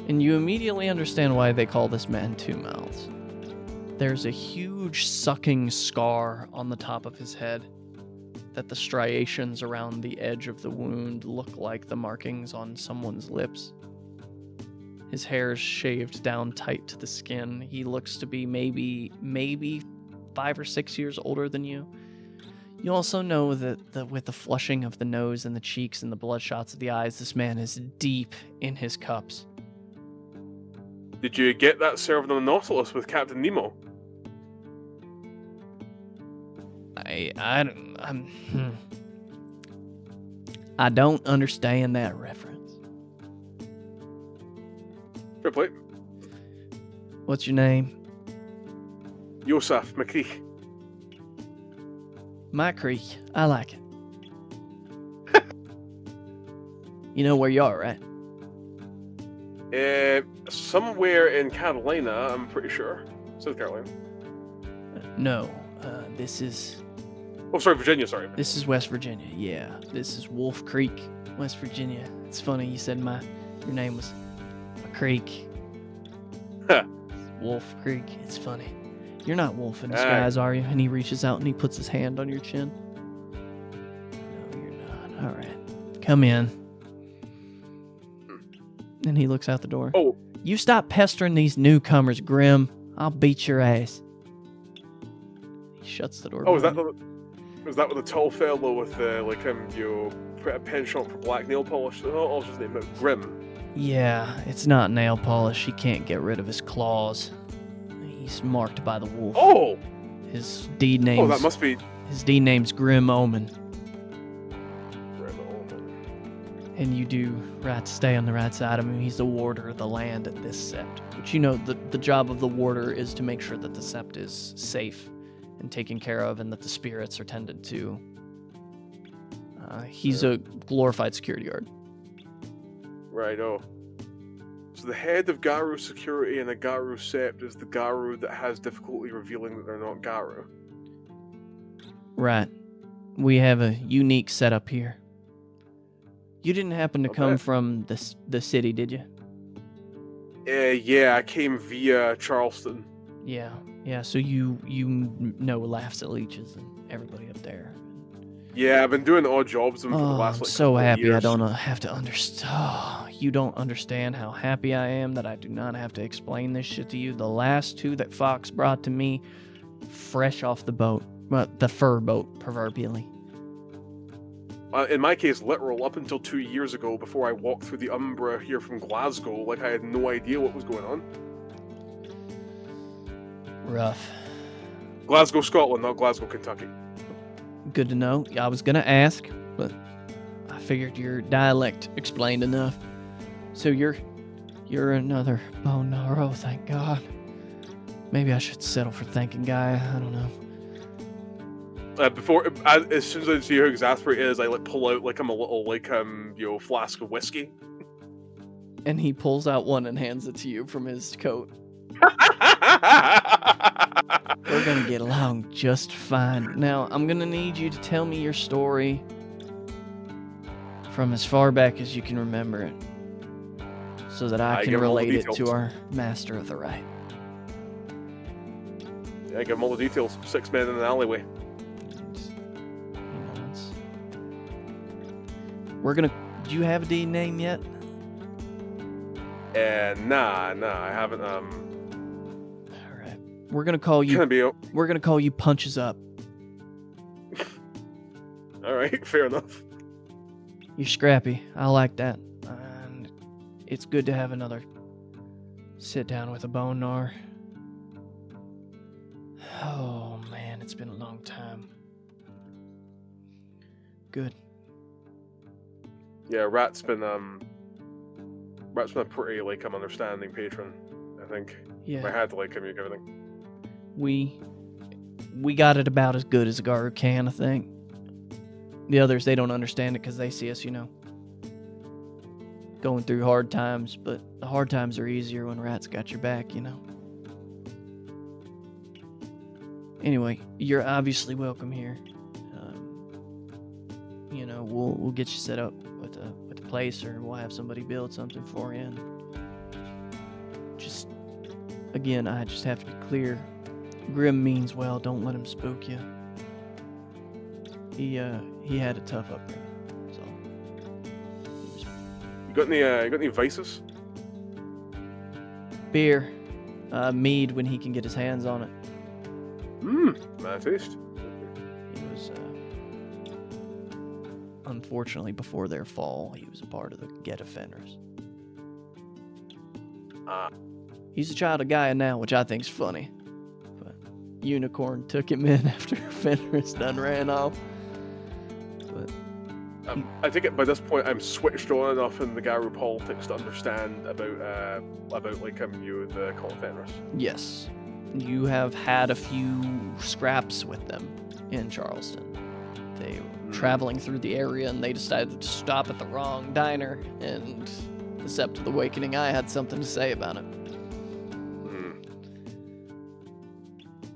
And you immediately understand why they call this man Two Mouths. There's a huge sucking scar on the top of his head that the striations around the edge of the wound look like the markings on someone's lips. His hair's shaved down tight to the skin. He looks to be maybe 5 or 6 years older than you. You also know that with the flushing of the nose and the cheeks and the bloodshot of the eyes, this man is deep in his cups. Did you get that served on the Nautilus with Captain Nemo? I don't understand that reference. Fair play. What's your name? Yosef McCree. My Creek. I like it. You know where you are, right? Somewhere in Carolina, I'm pretty sure. South Carolina. No, this is... Oh, sorry, Virginia, sorry. This is West Virginia, yeah. This is Wolf Creek, West Virginia. It's funny, you said your name was Creek. Wolf Creek, it's funny. You're not Wolf in disguise, are you? And he reaches out and he puts his hand on your chin. No, you're not. All right. Come in. And he looks out the door. Oh. You stop pestering these newcomers, Grim. I'll beat your ass. He shuts the door. Oh, was that with the tall fellow with a pen shop for black nail polish? Oh, what was his name? Grim. Yeah, it's not nail polish. He can't get rid of his claws. He's marked by the wolf. Oh! His deed name's... Oh, that must be... His deed name's Grim Omen. Grim Omen. And you do right to stay on the right side of him. He's the warder of the land at this sept. But you know, the job of the warder is to make sure that the sept is safe and taken care of and that the spirits are tended to. He's a glorified security guard. Right, oh. So the head of Garu security and a Garu sept is the Garu that has difficulty revealing that they're not Garu. Right. We have a unique setup here. You didn't happen to come from the city, did you? Yeah, I came via Charleston. Yeah, so you know Laughs at Leeches and everybody up there. Yeah, I've been doing odd jobs with them for the last I'm so happy years. I don't have to understand. You don't understand how happy I am that I do not have to explain this shit to you. The last 2 that Fox brought to me, fresh off the boat. Well, the fur boat, proverbially. In my case, literal, up until 2 years ago, before I walked through the Umbra here from Glasgow, like I had no idea what was going on. Rough. Glasgow, Scotland, not Glasgow, Kentucky. Good to know. I was gonna ask, but I figured your dialect explained enough. So you're another bone gnarl, thank God. Maybe I should settle for thanking guy. I don't know. As soon as I see how exasperated he is, I pull out a little flask of whiskey. And he pulls out one and hands it to you from his coat. We're gonna get along just fine. Now, I'm gonna need you to tell me your story from as far back as you can remember it, so that I can relate it to our master of the rite. Yeah, I give him all the details. 6 men in an alleyway. Do you have a deed name yet? Nah, I haven't. All right. We're gonna call you Punches Up. All right, fair enough. You're scrappy. I like that. And it's good to have another sit down with a bone gnar. Oh man, it's been a long time. Good. Yeah, Rat's been a pretty understanding patron, I think. Yeah. I had to him and everything. We got it about as good as a Garu can, I think. The others, they don't understand it because they see us, going through hard times, but the hard times are easier when Rat's got your back, Anyway, you're obviously welcome here. You know, we'll get you set up with a place, or we'll have somebody build something for you. And just again, I just have to be clear. Grim means well. Don't let him spook you. He had a tough upbringing. So. You got any vices? Beer, mead when he can get his hands on it. My taste. He was, unfortunately, before their fall, he was a part of the Get Offenders. He's a child of Gaia now, which I think's funny. But Unicorn took him in after Fenris done ran off. But I think by this point I'm switched on enough in the Garu politics to understand about like the cult of Fenris. yes, you have had a few scraps with them in Charleston. They were traveling through the area and they decided to stop at the wrong diner, and the Sept of the Awakening Eye had something to say about it.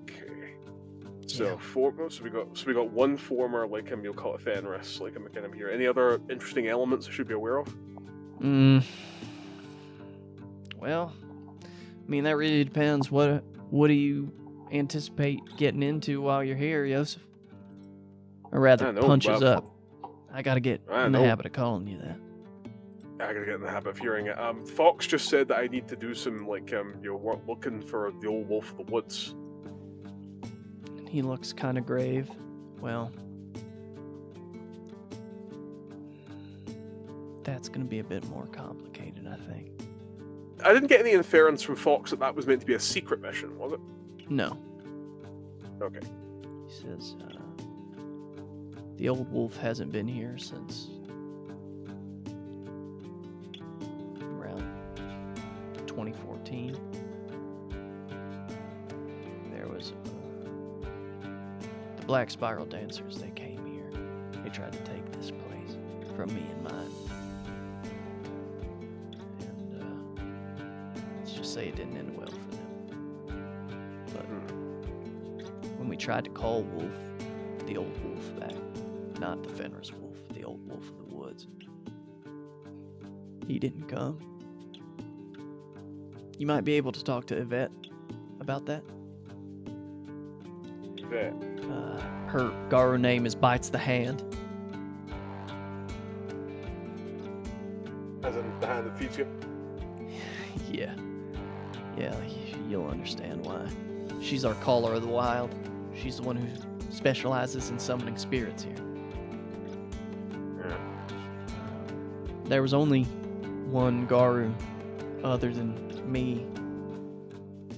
Okay. So we got one former like cult of Fenris, like kind of here. Any other interesting elements I should be aware of? Well, I mean that really depends. What do you anticipate getting into while you're here, Yosef? Or rather, punches up. I gotta get in the habit of calling you that. I gotta get in the habit of hearing it. Fox just said that I need to do some work looking for the old wolf of the woods. He looks kind of grave. Well, that's gonna be a bit more complicated, I think. I didn't get any inference from Fox that was meant to be a secret mission, was it? No. Okay. He says, the old wolf hasn't been here since around 2014. There was the Black Spiral Dancers. They came here. They tried to take this place from me and mine. And let's just say it didn't end well for them. But when we tried to call Wolf, the old wolf back, not the Fenris wolf, the old wolf of the woods, he didn't come. You might be able to talk to Yvette about that. Yvette? Her Garu name is Bites the Hand. As in the hand that feeds you? Yeah, you'll understand why. She's our caller of the wild. She's the one who specializes in summoning spirits here. Yeah. There was only one Garu other than me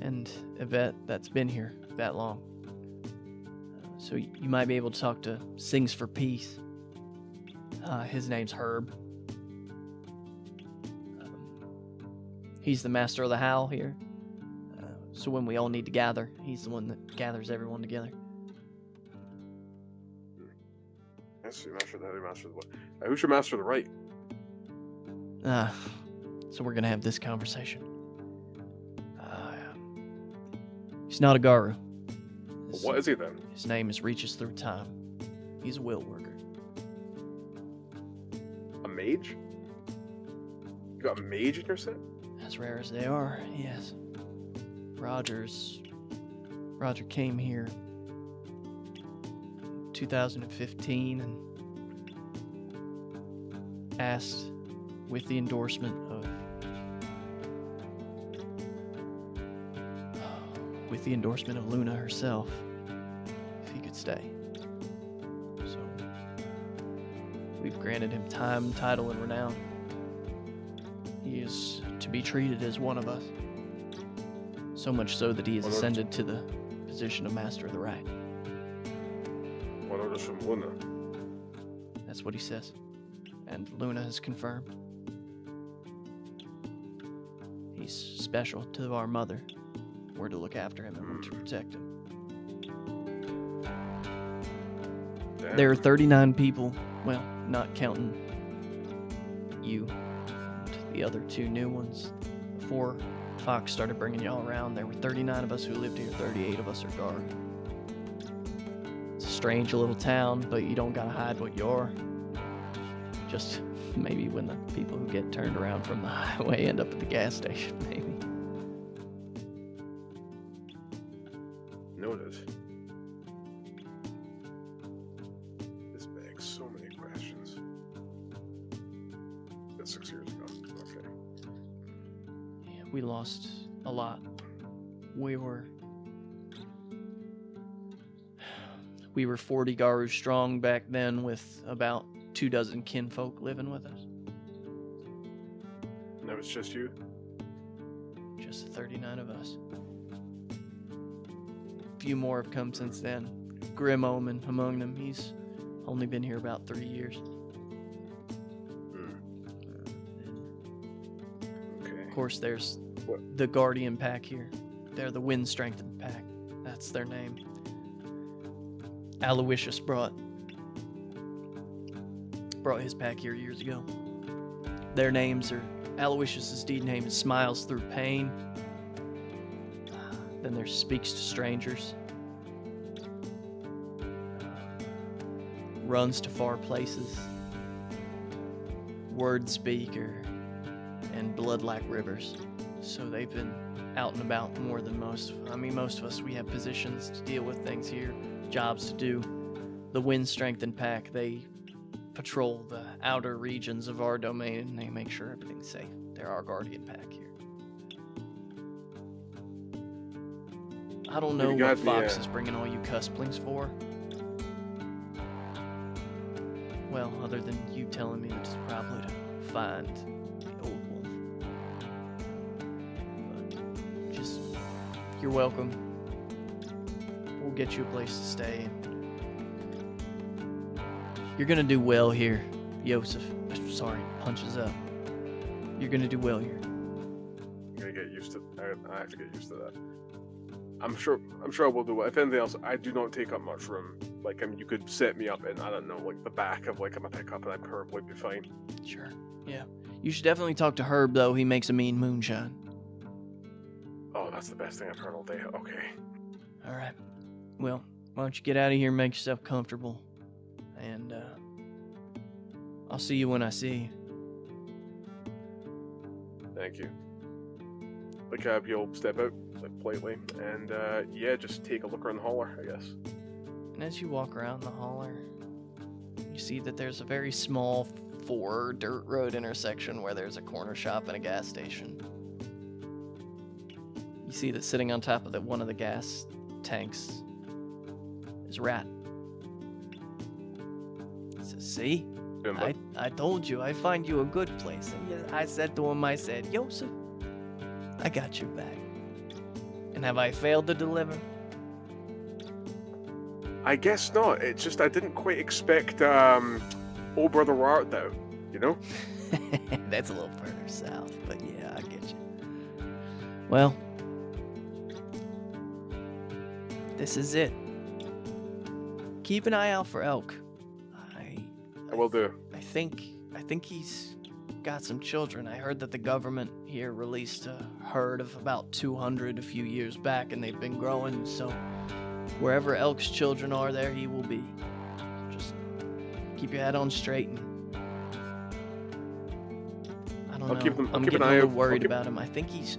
and Yvette that's been here that long. So you might be able to talk to Sings for Peace. His name's Herb. He's the master of the howl here. So when we all need to gather, he's the one that gathers everyone together. That's the master of the what? Who's your master of the right? So we're gonna have this conversation. He's not a Garu. Well, what is he then? His name is Reaches Through Time. He's a will worker. A mage? You got a mage in your set? As rare as they are, yes. Roger came here in 2015 and asked with the endorsement of Luna herself if he could stay. So we've granted him time, title, and renown. He is to be treated as one of us. So much so that he has ascended to the position of Master of the Right. What orders from Luna? That's what he says. And Luna has confirmed. He's special to our mother. We're to look after him and we're to protect him. Damn. There are 39 people, well, not counting you and the other two new ones. Before Fox started bringing y'all around, there were 39 of us who lived here, 38 of us are Gar. strange little town, but you don't gotta hide what you're. Just maybe when the people who get turned around from the highway end up at the gas station, maybe. Noted. This begs so many questions. That's 6 years ago. Okay. Yeah, we lost a lot. We were 40 Garu strong back then, with about 24 kinfolk living with us. Now it's just you? Just the 39 of us. A few more have come since then. Grim Omen among them. He's only been here about 3 years. Okay. Of course, there's What? the Guardian Pack here. They're the Wind Strengthened Pack. That's their name. Aloysius brought his pack here years ago. Their names are, Aloysius's deed name is Smiles Through Pain. Then there's Speaks to Strangers. Runs to Far Places. Word Speaker. And Blood Like Rivers. So they've been out and about more than most. I mean, most of us, we have positions to deal with things here, jobs to do. The Wind Strengthened Pack, they patrol the outer regions of our domain, and they make sure everything's safe. They're our Guardian Pack here. I don't know what Fox is bringing all you cusplings for. Well, other than you telling me it's probably to find the old wolf. But just, you're welcome. We'll get you a place to stay. You're gonna do well here, Yosef. Sorry, punches up. You're gonna do well here. I'm gonna get used to. I have to get used to that. I'm sure I will do well. If anything else, I do not take up much room. Like, you could set me up in, I don't know, like the back of like a pickup, and I'd probably be fine. Sure. Yeah. You should definitely talk to Herb, though. He makes a mean moonshine. Oh, that's the best thing I've heard all day. Okay. All right. Well, why don't you get out of here and make yourself comfortable, and I'll see you when I see you. Thank you. Like, you'll step out, like, politely, and, yeah, just take a look around the holler, I guess. And as you walk around the holler, you see that there's a very small 4 dirt road intersection where there's a corner shop and a gas station. You see that sitting on top of one of the gas tanks is Rat. He says, see? I told you, I find you a good place. And I said to him, I said, Yosef, I got your back. And have I failed to deliver? I guess not. It's just I didn't quite expect, old brother Wart, though, you know? That's a little further south, but yeah, I get you. Well, this is it. Keep an eye out for elk. I will do. I think he's got some children. I heard that the government here released a herd of about 200 a few years back, and they've been growing, so wherever elk's children are, there he will be. Just keep your head on straight. And I don't know. I'm getting a little worried about him. I think he's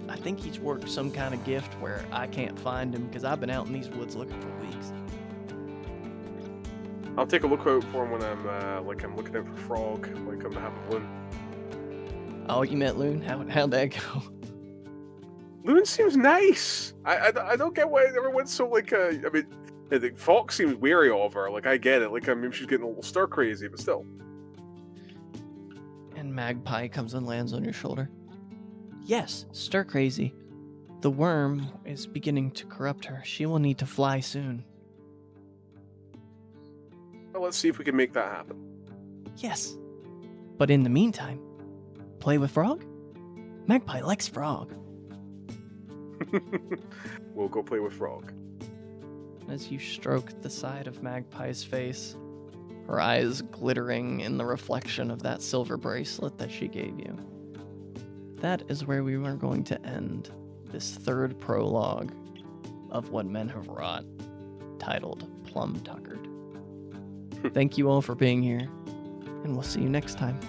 worked some kind of gift where I can't find him, because I've been out in these woods looking for weeks. I'll take a look out for him when I'm looking out for Frog, like on behalf of Loon. Oh, you met Loon? How'd that go? Loon seems nice. I don't get why everyone's so like, I mean, I think Fox seems wary of her. Like, I get it. Like, I mean, she's getting a little stir crazy, but still. And Magpie comes and lands on your shoulder. Yes, stir crazy. The Wyrm is beginning to corrupt her. She will need to fly soon. Well, let's see if we can make that happen. Yes. But in the meantime, play with Frog? Magpie likes Frog. We'll go play with Frog. As you stroke the side of Magpie's face, her eyes glittering in the reflection of that silver bracelet that she gave you. That is where we are going to end this third prologue of What Men Have Wrought, titled Plumb Tuckered. Thank you all for being here, and we'll see you next time.